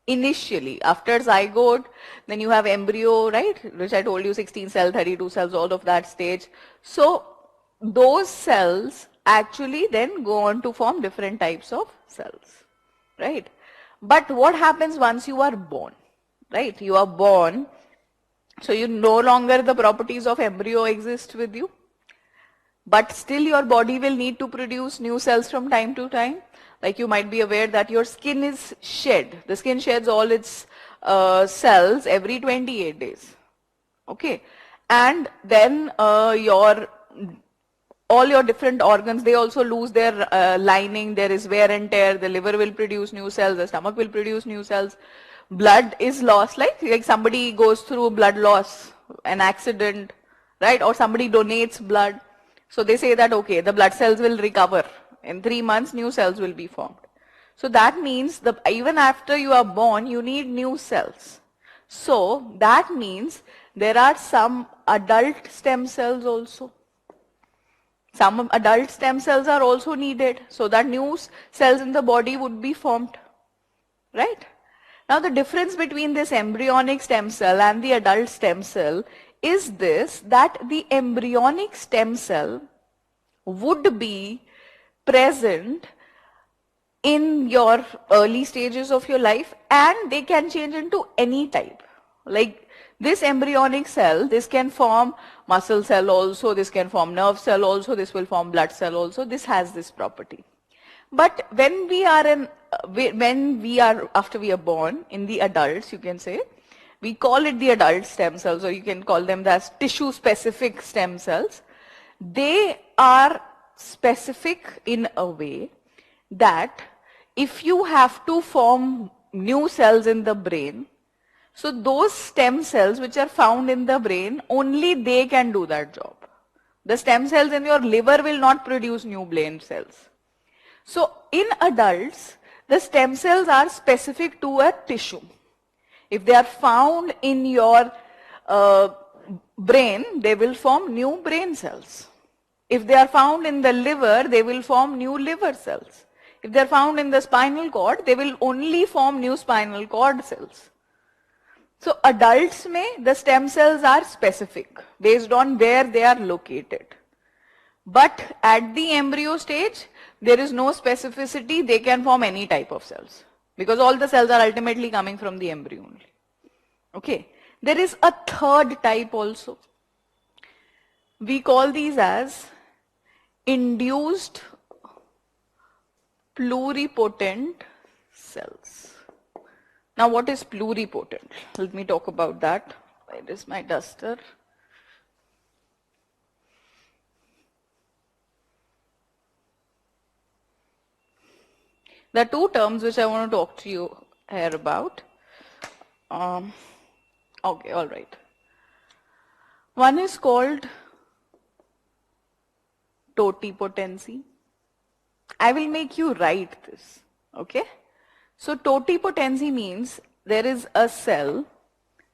Initially, after zygote, then you have embryo, right? Which I told you 16 cells, 32 cells, all of that stage. So those cells actually then go on to form different types of cells, right? But what happens once you are born, right? You are born, so you no longer the properties of embryo exist with you, but still your body will need to produce new cells from time to time. Like you might be aware that your skin is shed. The skin sheds all its cells every 28 days. Okay. And then all your different organs, they also lose their lining. There is wear and tear. The liver will produce new cells. The stomach will produce new cells. Blood is lost, like somebody goes through blood loss, an accident, right? Or somebody donates blood. So they say that, okay, the blood cells will recover. In 3 months, new cells will be formed. So that means that even after you are born, you need new cells. So that means there are some adult stem cells also. Some adult stem cells are also needed so that new cells in the body would be formed, right? Now the difference between this embryonic stem cell and the adult stem cell is this, that the embryonic stem cell would be present in your early stages of your life, and they can change into any type. Like this embryonic cell, this can form muscle cell also, this can form nerve cell also, this will form blood cell also, this has this property. But when we are after we are born, in the adults, you can say, we call it the adult stem cells, or you can call them as tissue specific stem cells. They are specific in a way that if you have to form new cells in the brain, so those stem cells which are found in the brain, only they can do that job. The stem cells in your liver will not produce new brain cells. So in adults, the stem cells are specific to a tissue. If they are found in your brain, they will form new brain cells. If they are found in the liver, they will form new liver cells. If they are found in the spinal cord, they will only form new spinal cord cells. So adults the stem cells are specific based on where they are located. But at the embryo stage, there is no specificity. They can form any type of cells because all the cells are ultimately coming from the embryo only. Okay. There is a third type also. We call these as induced pluripotent cells. Now what is pluripotent? Let me talk about that. Where is my duster? There are two terms which I want to talk to you here about. Okay, all right. One is called totipotency. I will make you write this, okay? So totipotency means there is a cell,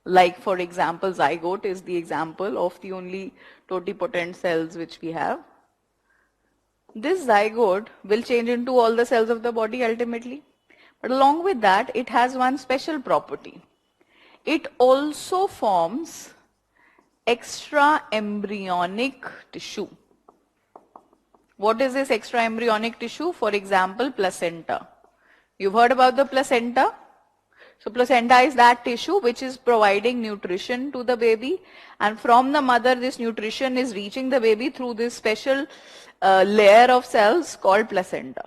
like for example zygote is the example of the only totipotent cells which we have. This zygote will change into all the cells of the body ultimately. But along with that, it has one special property. It also forms extra embryonic tissue. What is this extra embryonic tissue? For example, placenta. You've heard about the placenta? So placenta is that tissue which is providing nutrition to the baby, and from the mother this nutrition is reaching the baby through this special layer of cells called placenta.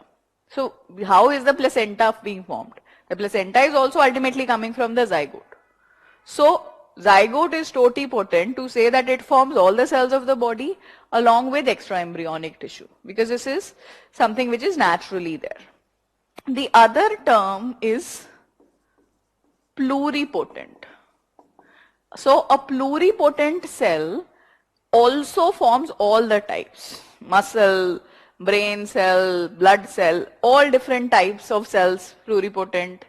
So how is the placenta being formed? The placenta is also ultimately coming from the zygote. So zygote is totipotent to say that it forms all the cells of the body along with extra embryonic tissue, because this is something which is naturally there. The other term is pluripotent. So a pluripotent cell also forms all the types: muscle, brain cell, blood cell, all different types of cells pluripotent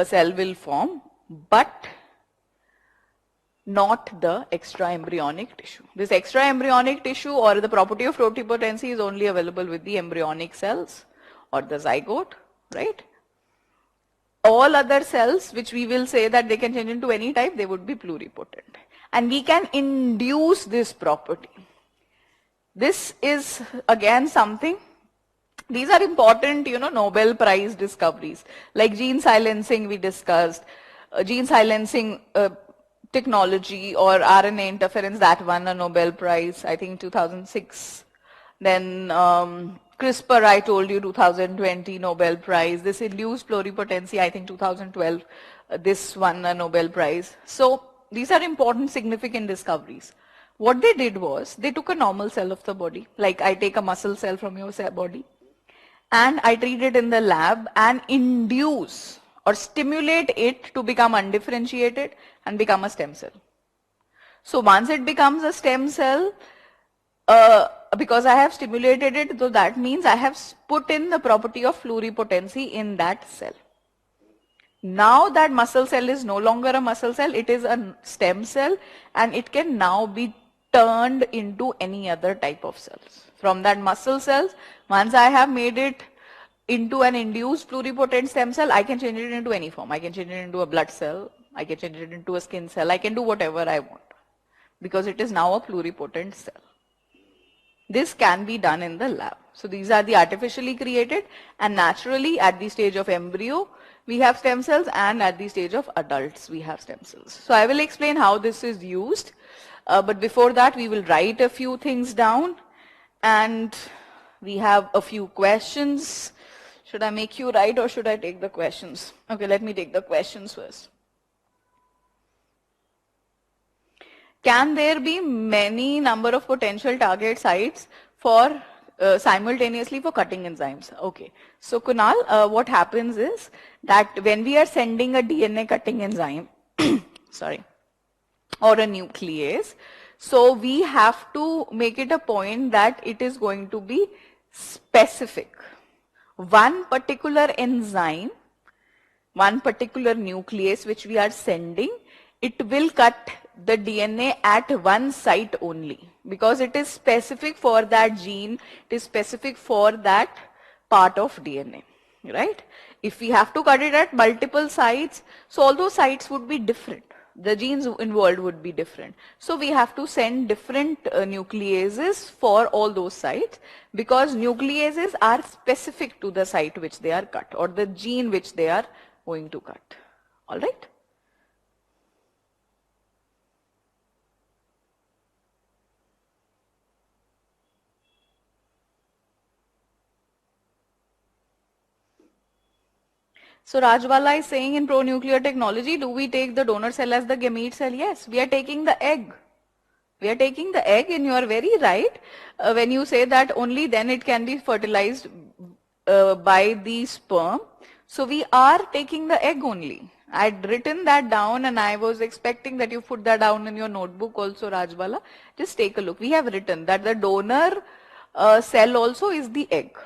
cell will form, but not the extra embryonic tissue. This extra embryonic tissue, or the property of totipotency, is only available with the embryonic cells or the zygote, right? All other cells which we will say that they can change into any type, they would be pluripotent. And we can induce this property. This is again something, these are important, Nobel Prize discoveries, like gene silencing we discussed, gene silencing technology or RNA interference that won a Nobel Prize, I think 2006. Then CRISPR, I told you, 2020 Nobel Prize. This induced pluripotency, I think 2012, this won a Nobel Prize. So these are important, significant discoveries. What they did was, they took a normal cell of the body, like I take a muscle cell from your body, and I treat it in the lab and induce or stimulate it to become undifferentiated and become a stem cell. So once it becomes a stem cell, because I have stimulated it, so that means I have put in the property of pluripotency in that cell. Now that muscle cell is no longer a muscle cell, it is a stem cell, and it can now be turned into any other type of cells. From that muscle cells, once I have made it into an induced pluripotent stem cell, I can change it into any form. I can change it into a blood cell, I can change it into a skin cell, I can do whatever I want, because it is now a pluripotent cell. This can be done in the lab. So these are the artificially created, and naturally at the stage of embryo we have stem cells, and at the stage of adults we have stem cells. So I will explain how this is used, but before that we will write a few things down, and we have a few questions. Should I make you write or should I take the questions? Okay, let me take the questions first. Can there be many number of potential target sites for simultaneously for cutting enzymes? Okay, so Kunal, what happens is that when we are sending a DNA cutting enzyme, sorry, or a nuclease, so we have to make it a point that it is going to be specific. One particular enzyme, one particular nuclease which we are sending, it will cut the DNA at one site only, because it is specific for that gene, it is specific for that part of DNA, right? If we have to cut it at multiple sites, so all those sites would be different. The genes involved would be different. So we have to send different nucleases for all those sites, because nucleases are specific to the site which they are cut, or the gene which they are going to cut. All right? So Rajwala is saying, in pro-nuclear technology, do we take the donor cell as the gamete cell? Yes, we are taking the egg. We are taking the egg, and you are very right when you say that only then it can be fertilized by the sperm. So we are taking the egg only. I had written that down, and I was expecting that you put that down in your notebook also, Rajwala. Just take a look. We have written that the donor cell also is the egg.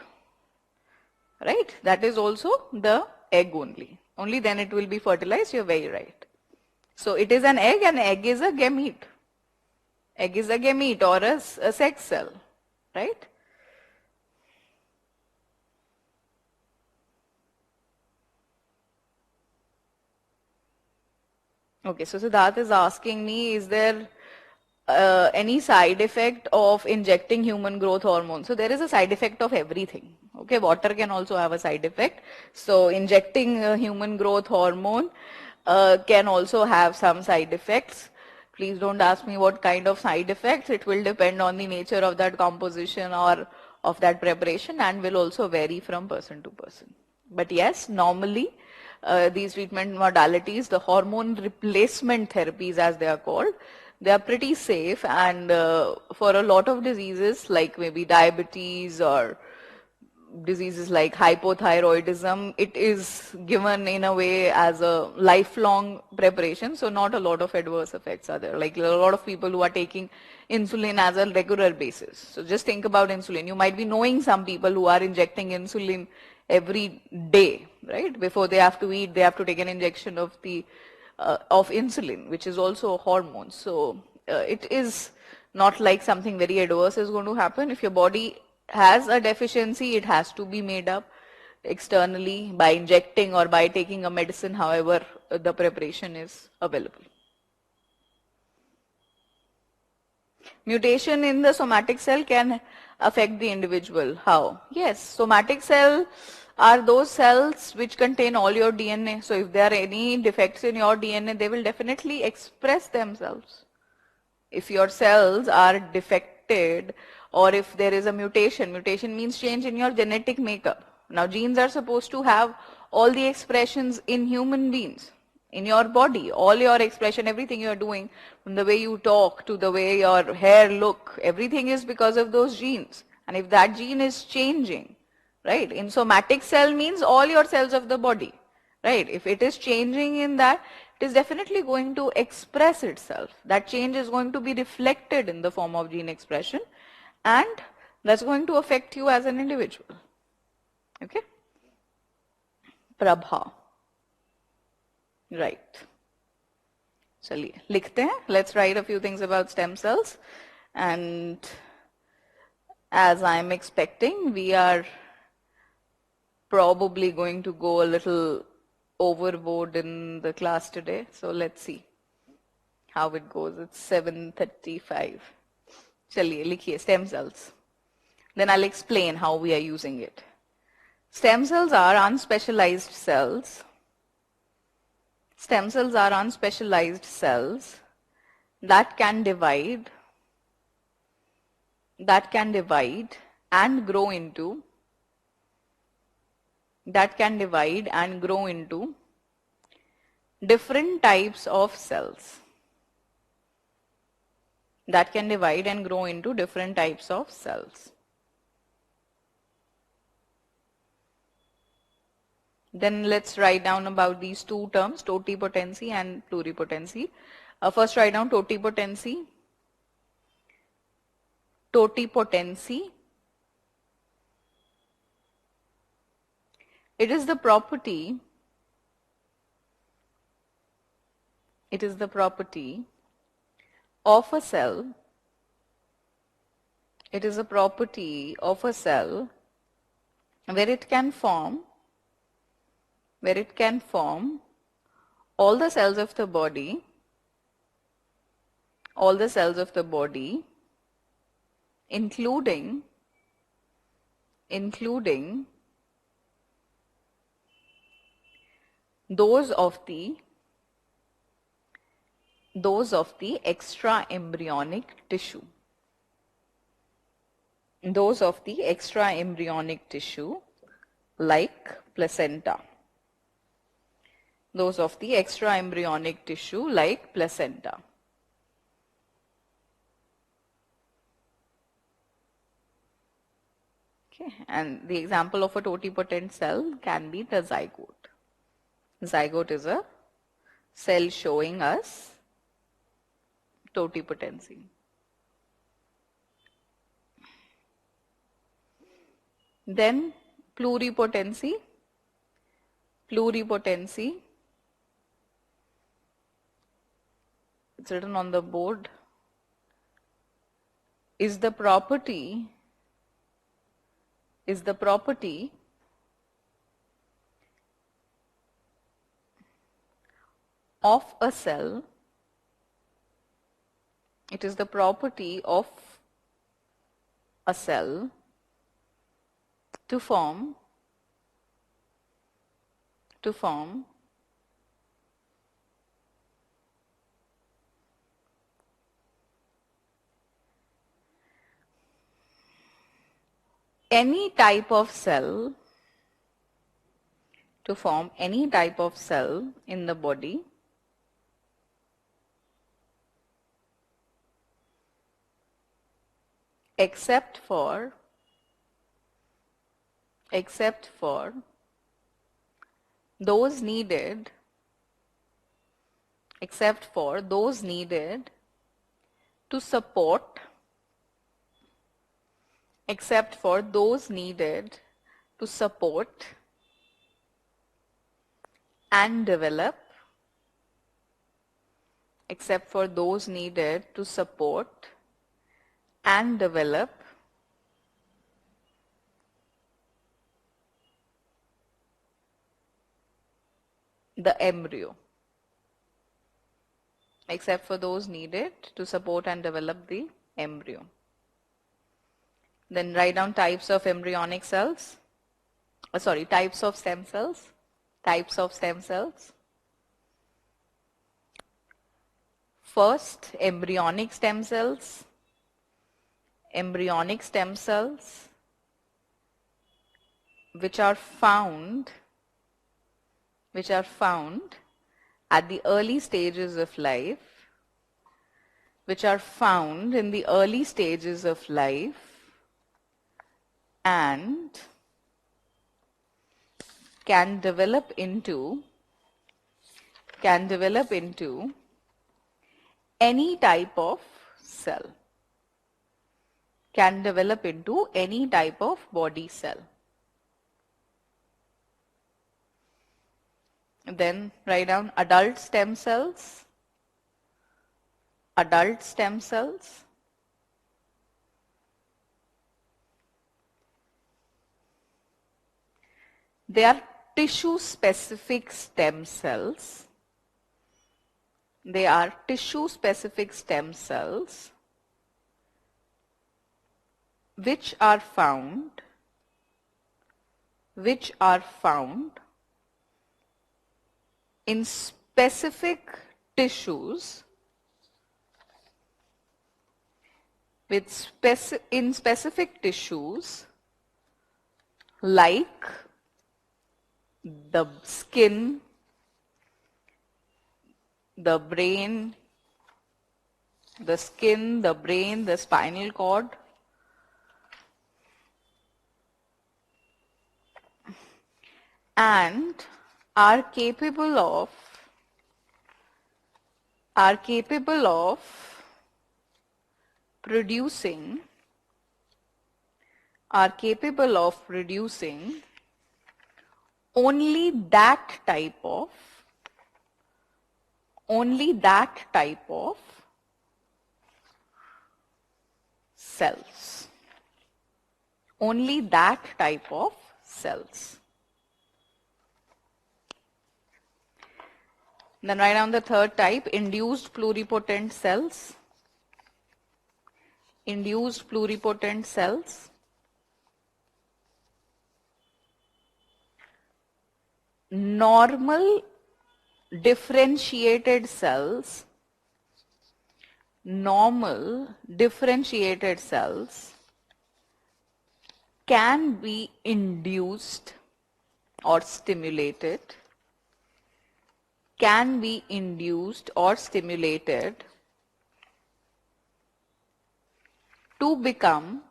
Right? That is also the egg only. Only then it will be fertilized. You're very right. So it is an egg, and egg is a gamete. Egg is a gamete or a sex cell, right? Okay, so Siddharth is asking me, is there any side effect of injecting human growth hormone? So there is a side effect of everything. Okay, water can also have a side effect. So injecting human growth hormone can also have some side effects. Please don't ask me what kind of side effects. It will depend on the nature of that composition or of that preparation, and will also vary from person to person. But yes, normally these treatment modalities, the hormone replacement therapies as they are called, they are pretty safe, and for a lot of diseases like maybe diabetes or diseases like hypothyroidism, it is given in a way as a lifelong preparation, so not a lot of adverse effects are there. Like a lot of people who are taking insulin as a regular basis. So just think about insulin. You might be knowing some people who are injecting insulin every day, right? Before they have to eat, they have to take an injection of the of insulin, which is also a hormone. So it is not like something very adverse is going to happen. If your body has a deficiency, it has to be made up externally by injecting or by taking a medicine, however the preparation is available. Mutation in the somatic cell can affect the individual. How? Yes, somatic cell are those cells which contain all your DNA. So if there are any defects in your DNA, they will definitely express themselves. If your cells are defected or if there is a mutation, mutation means change in your genetic makeup. Now genes are supposed to have all the expressions in human beings, in your body, all your expression, everything you are doing, from the way you talk to the way your hair look, everything is because of those genes. And if that gene is changing, right, in somatic cell means all your cells of the body, right? If it is changing in that, it is definitely going to express itself. That change is going to be reflected in the form of gene expression, and that's going to affect you as an individual. Okay? Prabha. Right. चलिए लिखते हैं. Let's write a few things about stem cells. And as I'm expecting, we are probably going to go a little overboard in the class today. So let's see how it goes. It's 7:35. चलिए लिखिए stem cells. Then I'll explain how we are using it. Stem cells are unspecialized cells. Stem cells are unspecialized cells that can divide and grow into different types of cells. That can divide and grow into different types of cells. Then let's write down about these two terms, totipotency and pluripotency. First write down totipotency. Totipotency. It is the property of a cell. It is a property of a cell where it can form all the cells of the body, including those of the extra embryonic tissue. Those of the extra embryonic tissue like placenta. Those of the extra embryonic tissue like placenta. Okay, and the example of a totipotent cell can be the zygote. Zygote is a cell showing us totipotency. Then pluripotency. Pluripotency, it's written on the board, is the property of a cell. It is the property of a cell to form any type of cell, in the body except for those needed to support and develop the embryo. Except for those needed to support and develop the embryo. Then write down types of embryonic cells. Types of stem cells. Types of stem cells. First, embryonic stem cells. Embryonic stem cells which are found at the early stages of life, and can develop into any type of cell, can develop into any type of body cell. Then write down adult stem cells. Adult stem cells. They are tissue-specific stem cells. They are tissue-specific stem cells which are found in specific tissues in specific tissues like the skin, the brain, the spinal cord, and are capable of producing only that type of cells. Only that type of cells. Then write down the third type, induced pluripotent cells. Induced pluripotent cells. Normal differentiated cells can be induced or stimulated to become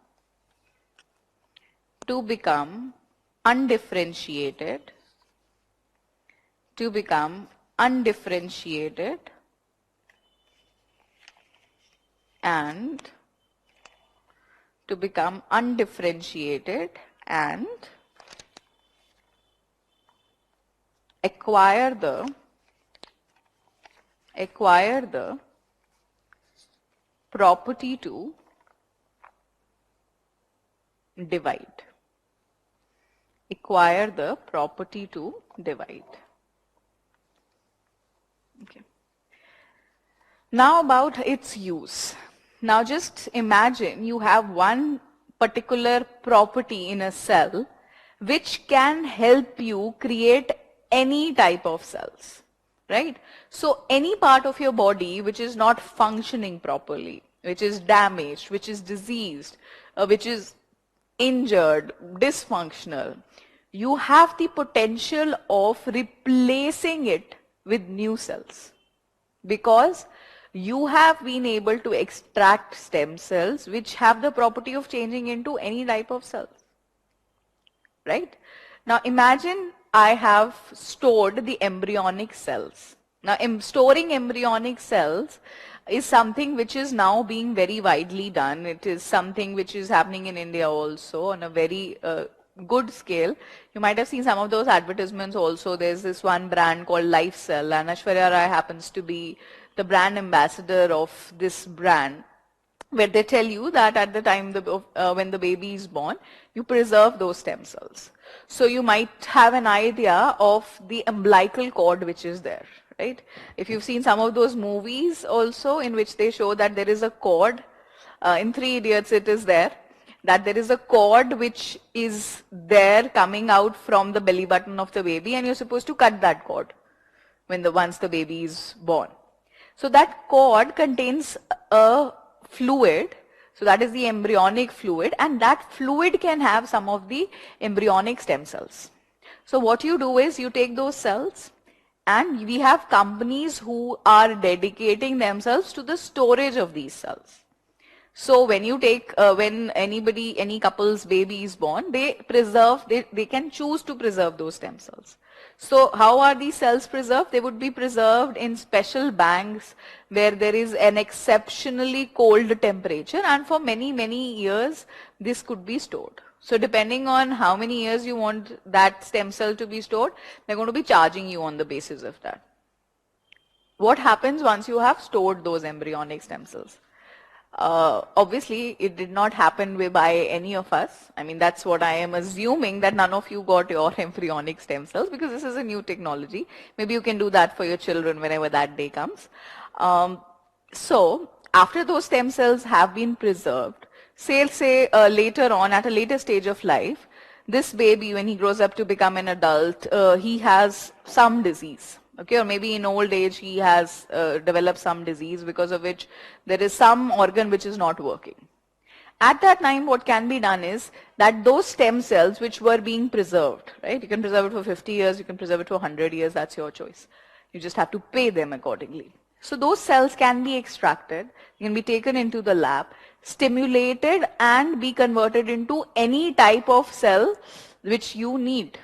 undifferentiated and acquire the property to divide. Acquire the property to divide. Okay. Now about its use. Now just imagine you have one particular property in a cell which can help you create any type of cells, right? So any part of your body which is not functioning properly, which is damaged, which is diseased, which is injured, dysfunctional, you have the potential of replacing it with new cells because you have been able to extract stem cells which have the property of changing into any type of cells, right? Now imagine I have stored the embryonic cells. Now storing embryonic cells is something which is now being very widely done. It is something which is happening in India also on a very good scale. You might have seen some of those advertisements also. There's this one brand called LifeCell, and Aishwarya Rai happens to be the brand ambassador of this brand, where they tell you that at the time when the baby is born, you preserve those stem cells. So you might have an idea of the umbilical cord which is there, right? If you've seen some of those movies also in which they show that there is a cord In Three Idiots it is there, that there is a cord which is there coming out from the belly button of the baby, and you're supposed to cut that cord once the baby is born. So that cord contains a fluid, so that is the embryonic fluid, and that fluid can have some of the embryonic stem cells. So what you do is you take those cells, and we have companies who are dedicating themselves to the storage of these cells. So when you take, when any couple's baby is born, they can choose to preserve those stem cells. So how are these cells preserved? They would be preserved in special banks where there is an exceptionally cold temperature, and for many, many years this could be stored. So depending on how many years you want that stem cell to be stored, they're going to be charging you on the basis of that. What happens once you have stored those embryonic stem cells? Obviously, it did not happen by any of us. I mean, that's what I am assuming, that none of you got your embryonic stem cells, because this is a new technology. Maybe you can do that for your children whenever that day comes. So after those stem cells have been preserved, say later on, at a later stage of life, this baby, when he grows up to become an adult, he has some disease. Okay, or maybe in old age he has developed some disease because of which there is some organ which is not working. At that time, what can be done is that those stem cells which were being preserved, right? You can preserve it for 50 years, you can preserve it for 100 years, that's your choice. You just have to pay them accordingly. So those cells can be extracted, can be taken into the lab, stimulated, and be converted into any type of cell which you need,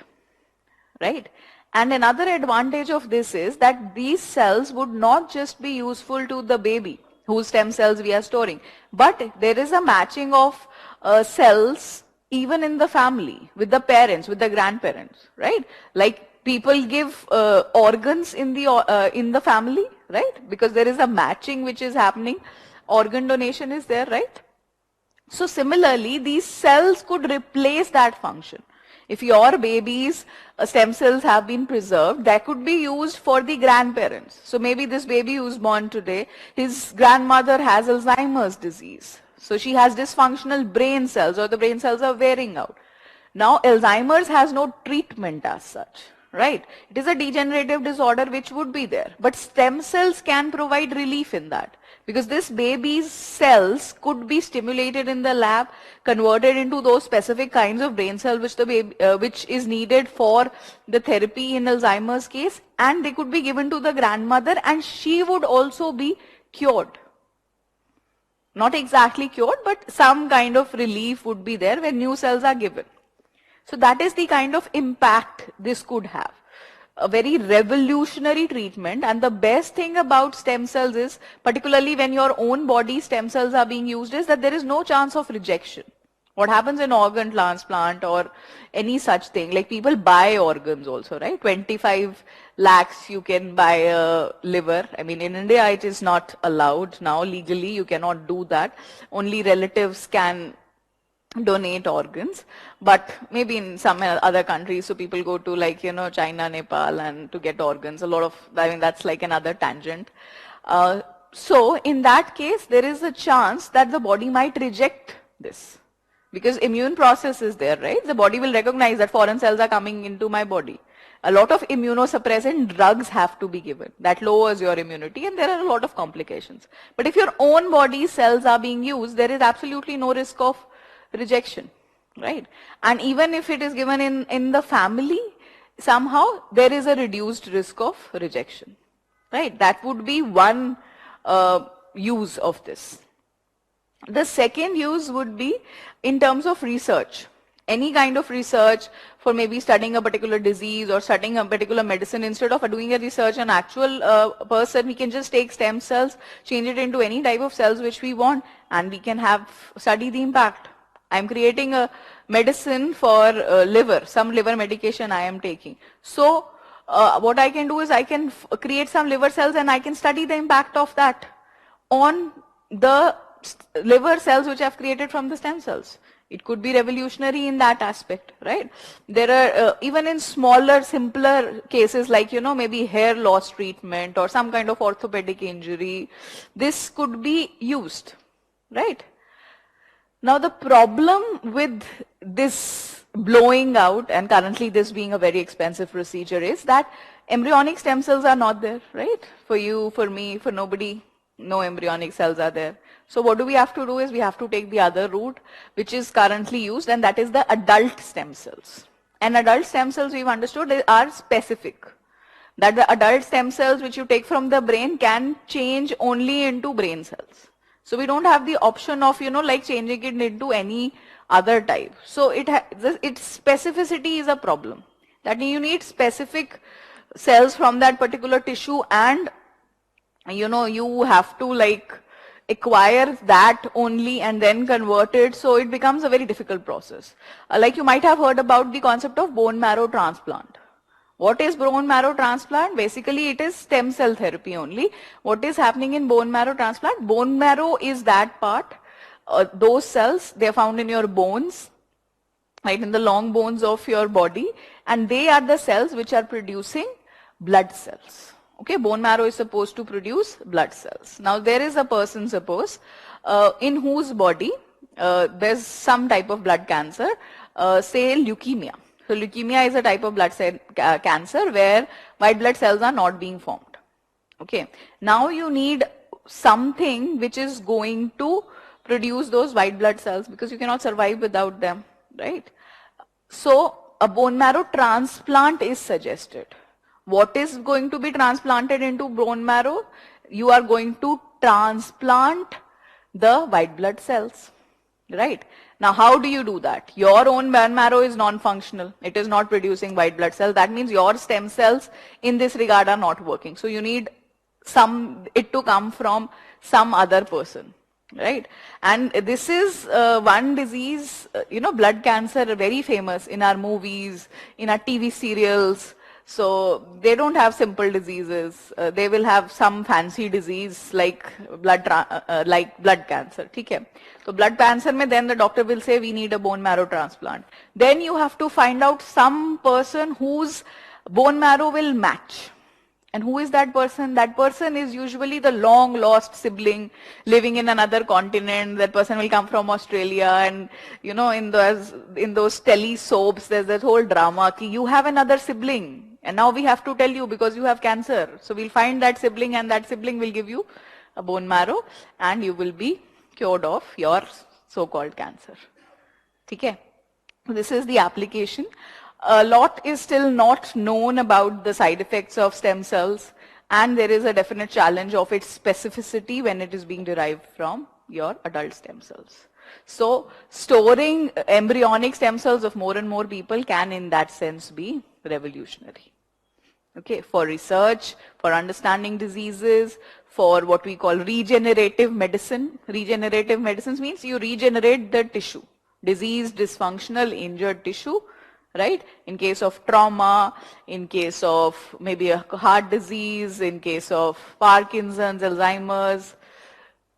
right? And another advantage of this is that these cells would not just be useful to the baby whose stem cells we are storing, but there is a matching of cells even in the family, with the parents, with the grandparents, right? Like people give organs in the family, right? Because there is a matching which is happening. Organ donation is there, right? So similarly, these cells could replace that function. If your baby's stem cells have been preserved, that could be used for the grandparents. So maybe this baby who's born today, his grandmother has Alzheimer's disease. So she has dysfunctional brain cells, or the brain cells are wearing out. Now Alzheimer's has no treatment as such, right? It is a degenerative disorder which would be there. But stem cells can provide relief in that, because this baby's cells could be stimulated in the lab, converted into those specific kinds of brain cells which the baby, which is needed for the therapy in Alzheimer's case, and they could be given to the grandmother, and she would also be cured. Not exactly cured, but some kind of relief would be there when new cells are given. So that is the kind of impact this could have. A very revolutionary treatment, and the best thing about stem cells is, particularly when your own body stem cells are being used, is that there is no chance of rejection. What happens in organ transplant or any such thing, like people buy organs also, right? 25 lakhs you can buy a liver. I mean, in India it is not allowed now legally, you cannot do that. Only relatives can donate organs, but maybe in some other countries, so people go to, like, you know, China, Nepal, and to get organs. A lot of, I mean, that's like another tangent. So in that case, there is a chance that the body might reject this, because immune process is there, right? The body will recognize that foreign cells are coming into my body. A lot of immunosuppressant drugs have to be given. That lowers your immunity, and there are a lot of complications. But if your own body cells are being used, there is absolutely no risk of rejection, right? And even if it is given in the family, somehow there is a reduced risk of rejection, right? That would be one use of this. The second use would be in terms of research. Any kind of research for maybe studying a particular disease or studying a particular medicine, instead of doing a research on actual person, we can just take stem cells, change it into any type of cells which we want, and we can study the impact. I'm creating a medicine for liver, some liver medication I am taking. So what I can do is I can create some liver cells, and I can study the impact of that on the liver cells which I've created from the stem cells. It could be revolutionary in that aspect, right? There are even in smaller, simpler cases, like, you know, maybe hair loss treatment or some kind of orthopedic injury, this could be used, right? Now the problem with this blowing out, and currently this being a very expensive procedure, is that embryonic stem cells are not there, right? For you, for me, for nobody, no embryonic cells are there. So what do we have to do is we have to take the other route which is currently used, and that is the adult stem cells. And adult stem cells, we've understood, they are specific. That the adult stem cells which you take from the brain can change only into brain cells. So we don't have the option of, like changing it into any other type. So its specificity is a problem. That you need specific cells from that particular tissue, and you have to like acquire that only and then convert it. So it becomes a very difficult process. Like you might have heard about the concept of bone marrow transplant. What is bone marrow transplant? Basically, it is stem cell therapy only. What is happening in bone marrow transplant? Bone marrow is that part, those cells, they are found in your bones, right, in the long bones of your body, and they are the cells which are producing blood cells. Okay, bone marrow is supposed to produce blood cells. Now, there is a person, suppose, in whose body there's some type of blood cancer, say leukemia. So leukemia is a type of blood cell cancer where white blood cells are not being formed. Okay. Now you need something which is going to produce those white blood cells, because you cannot survive without them, right? So a bone marrow transplant is suggested. What is going to be transplanted into bone marrow? You are going to transplant the white blood cells, right? Now, how do you do that? Your own bone marrow is non-functional. It is not producing white blood cells. That means your stem cells in this regard are not working. So you need it to come from some other person, right? And this is one disease, blood cancer, very famous in our movies, in our TV serials. So they don't have simple diseases. They will have some fancy disease like blood cancer. Okay? So blood cancer, then the doctor will say we need a bone marrow transplant. Then you have to find out some person whose bone marrow will match. And who is that person? That person is usually the long lost sibling living in another continent. That person will come from Australia, and in those tele soaps, there's that whole drama ki you have another sibling. And now we have to tell you because you have cancer. So we'll find that sibling, and that sibling will give you a bone marrow, and you will be cured of your so-called cancer. Okay? This is the application. A lot is still not known about the side effects of stem cells, and there is a definite challenge of its specificity when it is being derived from your adult stem cells. So storing embryonic stem cells of more and more people can in that sense be revolutionary. Okay, for research, for understanding diseases, for what we call regenerative medicine. Regenerative medicines means you regenerate the tissue, diseased, dysfunctional, injured tissue, right? In case of trauma, in case of maybe a heart disease, in case of Parkinson's, Alzheimer's,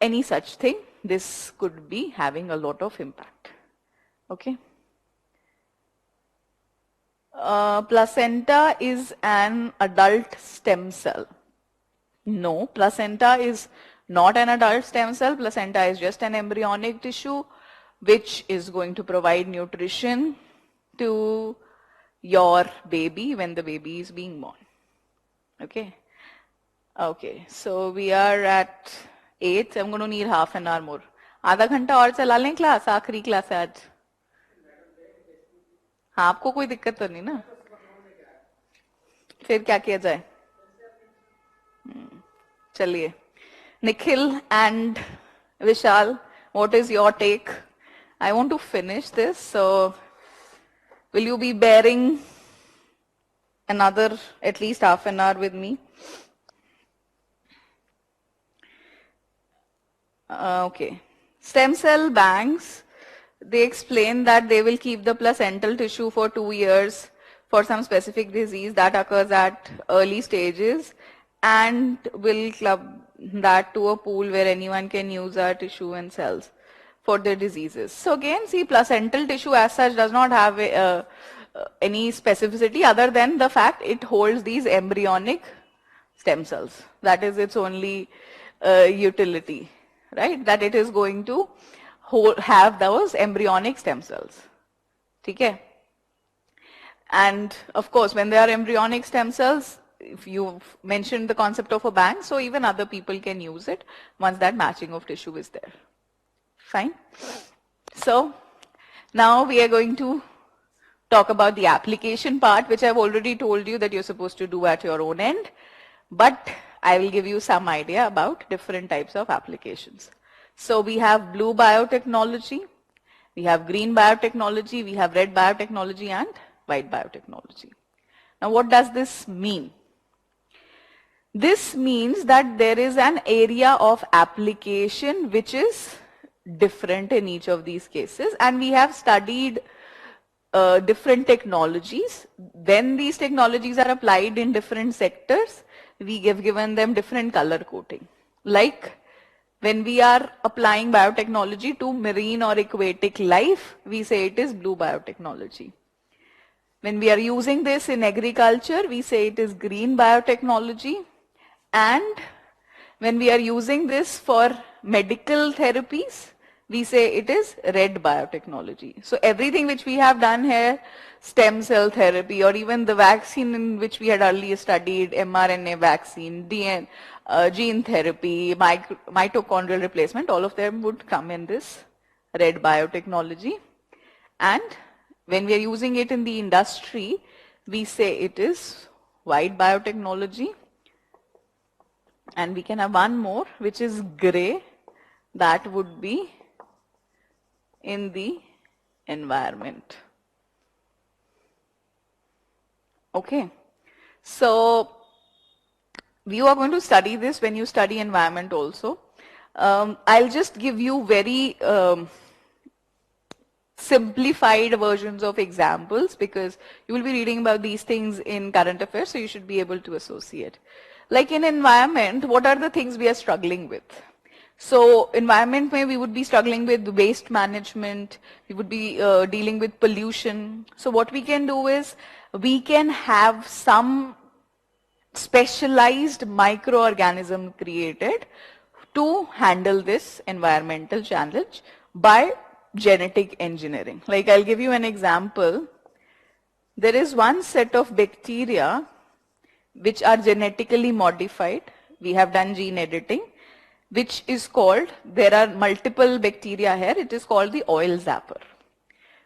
any such thing, this could be having a lot of impact. Okay. Placenta is an adult stem cell. No, placenta is not an adult stem cell. Placenta is just an embryonic tissue which is going to provide nutrition to your baby when the baby is being born. Okay. Okay, so we are at 8. I'm going to need half an hour more. आधा घंटा और चला लें class, आखिरी class है आज. हाँ, आपको कोई दिक्कत तो नहीं ना? फिर क्या किया जाए? चलिए. Nikhil and Vishal, what is your take? I want to finish this, so will you be bearing another at least half an hour with me? Okay. Stem cell banks, they explain that they will keep the placental tissue for 2 years for some specific disease that occurs at early stages, and will club that to a pool where anyone can use our tissue and cells for their diseases. So again, see, placental tissue as such does not have any specificity other than the fact it holds these embryonic stem cells. That is its only utility, right? That it is going to have those embryonic stem cells. Okay? And of course, when there are embryonic stem cells, if you've mentioned the concept of a bank, so even other people can use it once that matching of tissue is there. Fine. So now we are going to talk about the application part, which I've already told you that you're supposed to do at your own end, but I will give you some idea about different types of applications. So we have blue biotechnology, we have green biotechnology, we have red biotechnology and white biotechnology. Now what does this mean? This means that there is an area of application which is different in each of these cases, and we have studied different technologies. When these technologies are applied in different sectors, we have given them different color coding. Like when we are applying biotechnology to marine or aquatic life, we say it is blue biotechnology. When we are using this in agriculture, we say it is green biotechnology. And when we are using this for medical therapies, we say it is red biotechnology. So everything which we have done here, stem cell therapy, or even the vaccine in which we had earlier studied, mRNA vaccine, gene therapy, mitochondrial replacement, all of them would come in this red biotechnology. And when we are using it in the industry, we say it is white biotechnology. And we can have one more, which is gray, that would be in the environment. Okay, so you are going to study this when you study environment also. I'll just give you very simplified versions of examples, because you will be reading about these things in current affairs, so you should be able to associate. Like in environment, what are the things we are struggling with? So environment mein we would be struggling with waste management, we would be dealing with pollution. So what we can do is, we can have some specialized microorganism created to handle this environmental challenge by genetic engineering. Like I'll give you an example. There is one set of bacteria which are genetically modified. We have done gene editing, which is called, there are multiple bacteria here, it is called the oil zapper.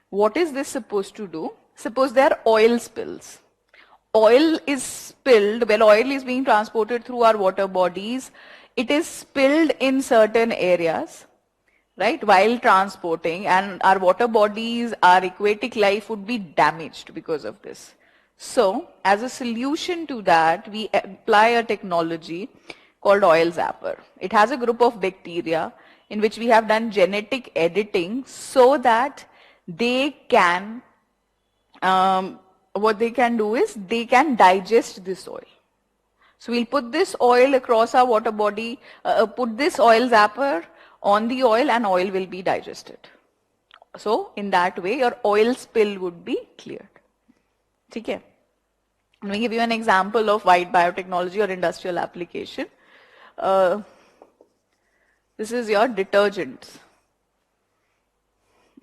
What is this supposed to do? Suppose there are oil spills. Oil is spilled, when oil is being transported through our water bodies, it is spilled in certain areas, right, while transporting, and our water bodies, our aquatic life would be damaged because of this. So, as a solution to that, we apply a technology called oil zapper. It has a group of bacteria in which we have done genetic editing so that they can, what they can do is, they can digest this oil. So we'll put this oil across our water body, put this oil zapper on the oil, and oil will be digested. So in that way, your oil spill would be cleared. Okay. Let me give you an example of white biotechnology or industrial application. This is your detergents.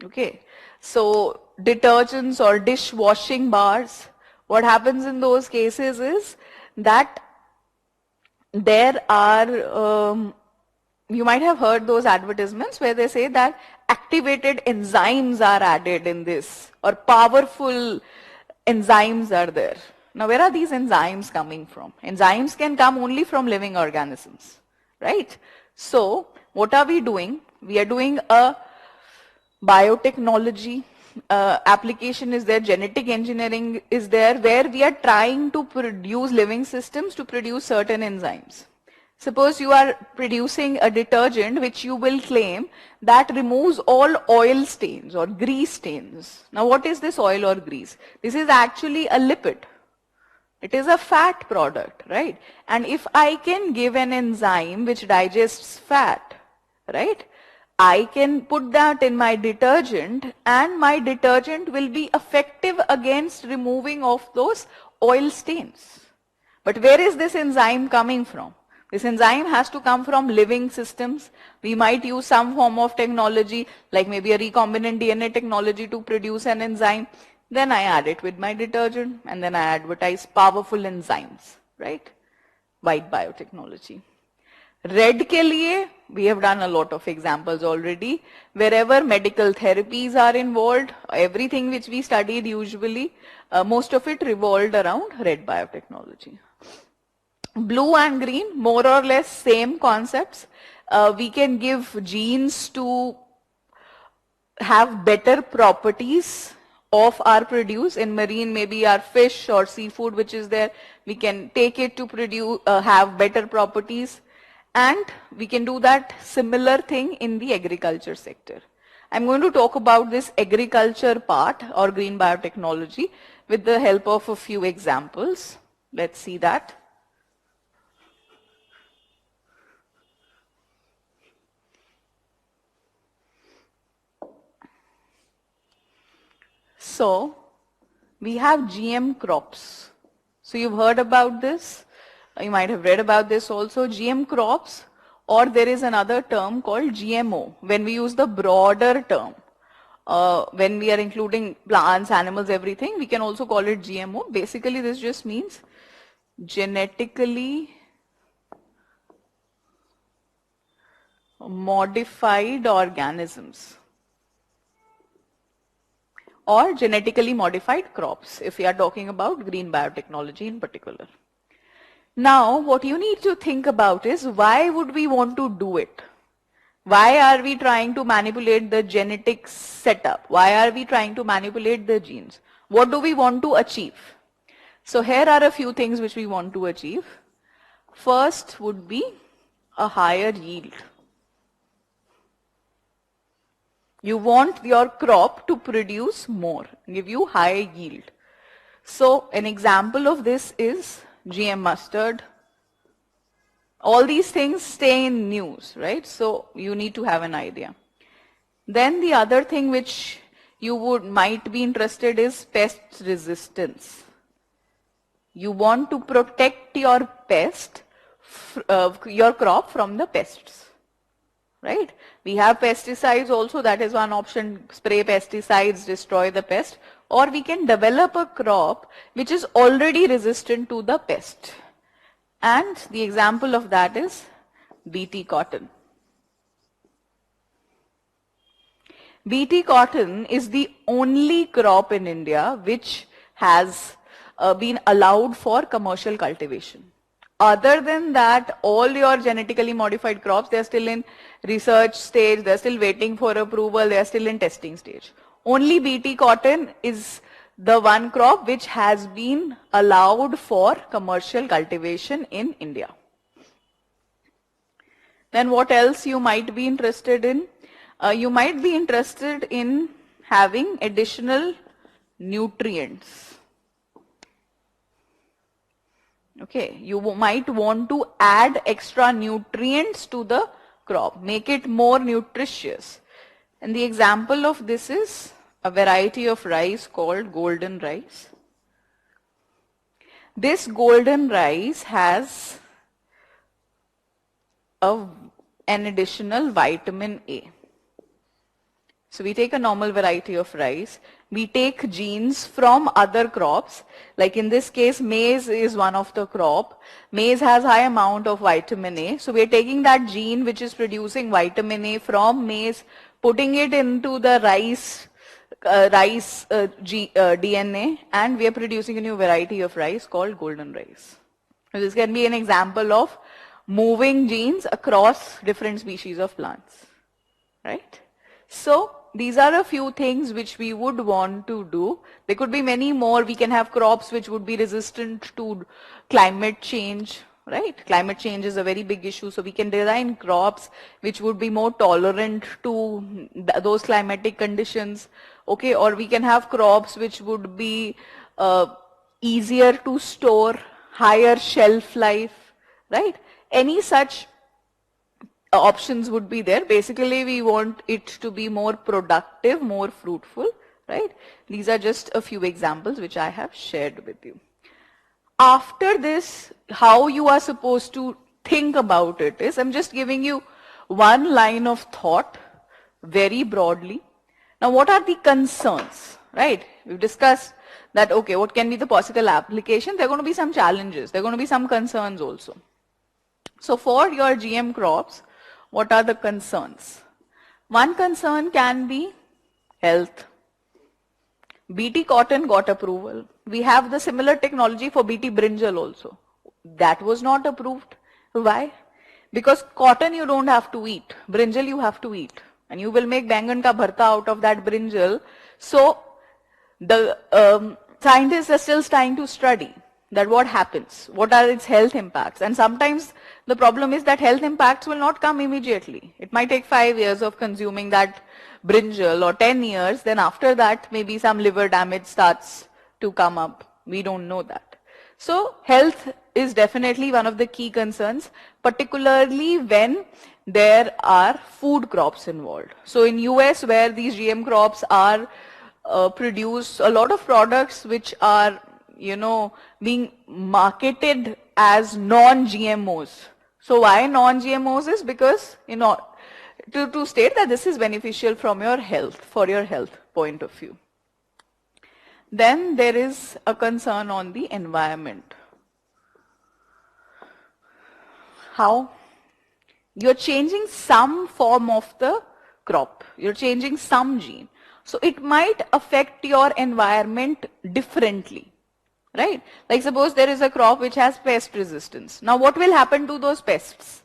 Okay. So detergents or dishwashing bars, what happens in those cases is that there are, you might have heard those advertisements where they say that activated enzymes are added in this, or powerful enzymes are there. Now, where are these enzymes coming from? Enzymes can come only from living organisms, right? So, what are we doing? We are doing a biotechnology application is there, genetic engineering is there, where we are trying to produce living systems to produce certain enzymes. Suppose you are producing a detergent which you will claim that removes all oil stains or grease stains. Now, what is this oil or grease? This is actually a lipid. It is a fat product, right? And if I can give an enzyme which digests fat, right, I can put that in my detergent, and my detergent will be effective against removing of those oil stains. But where is this enzyme coming from? This enzyme has to come from living systems. We might use some form of technology, like maybe a recombinant DNA technology to produce an enzyme. Then I add it with my detergent, and then I advertise powerful enzymes, right? White biotechnology. Red ke liye, we have done a lot of examples already. Wherever medical therapies are involved, everything which we studied usually, most of it revolved around red biotechnology. Blue and green, more or less same concepts. We can give genes to have better properties of our produce. In marine, maybe our fish or seafood which is there, we can take it to produce, have better properties. And we can do that similar thing in the agriculture sector. I'm going to talk about this agriculture part or green biotechnology with the help of a few examples. Let's see that. So, we have GM crops. So you've heard about this. You might have read about this also. GM crops, or there is another term called GMO. When we use the broader term, when we are including plants, animals, everything, we can also call it GMO. Basically, this just means genetically modified organisms, or genetically modified crops, if we are talking about green biotechnology in particular. Now, what you need to think about is, why would we want to do it? Why are we trying to manipulate the genetic setup? Why are we trying to manipulate the genes? What do we want to achieve? So here are a few things which we want to achieve. First would be a higher yield. You want your crop to produce more, give you high yield. So an example of this is GM mustard. All these things stay in news, right? So you need to have an idea. Then the other thing which you might be interested is pest resistance. You want to protect your your crop from the pests. Right? We have pesticides also, that is one option, spray pesticides, destroy the pest, or we can develop a crop which is already resistant to the pest. And the example of that is BT cotton. BT cotton is the only crop in India which has been allowed for commercial cultivation. Other than that, all your genetically modified crops, they are still in research stage, they are still waiting for approval, they are still in testing stage. Only BT cotton is the one crop which has been allowed for commercial cultivation in India. Then what else you might be interested in? You might be interested in having additional nutrients. Okay, you might want to add extra nutrients to the crop, make it more nutritious. And the example of this is a variety of rice called golden rice. This golden rice has an additional vitamin A. So we take a normal variety of rice, we take genes from other crops, like in this case maize is one of the crop. Maize has high amount of vitamin A, so we are taking that gene which is producing vitamin A from maize, putting it into the rice DNA, and we are producing a new variety of rice called golden rice. So this can be an example of moving genes across different species of plants, right? So these are a few things which we would want to do. There could be many more. We can have crops which would be resistant to climate change, right? Climate change is a very big issue, so we can design crops which would be more tolerant to those climatic conditions, okay? Or we can have crops which would be easier to store, higher shelf life, right? Any such options would be there. Basically, we want it to be more productive, more fruitful, right? These are just a few examples which I have shared with you. After this, how you are supposed to think about it is, I'm just giving you one line of thought very broadly. Now, what are the concerns, right? We've discussed that, okay, what can be the possible application? There are going to be some challenges. There are going to be some concerns also. So for your GM crops, what are the concerns? One concern can be health. BT cotton got approval. We have the similar technology for BT brinjal also. That was not approved. Why? Because cotton you don't have to eat. Brinjal you have to eat. And you will make bangan ka bharta out of that brinjal. So the scientists are still trying to study that what happens, what are its health impacts. And sometimes the problem is that health impacts will not come immediately. It might take 5 years of consuming that brinjal or 10 years. Then after that, maybe some liver damage starts to come up. We don't know that. So health is definitely one of the key concerns, particularly when there are food crops involved. So in US, where these GM crops are produced, a lot of products which are, you know, being marketed as non-GMOs. So why non-GMOs is because, you know, to state that this is beneficial from your health, for your health point of view. Then there is a concern on the environment. How? You're changing some form of the crop. You're changing some gene. So it might affect your environment differently, right? Like suppose there is a crop which has pest resistance. Now what will happen to those pests?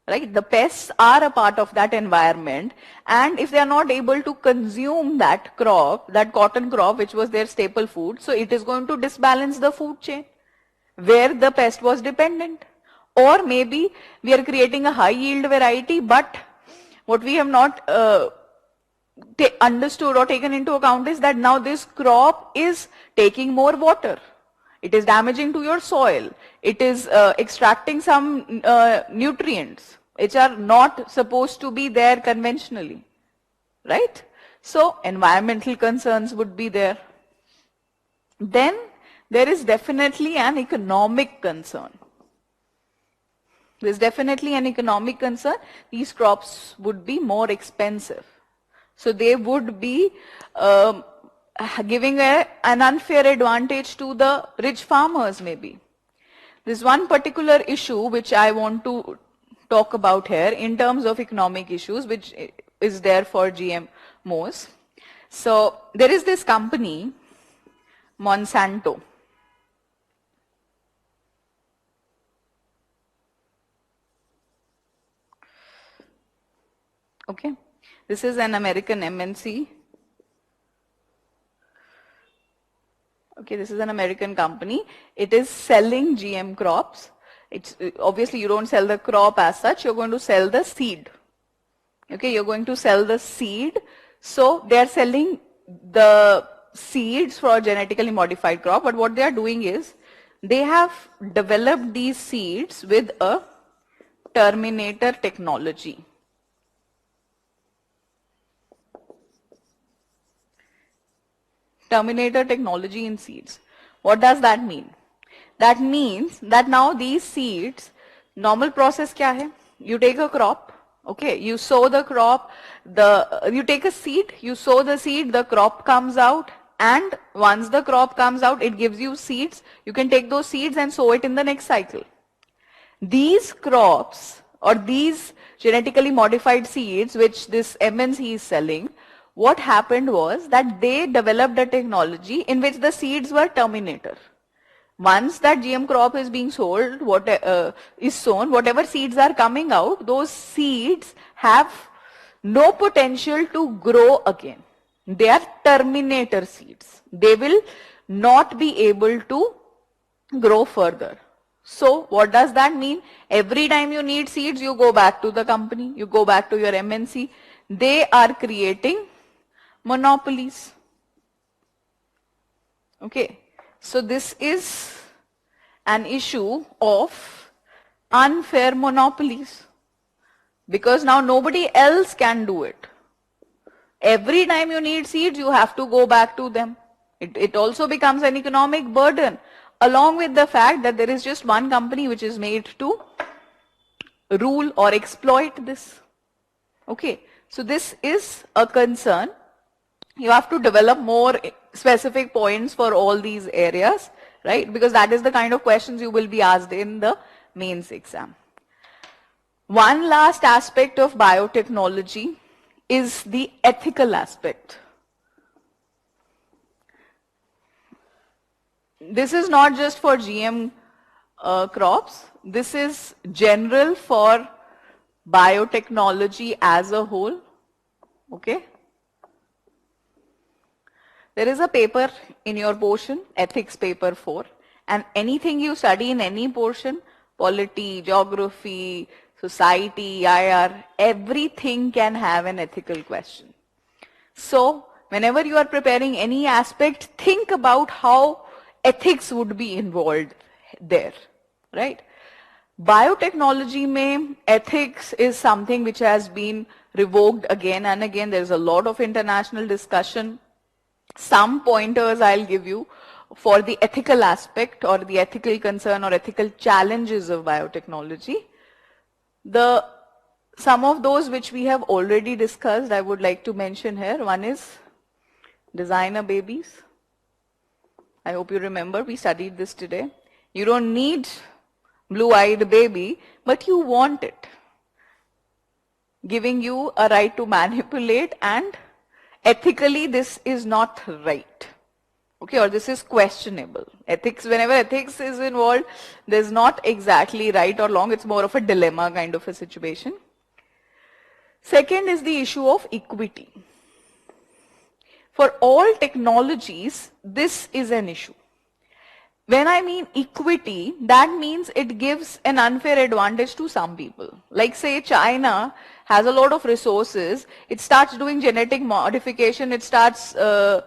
Right? The pests are a part of that environment, and if they are not able to consume that crop, that cotton crop, which was their staple food, so it is going to disbalance the food chain where the pest was dependent. Or maybe we are creating a high yield variety, but what we have not understood or taken into account is that now this crop is taking more water. It is damaging to your soil. It is extracting some nutrients which are not supposed to be there conventionally, right? So environmental concerns would be there. Then there is definitely an economic concern. There's definitely an economic concern. These crops would be more expensive. So they would be giving an unfair advantage to the rich farmers maybe. There's one particular issue which I want to talk about here in terms of economic issues, which is there for GMOs. So there is this company, Monsanto. Okay, this is an American MNC. Okay, this is an American company. It is selling GM crops. It's obviously you don't sell the crop as such, you're going to sell the seed. Okay, you're going to sell the seed. So they are selling the seeds for a genetically modified crop, but what they are doing is they have developed these seeds with a terminator technology. Terminator technology in seeds. What does that mean? That means that now these seeds, normal process kya hai? You take a crop, okay, you sow the crop, you take a seed, you sow the seed, the crop comes out, and once the crop comes out, it gives you seeds. You can take those seeds and sow it in the next cycle. These crops or these genetically modified seeds, which this MNC is selling, what happened was that they developed a technology in which the seeds were terminator. Once that GM crop is being sold, is sown, whatever seeds are coming out, those seeds have no potential to grow again. They are terminator seeds. They will not be able to grow further. So what does that mean? Every time you need seeds, you go back to the company, you go back to your MNC. They are creating monopolies. Okay. So this is an issue of unfair monopolies, because now nobody else can do it. Every time you need seeds, you have to go back to them. It also becomes an economic burden, along with the fact that there is just one company which is made to rule or exploit this. Okay, so this is a concern. You have to develop more specific points for all these areas, right? Because that is the kind of questions you will be asked in the mains exam. One last aspect of biotechnology is the ethical aspect. This is not just for GM crops. This is general for biotechnology as a whole. Okay. There is a paper in your portion, ethics paper 4, and anything you study in any portion, polity, geography, society, IR, everything can have an ethical question. So, whenever you are preparing any aspect, think about how ethics would be involved there, right? Biotechnology mein ethics is something which has been revoked again and again. There is a lot of international discussion. Some pointers I'll give you for the ethical aspect or the ethical concern or ethical challenges of biotechnology. Some of those which we have already discussed, I would like to mention here. One is designer babies. I hope you remember, we studied this today. You don't need blue-eyed baby, but you want it, giving you a right to manipulate, and ethically this is not right. Okay, or this is questionable. Ethics, whenever ethics is involved, there's not exactly right or wrong, it's more of a dilemma kind of a situation. Second is the issue of equity. For all technologies, this is an issue. When I mean equity, that means it gives an unfair advantage to some people. Like say China has a lot of resources, it starts doing genetic modification, it starts having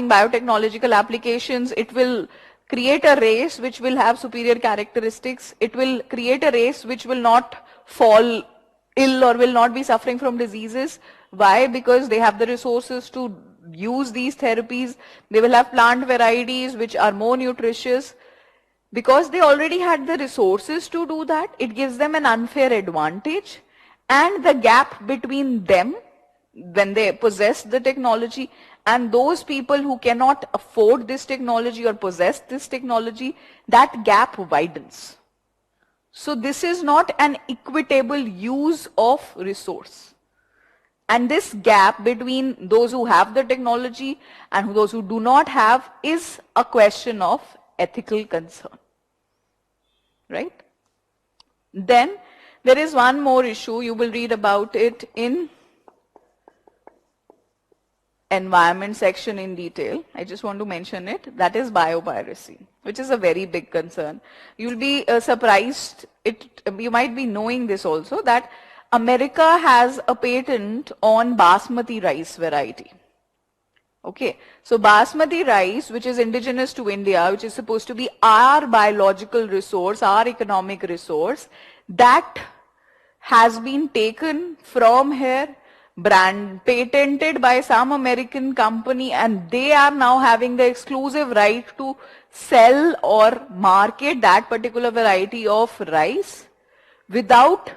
biotechnological applications, it will create a race which will have superior characteristics, it will create a race which will not fall ill or will not be suffering from diseases. Why? Because they have the resources to use these therapies. They will have plant varieties which are more nutritious. Because they already had the resources to do that, it gives them an unfair advantage, and the gap between them when they possess the technology and those people who cannot afford this technology or possess this technology, that gap widens. So this is not an equitable use of resource. And this gap between those who have the technology and those who do not have is a question of ethical concern. Right? Then there is one more issue, you will read about it in environment section in detail. I just want to mention it. That is biopiracy, which is a very big concern. You'll be surprised, you might be knowing this also, that America has a patent on basmati rice variety. Okay, so basmati rice, which is indigenous to India, which is supposed to be our biological resource, our economic resource, that has been taken from here, patented by some American company, and they are now having the exclusive right to sell or market that particular variety of rice without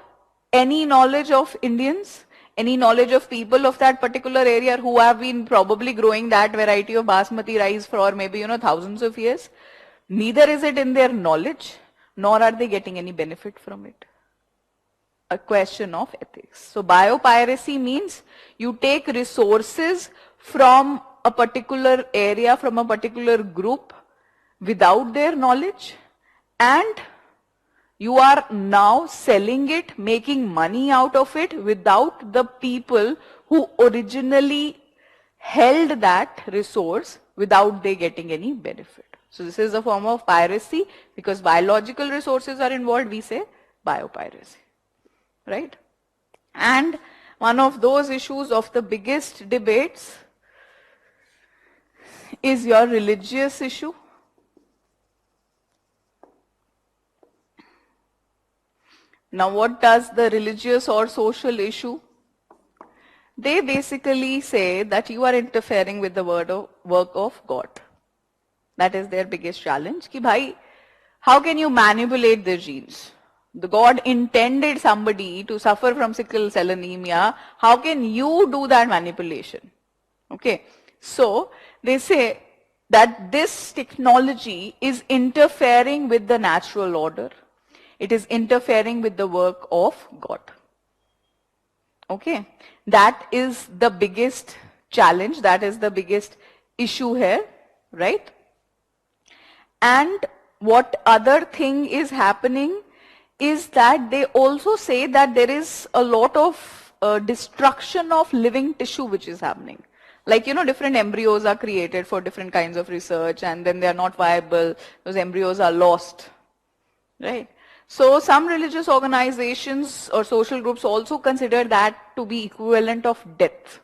any knowledge of Indians, any knowledge of people of that particular area who have been probably growing that variety of basmati rice for maybe thousands of years. Neither is it in their knowledge, nor are they getting any benefit from it. A question of ethics. So biopiracy means you take resources from a particular area, from a particular group without their knowledge, and you are now selling it, making money out of it without the people who originally held that resource, without they getting any benefit. So this is a form of piracy. Because biological resources are involved, we say biopiracy. Right? And one of those issues of the biggest debates is your religious issue. Now, what does the religious or social issue? They basically say that you are interfering with the work of God. That is their biggest challenge. Ki bhai, how can you manipulate their genes? The God intended somebody to suffer from sickle cell anemia. How can you do that manipulation? Okay. So they say that this technology is interfering with the natural order. It is interfering with the work of God. Okay. That is the biggest challenge. That is the biggest issue here, right? And what other thing is happening is that they also say that there is a lot of destruction of living tissue which is happening. Like, different embryos are created for different kinds of research, and then they are not viable. Those embryos are lost, right? So some religious organizations or social groups also consider that to be equivalent of death.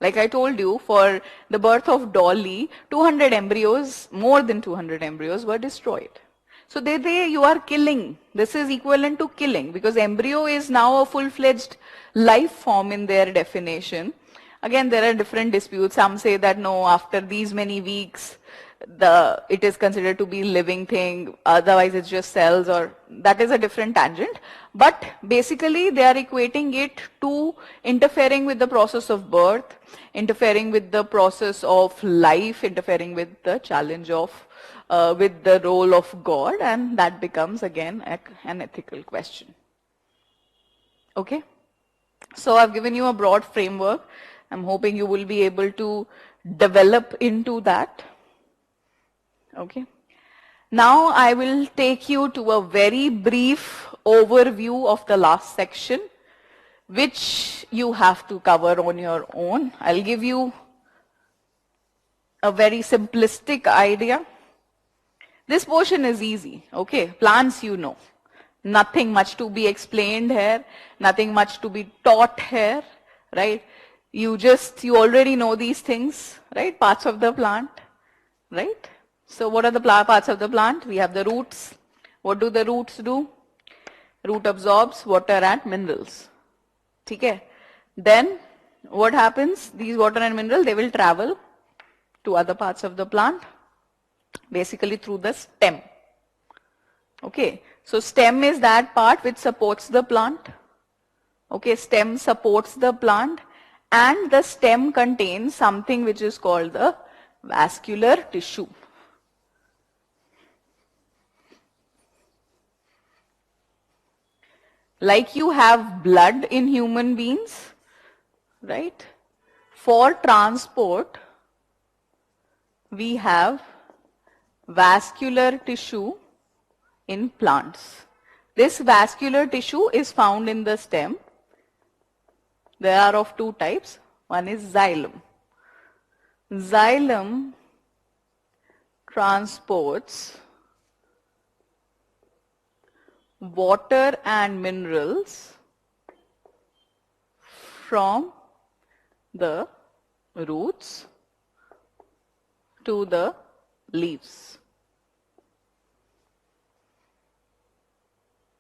Like I told you, for the birth of Dolly, 200 embryos, more than 200 embryos were destroyed. So they say you are killing. This is equivalent to killing, because embryo is now a full-fledged life form in their definition. Again, there are different disputes. Some say that no, after these many weeks, it is considered to be living thing, otherwise it's just cells, or that is a different tangent. But basically they are equating it to interfering with the process of birth, interfering with the process of life, interfering with the challenge of with the role of God, and that becomes again an ethical question. Okay, so I've given you a broad framework. I'm hoping you will be able to develop into that. Okay. Now I will take you to a very brief overview of the last section, which you have to cover on your own. I'll give you a very simplistic idea. This portion is easy, okay? Plants you know. Nothing much to be explained here, nothing much to be taught here, right? You already know these things, right? Parts of the plant, right? So what are the parts of the plant? We have the roots. What do the roots do? Root absorbs water and minerals. Okay? Then what happens? These water and mineral, they will travel to other parts of the plant, basically through the stem. Okay, so stem is that part which supports the plant. Okay, stem supports the plant, and the stem contains something which is called the vascular tissue. Like you have blood in human beings, right? For transport, we have vascular tissue in plants. This vascular tissue is found in the stem. There are of two types. One is xylem. Xylem transports water and minerals from the roots to the leaves.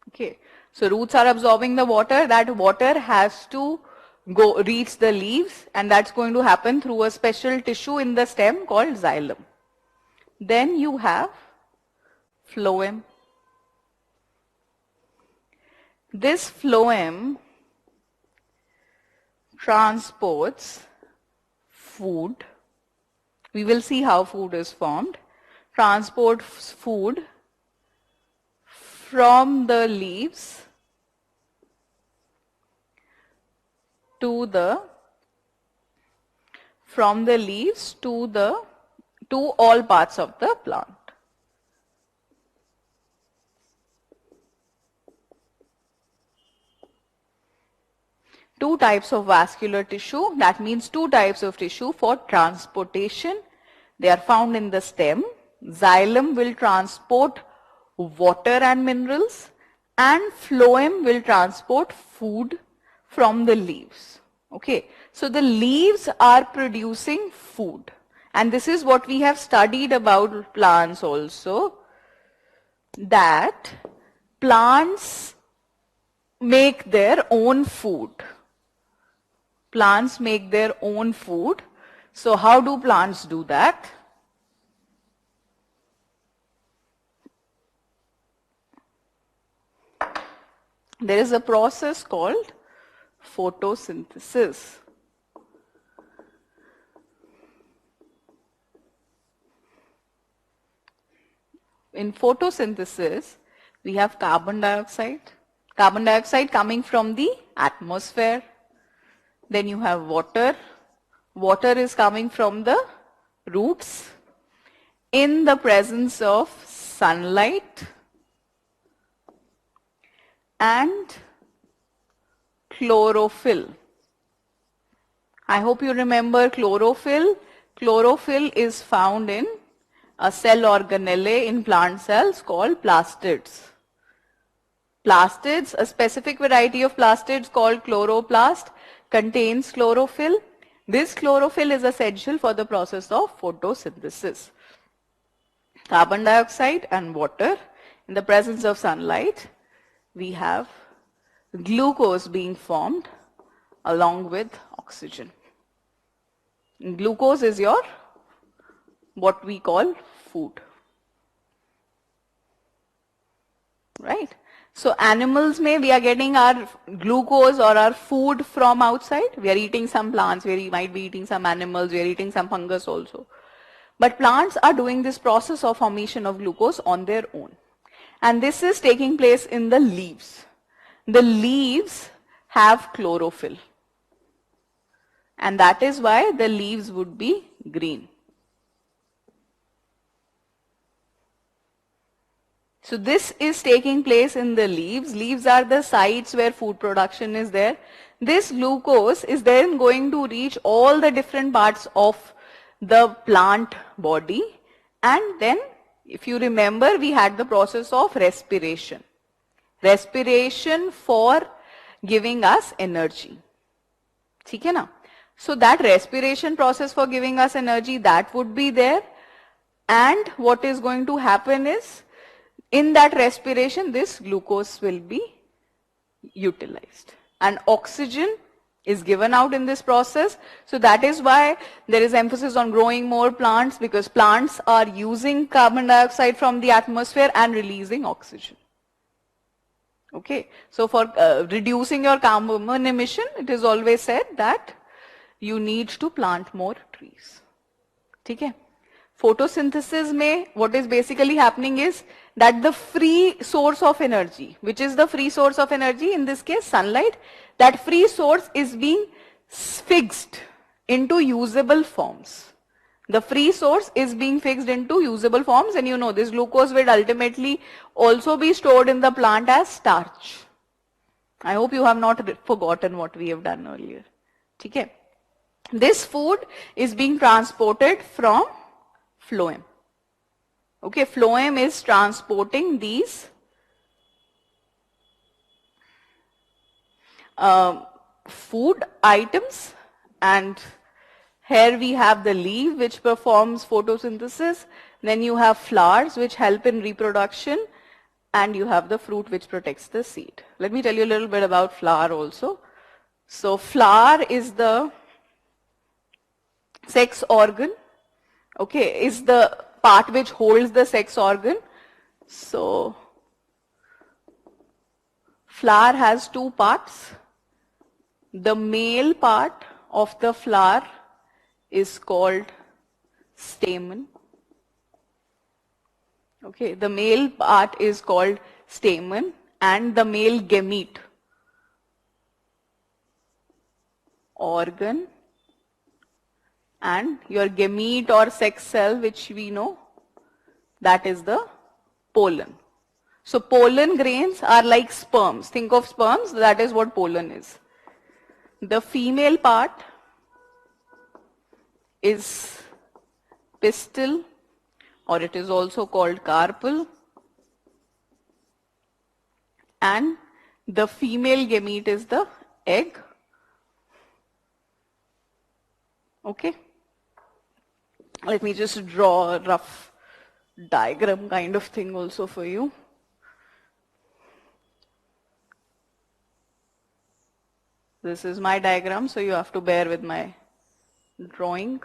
Okay, so roots are absorbing the water. That water has to reach the leaves, and that's going to happen through a special tissue in the stem called xylem. Then you have phloem. This phloem transports food. We will see how food is formed. Transports food from the leaves to all parts of the plant. Two types of vascular tissue, that means two types of tissue for transportation. They are found in the stem. Xylem will transport water and minerals, and phloem will transport food from the leaves. Okay, so the leaves are producing food, and this is what we have studied about plants also, that plants make their own food. Plants make their own food. So how do plants do that? there is a process called photosynthesis. In photosynthesis, we have carbon dioxide coming from the atmosphere. Then you have water. Water is coming from the roots. In the presence of sunlight and chlorophyll. I hope you remember chlorophyll. Chlorophyll is found in a cell organelle in plant cells called plastids. Plastids, a specific variety of plastids called chloroplast, contains chlorophyll. This chlorophyll is essential for the process of photosynthesis. Carbon dioxide and water. In the presence of sunlight, we have glucose being formed along with oxygen. Glucose is your what we call food. Right? So animals we are getting our glucose or our food from outside. We are eating some plants, we might be eating some animals, we are eating some fungus also. But plants are doing this process of formation of glucose on their own. And this is taking place in the leaves. The leaves have chlorophyll. And that is why the leaves would be green. So this is taking place in the leaves. Leaves are the sites where food production is there. This glucose is then going to reach all the different parts of the plant body. And then, if you remember, we had the process of respiration. Respiration for giving us energy. ठीक है ना? So that respiration process for giving us energy, that would be there. And what is going to happen is, in that respiration, this glucose will be utilized. And oxygen is given out in this process. So that is why there is emphasis on growing more plants, because plants are using carbon dioxide from the atmosphere and releasing oxygen. Okay. So for reducing your carbon emission, it is always said that you need to plant more trees. Okay. Photosynthesis what is basically happening is that the free source of energy, which is the free source of energy, in this case sunlight, that free source is being fixed into usable forms. The free source is being fixed into usable forms, and you know this glucose will ultimately also be stored in the plant as starch. I hope you have not forgotten what we have done earlier. Okay. This food is being transported from phloem. Okay, phloem is transporting these food items, and here we have the leaf which performs photosynthesis, then you have flowers which help in reproduction, and you have the fruit which protects the seed. Let me tell you a little bit about flower also. So flower is the sex organ, okay, is the part which holds the sex organ. So flower has two parts. The male part of the flower is called stamen. Okay, the male part is called stamen, and the male gamete, organ, and your gamete or sex cell, which we know, that is the pollen. So pollen grains are like sperms. Think of sperms, that is what pollen is. The female part is pistil, or it is also called carpel, and the female gamete is the egg. Okay. Let me just draw a rough diagram kind of thing also for you. This is my diagram, so you have to bear with my drawing.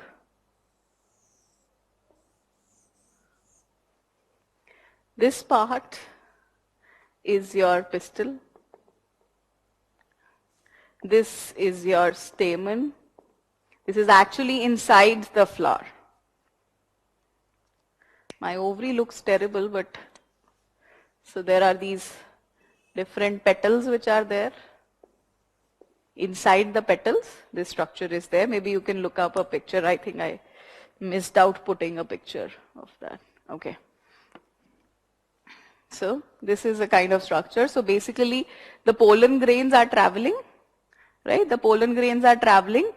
This part is your pistil. This is your stamen. This is actually inside the flower. My ovary looks terrible, but so there are these different petals which are there. Inside the petals, this structure is there. Maybe you can look up a picture. I think I missed out putting a picture of that. Okay. So this is a kind of structure. So basically the pollen grains are traveling, right? The pollen grains are traveling.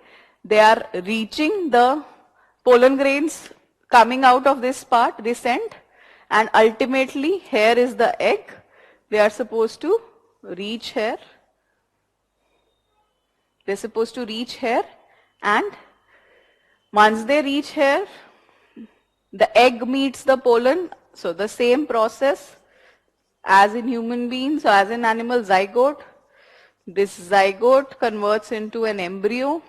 They are reaching the pollen grains coming out of this part, this end, and ultimately here is the egg. They are supposed to reach here. They're supposed to reach here, and once they reach here, the egg meets the pollen. So the same process as in human beings, so as in animal, zygote. This zygote converts into an embryo,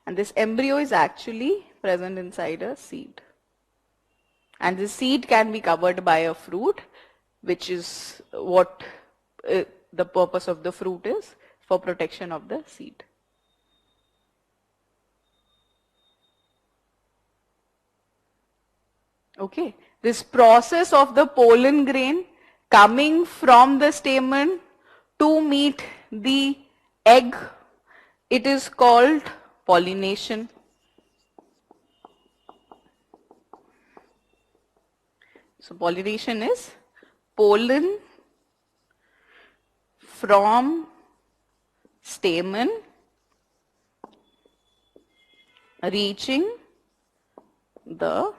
and this embryo is actually present inside a seed. And the seed can be covered by a fruit, which is what the purpose of the fruit is, for protection of the seed. Okay, this process of the pollen grain coming from the stamen to meet the egg, it is called pollination. So pollination is pollen from stamen reaching the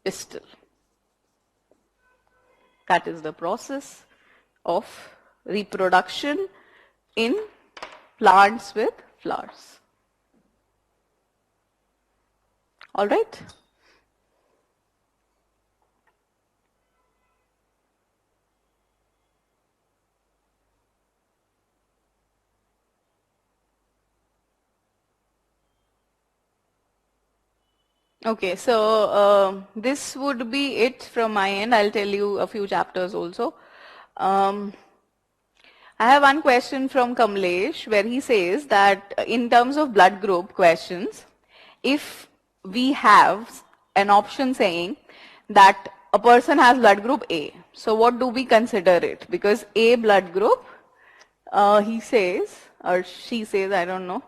pistil. That is the process of reproduction in plants with flowers. All right? Okay, so this would be it from my end. I'll tell you a few chapters also. I have one question from Kamlesh where he says that in terms of blood group questions, if we have an option saying that a person has blood group A, so what do we consider it? Because A blood group, he says, or she says, I don't know,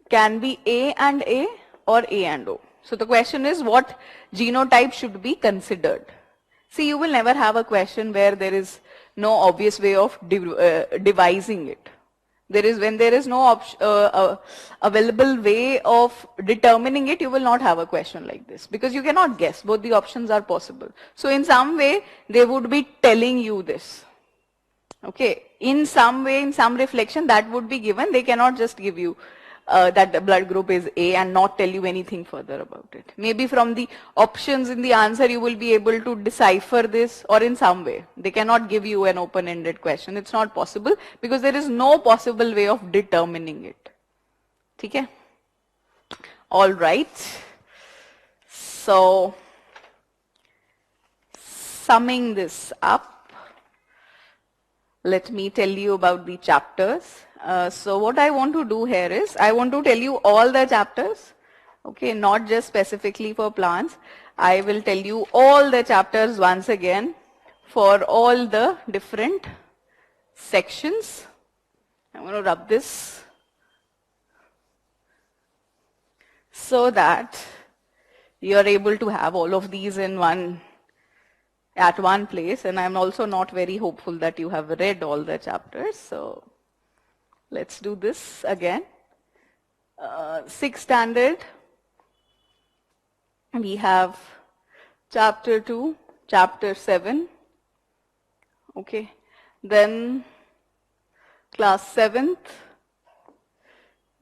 can be A and A or A and O. So the question is, what genotype should be considered? See, you will never have a question where there is no obvious way of devising it. There is, when there is no available way of determining it, you will not have a question like this, because you cannot guess. Both the options are possible. So in some way, they would be telling you this. Okay, in some way, in some reflection, that would be given. They cannot just give you that the blood group is A and not tell you anything further about it. Maybe from the options in the answer you will be able to decipher this, or in some way. They cannot give you an open-ended question. It's not possible because there is no possible way of determining it. Okay? All right. So, summing this up, let me tell you about the chapters. So what I want to do here is, I want to tell you all the chapters, okay, not just specifically for plants. I will tell you all the chapters once again for all the different sections. I'm going to rub this so that you are able to have all of these in at one place, and I'm also not very hopeful that you have read all the chapters. So let's do this again. 6th standard, we have chapter 2, chapter 7. Okay, then class 7th,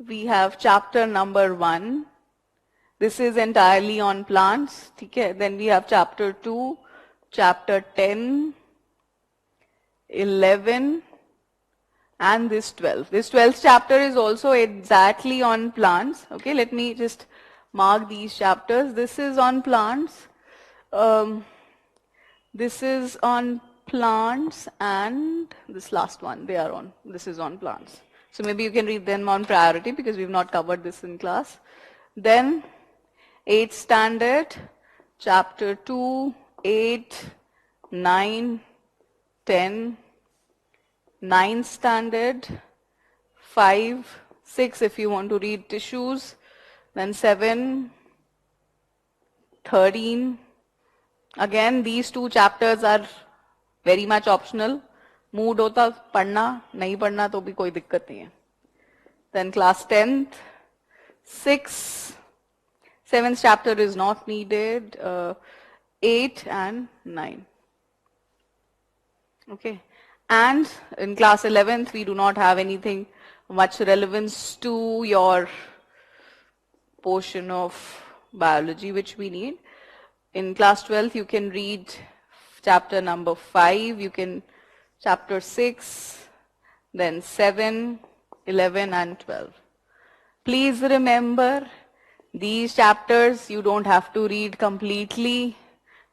we have chapter number 1. This is entirely on plants. Okay, then we have chapter 2, chapter 10, 11, and this 12. This 12th chapter is also exactly on plants. Okay, let me just mark these chapters. This is on plants. This is on plants, and this last one, this is on plants. So maybe you can read them on priority because we've not covered this in class. Then 8th standard, chapter 2, 8, 9, 10, 9th standard, 5, 6 if you want to read tissues, then 7, 13. Again, these two chapters are very much optional. Mood hota padhna, nahi padhna to bhi koi dikkat nahi hai. Then class 10th, 6, 7th chapter is not needed, 8 and 9. Okay. And in class 11th, we do not have anything much relevance to your portion of biology which we need. In class 12th, you can read chapter number 5, you can chapter 6, then 7, 11 and 12. Please remember, these chapters you don't have to read completely.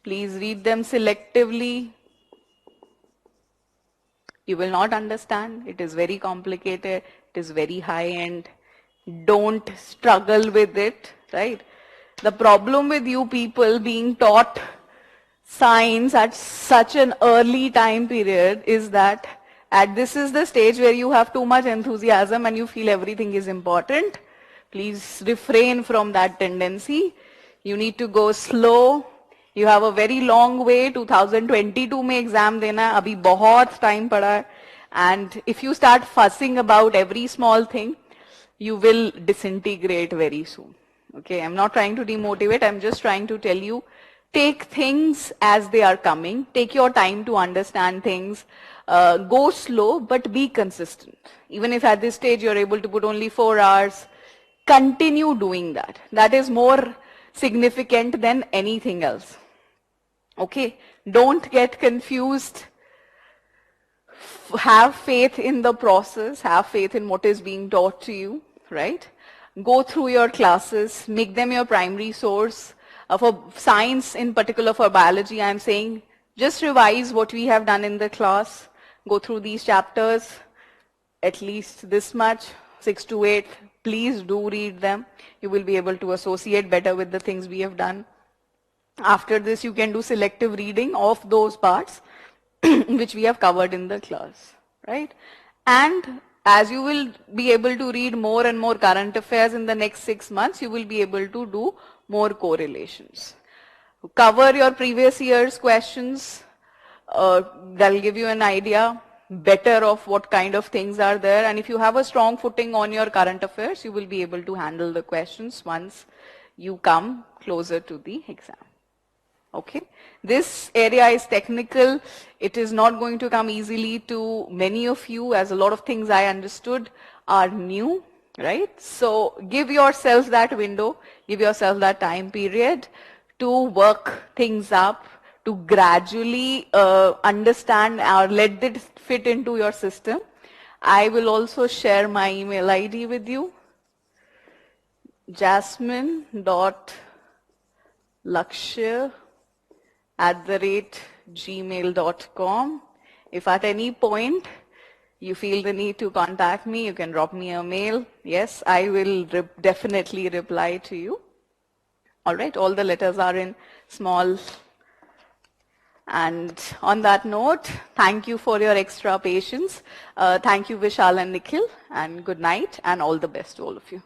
Please read them selectively. You will not understand. It is very complicated. It is very high end. Don't struggle with it, right? The problem with you people being taught science at such an early time period is that this is the stage where you have too much enthusiasm and you feel everything is important. Please refrain from that tendency. You need to go slow. You have a very long way. 2022 में exam देना है. अभी बहुत time पड़ा है. And if you start fussing about every small thing, you will disintegrate very soon. Okay, I'm not trying to demotivate. I'm just trying to tell you, take things as they are coming. Take your time to understand things. Go slow, but be consistent. Even if at this stage you're able to put only 4 hours, continue doing that. That is more significant than anything else. Okay, don't get confused. Have faith in the process, have faith in what is being taught to you, right? Go through your classes, make them your primary source. For science in particular, for biology, I'm saying just revise what we have done in the class. Go through these chapters, at least this much, 6 to 8. Please do read them. You will be able to associate better with the things we have done. After this, you can do selective reading of those parts which we have covered in the class, right? And as you will be able to read more and more current affairs in the next 6 months, you will be able to do more correlations. Cover your previous year's questions. That'll give you an idea better of what kind of things are there. And if you have a strong footing on your current affairs, you will be able to handle the questions once you come closer to the exam. Okay, this area is technical. It is not going to come easily to many of you, as a lot of things I understood are new, right? So give yourself that window, give yourself that time period to work things up, to gradually understand or let it fit into your system. I will also share my email ID with you, jasmine.lakshya@gmail.com. If at any point you feel the need to contact me, you can drop me a mail. Yes, I will definitely reply to you. All right, all the letters are in small. And on that note, thank you for your extra patience. Thank you, Vishal and Nikhil, and good night, and all the best to all of you.